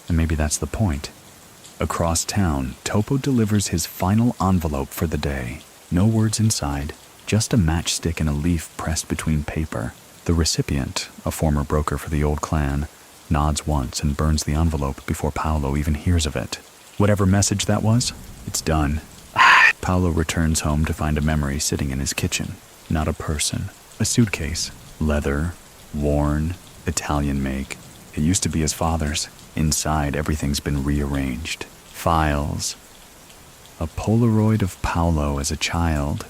and maybe that's the point. Across town, Topo delivers his final envelope for the day. No words inside, just a matchstick and a leaf pressed between paper. The recipient, a former broker for the old clan, nods once and burns the envelope before Paolo even hears of it. Whatever message that was, it's done. Paolo returns home to find a memory sitting in his kitchen. Not a person, a suitcase. Leather, worn, Italian make. It used to be his father's. Inside, everything's been rearranged. Files. A Polaroid of Paolo as a child.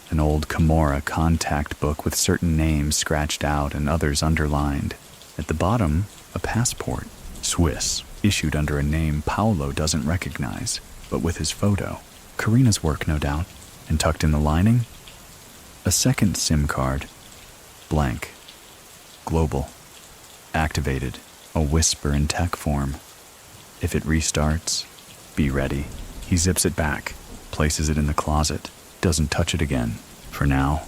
An old Camorra contact book with certain names scratched out and others underlined. At the bottom, a passport. Swiss, issued under a name Paolo doesn't recognize, but with his photo. Karina's work, no doubt. And tucked in the lining, a second SIM card. Blank. Global. Activated. A whisper in tech form. If it restarts, be ready. He zips it back, places it in the closet, doesn't touch it again, for now.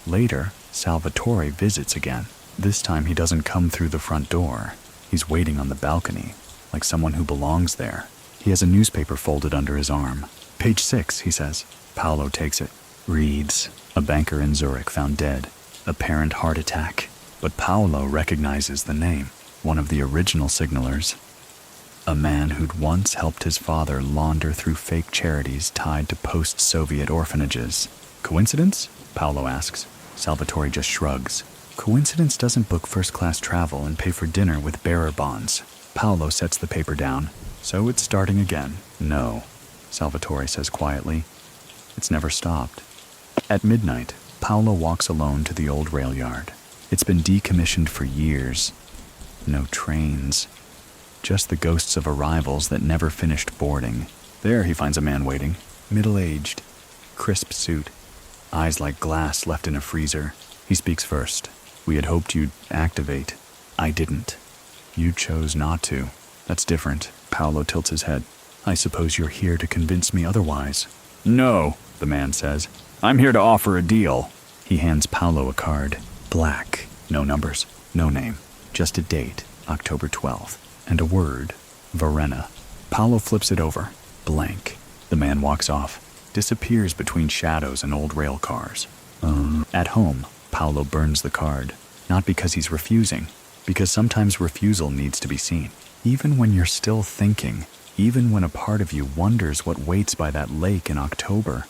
Later, Salvatore visits again. This time he doesn't come through the front door. He's waiting on the balcony, like someone who belongs there. He has a newspaper folded under his arm. Page 6, he says. Paolo takes it. Reads, a banker in Zurich found dead. Apparent heart attack. But Paolo recognizes the name. One of the original signalers. A man who'd once helped his father launder through fake charities tied to post-Soviet orphanages. Coincidence? Paolo asks. Salvatore just shrugs. Coincidence doesn't book first-class travel and pay for dinner with bearer bonds. Paolo sets the paper down. So it's starting again. No, Salvatore says quietly. It's never stopped. At midnight, Paolo walks alone to the old rail yard. It's been decommissioned for years. No trains. Just the ghosts of arrivals that never finished boarding. There he finds a man waiting, middle-aged, crisp suit, eyes like glass left in a freezer. He speaks first. We had hoped you'd activate. I didn't. You chose not to. That's different. Paolo tilts his head. I suppose you're here to convince me otherwise. No, the man says. I'm here to offer a deal. He hands Paolo a card. Black. No numbers. No name. Just a date. October 12th. And a word. Verena. Paolo flips it over. Blank. The man walks off. Disappears between shadows and old rail cars. At home, Paolo burns the card. Not because he's refusing. Because sometimes refusal needs to be seen. Even when you're still thinking. Even when a part of you wonders what waits by that lake in October.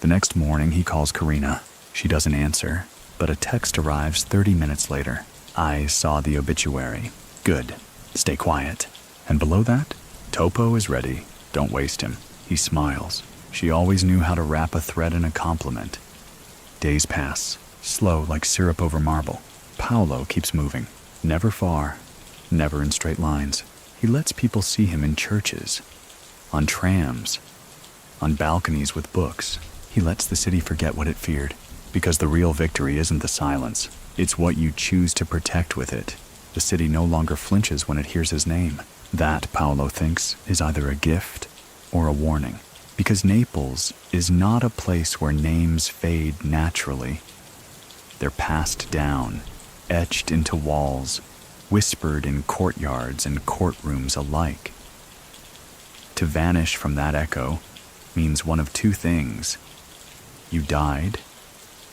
The next morning, he calls Karina. She doesn't answer, but a text arrives 30 minutes later. I saw the obituary. Good. Stay quiet. And below that, Topo is ready. Don't waste him. He smiles. She always knew how to wrap a thread in a compliment. Days pass, slow like syrup over marble. Paolo keeps moving. Never far. Never in straight lines. He lets people see him in churches, on trams, on balconies with books. He lets the city forget what it feared, because the real victory isn't the silence. It's what you choose to protect with it. The city no longer flinches when it hears his name. That, Paolo thinks, is either a gift or a warning, because Naples is not a place where names fade naturally. They're passed down, etched into walls, whispered in courtyards and courtrooms alike. To vanish from that echo means one of two things. You died,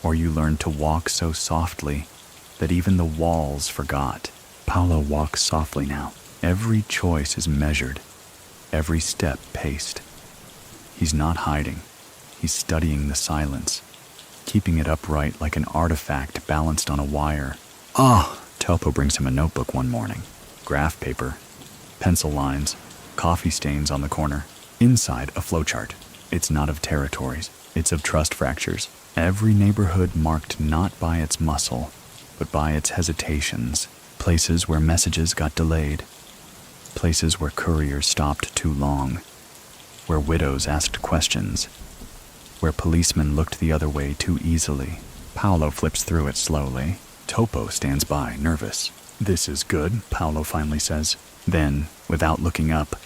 or you learned to walk so softly that even the walls forgot. Paolo walks softly now. Every choice is measured, every step paced. He's not hiding. He's studying the silence, keeping it upright like an artifact balanced on a wire. Topo brings him a notebook one morning. Graph paper, pencil lines, coffee stains on the corner. Inside, a flowchart. It's not of territories. It's of trust fractures. Every neighborhood marked not by its muscle, but by its hesitations. Places where messages got delayed. Places where couriers stopped too long. Where widows asked questions. Where policemen looked the other way too easily. Paolo flips through it slowly. Topo stands by, nervous. This is good, Paolo finally says. Then, without looking up,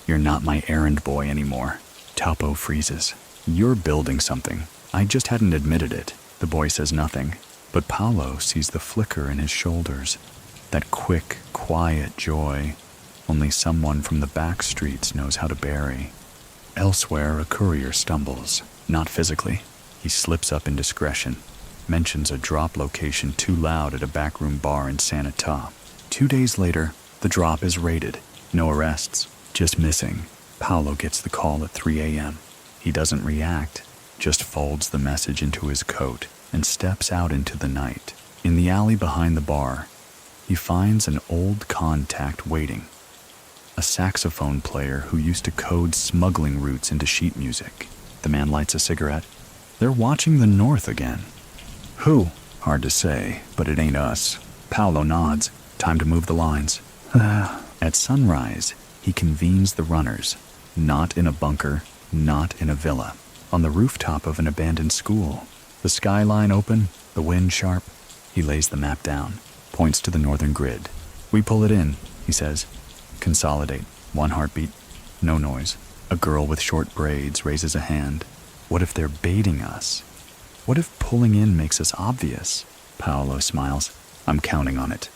you're not my errand boy anymore. Topo freezes. You're building something. I just hadn't admitted it. The boy says nothing, but Paolo sees the flicker in his shoulders. That quick, quiet joy only someone from the back streets knows how to bury. Elsewhere, a courier stumbles. Not physically. He slips up in discretion. Mentions a drop location too loud at a backroom bar in San Ita. 2 days later, the drop is raided. No arrests, just missing. Paolo gets the call at 3 a.m. He doesn't react, just folds the message into his coat and steps out into the night. In the alley behind the bar, he finds an old contact waiting. A saxophone player who used to code smuggling routes into sheet music. The man lights a cigarette. They're watching the north again. Who? Hard to say, but it ain't us. Paolo nods. Time to move the lines. At sunrise, he convenes the runners. Not in a bunker, not in a villa. On the rooftop of an abandoned school. The skyline open, the wind sharp. He lays the map down, points to the northern grid. We pull it in, he says. Consolidate. One heartbeat. No noise. A girl with short braids raises a hand. What if they're baiting us? What if pulling in makes us obvious? Paolo smiles. I'm counting on it.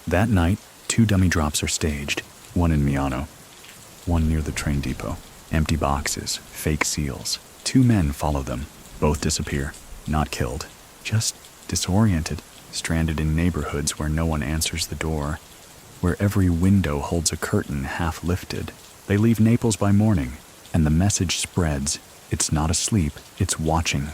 That night, 2 dummy drops are staged. One in Miano, one near the train depot. Empty boxes, fake seals. 2 men follow them. Both disappear. Not killed. Just disoriented. Stranded in neighborhoods where no one answers the door. Where every window holds a curtain half lifted. They leave Naples by morning, and the message spreads. It's not asleep, it's watching.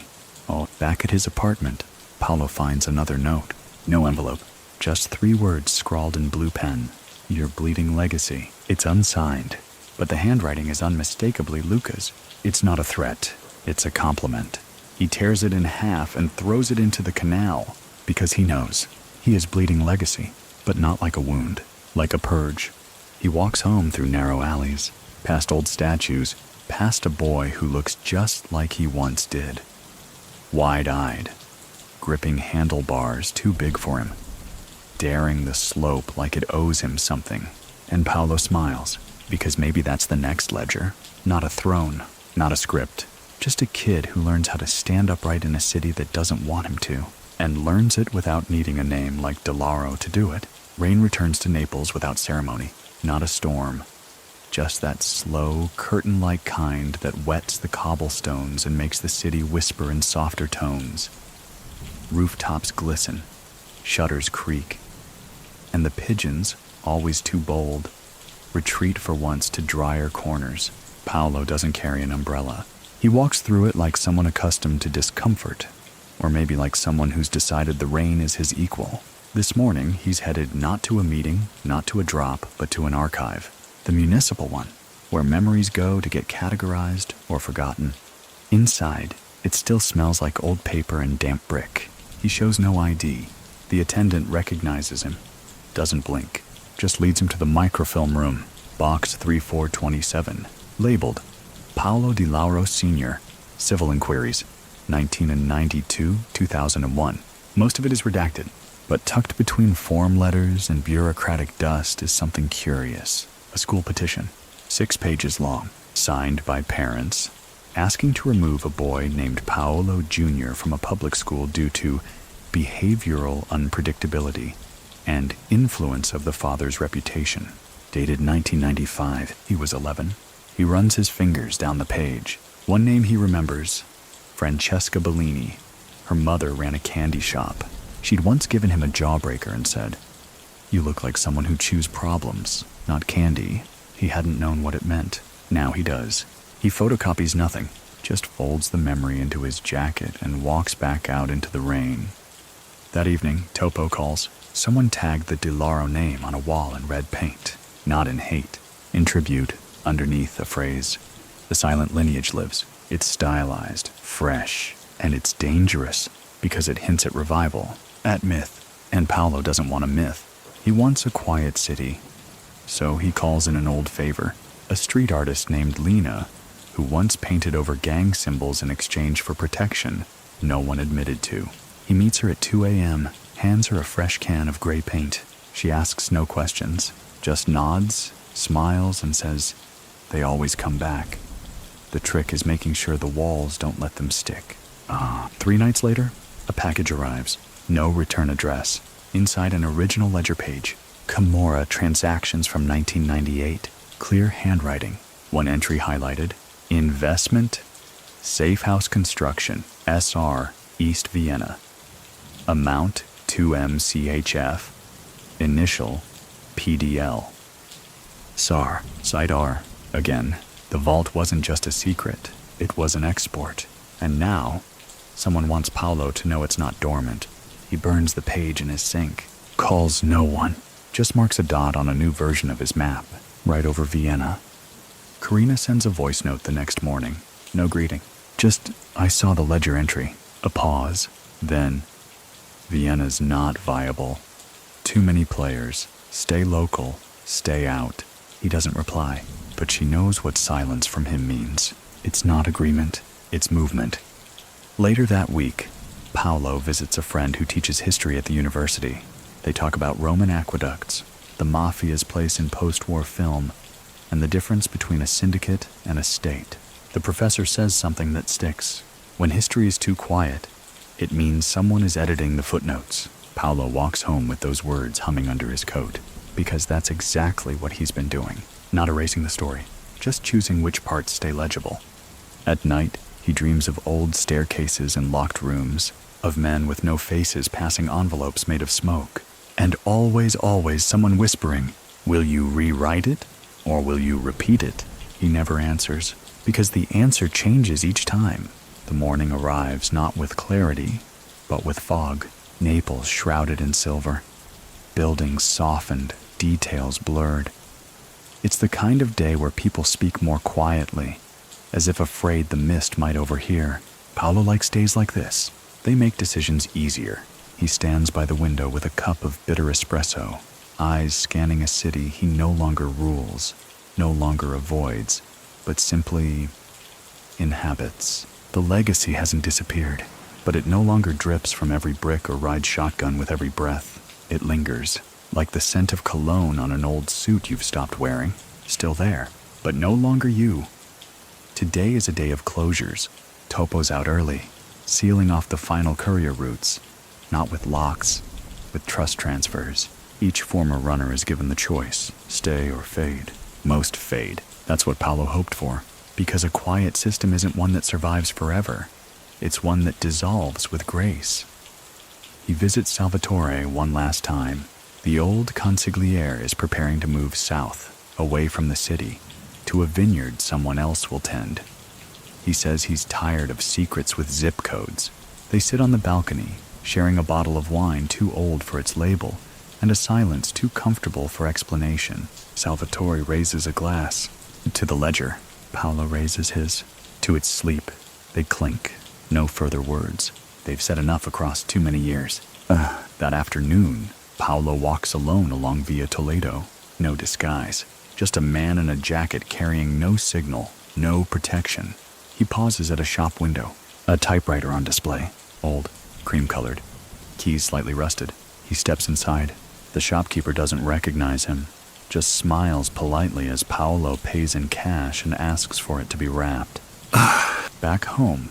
Oh, back at his apartment, Paolo finds another note. No envelope. Just 3 words scrawled in blue pen. Your bleeding legacy. It's unsigned, but the handwriting is unmistakably Luca's. It's not a threat. It's a compliment. He tears it in half and throws it into the canal because he knows he is bleeding legacy, but not like a wound, like a purge. He walks home through narrow alleys, past old statues, past a boy who looks just like he once did. Wide-eyed, gripping handlebars too big for him, daring the slope like it owes him something. And Paolo smiles, because maybe that's the next ledger. Not a throne, not a script, just a kid who learns how to stand upright in a city that doesn't want him to, and learns it without needing a name like Di Lauro to do it. Rain returns to Naples without ceremony, not a storm, just that slow, curtain-like kind that wets the cobblestones and makes the city whisper in softer tones. Rooftops glisten, shutters creak, and the pigeons, always too bold, retreat for once to drier corners. Paolo doesn't carry an umbrella. He walks through it like someone accustomed to discomfort, or maybe like someone who's decided the rain is his equal. This morning, he's headed not to a meeting, not to a drop, but to an archive. The municipal one, where memories go to get categorized or forgotten. Inside, it still smells like old paper and damp brick. He shows no ID. The attendant recognizes him, doesn't blink, just leads him to the microfilm room, box 3427, labeled Paolo Di Lauro Jr, Civil Inquiries, 1992, 2001. Most of it is redacted, but tucked between form letters and bureaucratic dust is something curious. A school petition, 6 pages long, signed by parents, asking to remove a boy named Paolo Jr from a public school due to behavioral unpredictability and influence of the father's reputation. Dated 1995, he was 11. He runs his fingers down the page. One name he remembers, Francesca Bellini. Her mother ran a candy shop. She'd once given him a jawbreaker and said, "You look like someone who chews problems, not candy." He hadn't known what it meant. Now he does. He photocopies nothing, just folds the memory into his jacket and walks back out into the rain. That evening, Topo calls. Someone tagged the Di Lauro name on a wall in red paint, not in hate. In tribute, underneath a phrase, "The silent lineage lives. It's stylized, fresh, and it's dangerous because it hints at revival, at myth." And Paolo doesn't want a myth. He wants a quiet city. So he calls in an old favor, a street artist named Lena, who once painted over gang symbols in exchange for protection no one admitted to. He meets her at 2 a.m., hands her a fresh can of gray paint. She asks no questions, just nods, smiles, and says, "They always come back. The trick is making sure the walls don't let them stick." 3 nights later, a package arrives. No return address. Inside an original ledger page. Camorra transactions from 1998. Clear handwriting. One entry highlighted. Investment, Safe House Construction, SR, East Vienna. Amount, 2M CHF. Initial, PDL. SAR, Site R. Again, the vault wasn't just a secret. It was an export. And now, someone wants Paolo to know it's not dormant. He burns the page in his sink. Calls no one. Just marks a dot on a new version of his map, right over Vienna. Karina sends a voice note the next morning. No greeting. Just, I saw the ledger entry. A pause. Then, Vienna's not viable. Too many players. Stay local. Stay out. He doesn't reply, but she knows what silence from him means. It's not agreement. It's movement. Later that week, Paolo visits a friend who teaches history at the university. They talk about Roman aqueducts, the mafia's place in post-war film, and the difference between a syndicate and a state. The professor says something that sticks. When history is too quiet, it means someone is editing the footnotes. Paolo walks home with those words humming under his coat, because that's exactly what he's been doing. Not erasing the story, just choosing which parts stay legible. At night, he dreams of old staircases and locked rooms, of men with no faces passing envelopes made of smoke, and always someone whispering, "Will you rewrite it, or will you repeat it?" He never answers, because the answer changes each time. The morning arrives not with clarity, but with fog. Naples shrouded in silver. Buildings softened, details blurred. It's the kind of day where people speak more quietly, as if afraid the mist might overhear. Paolo likes days like this. They make decisions easier. He stands by the window with a cup of bitter espresso, eyes scanning a city he no longer rules, no longer avoids, but simply inhabits. The legacy hasn't disappeared, but it no longer drips from every brick or rides shotgun with every breath. It lingers, like the scent of cologne on an old suit you've stopped wearing. Still there, but no longer you. Today is a day of closures. Topo's out early, sealing off the final courier routes, not with locks, with trust transfers. Each former runner is given the choice, stay or fade. Most fade. That's what Paolo hoped for, because a quiet system isn't one that survives forever. It's one that dissolves with grace. He visits Salvatore one last time. The old consigliere is preparing to move south, away from the city, to a vineyard someone else will tend. He says he's tired of secrets with zip codes. They sit on the balcony, sharing a bottle of wine too old for its label, and a silence too comfortable for explanation. Salvatore raises a glass. To the ledger. Paolo raises his. To its sleep. They clink. No further words. They've said enough across too many years. That afternoon, Paolo walks alone along Via Toledo. No disguise. Just a man in a jacket carrying no signal, no protection. He pauses at a shop window. A typewriter on display. Old, cream-colored. Keys slightly rusted. He steps inside. The shopkeeper doesn't recognize him, just smiles politely as Paolo pays in cash and asks for it to be wrapped. Back home,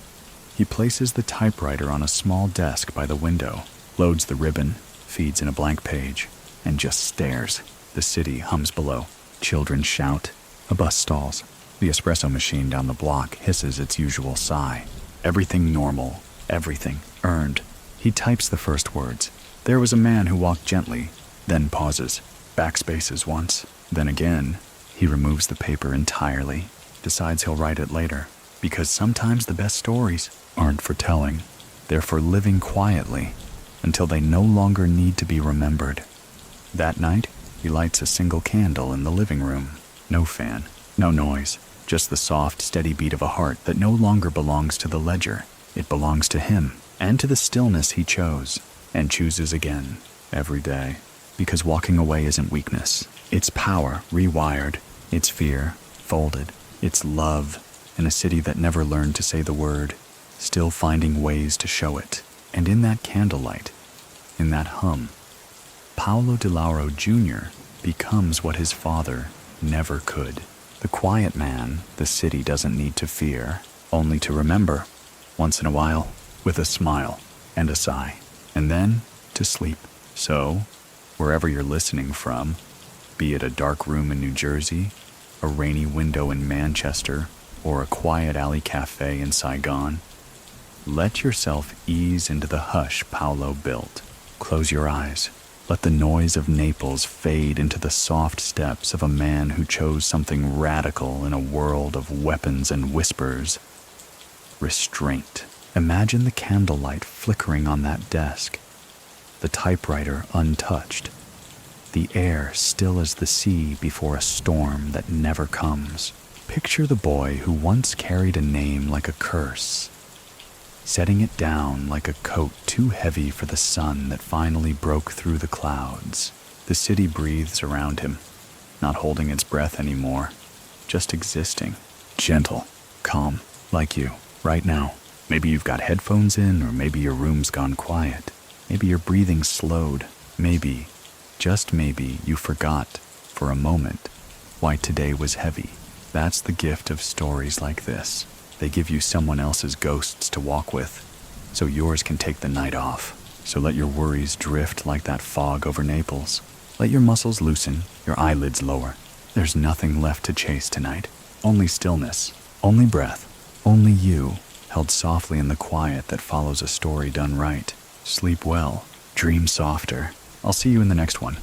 he places the typewriter on a small desk by the window, loads the ribbon, feeds in a blank page, and just stares. The city hums below. Children shout. A bus stalls. The espresso machine down the block hisses its usual sigh. Everything normal. Everything earned. He types the first words. There was a man who walked gently, then pauses. Backspaces once, then again. He removes the paper entirely, decides he'll write it later, because sometimes the best stories aren't for telling. They're for living quietly, until they no longer need to be remembered. That night, he lights a single candle in the living room. No fan, no noise, just the soft, steady beat of a heart that no longer belongs to the ledger. It belongs to him, and to the stillness he chose, and chooses again, every day. Because walking away isn't weakness. It's power, rewired. It's fear, folded. It's love, in a city that never learned to say the word, still finding ways to show it. And in that candlelight, in that hum, Paolo Di Lauro Jr. becomes what his father never could. The quiet man the city doesn't need to fear, only to remember, once in a while, with a smile and a sigh, and then to sleep. So, wherever you're listening from, be it a dark room in New Jersey, a rainy window in Manchester, or a quiet alley cafe in Saigon, let yourself ease into the hush Paolo built. Close your eyes. Let the noise of Naples fade into the soft steps of a man who chose something radical in a world of weapons and whispers. Restraint. Imagine the candlelight flickering on that desk. the typewriter untouched, the air still as the sea before a storm that never comes. Picture the boy who once carried a name like a curse, setting it down like a coat too heavy for the sun that finally broke through the clouds. The city breathes around him, not holding its breath anymore, just existing, gentle, calm, like you, right now. Maybe you've got headphones in, or maybe your room's gone quiet. Maybe your breathing's slowed. Maybe, just maybe, you forgot, for a moment, why today was heavy. That's the gift of stories like this. They give you someone else's ghosts to walk with, so yours can take the night off. So let your worries drift like that fog over Naples. Let your muscles loosen, your eyelids lower. There's nothing left to chase tonight. Only stillness, only breath, only you, held softly in the quiet that follows a story done right. Sleep well, dream softer. I'll see you in the next one.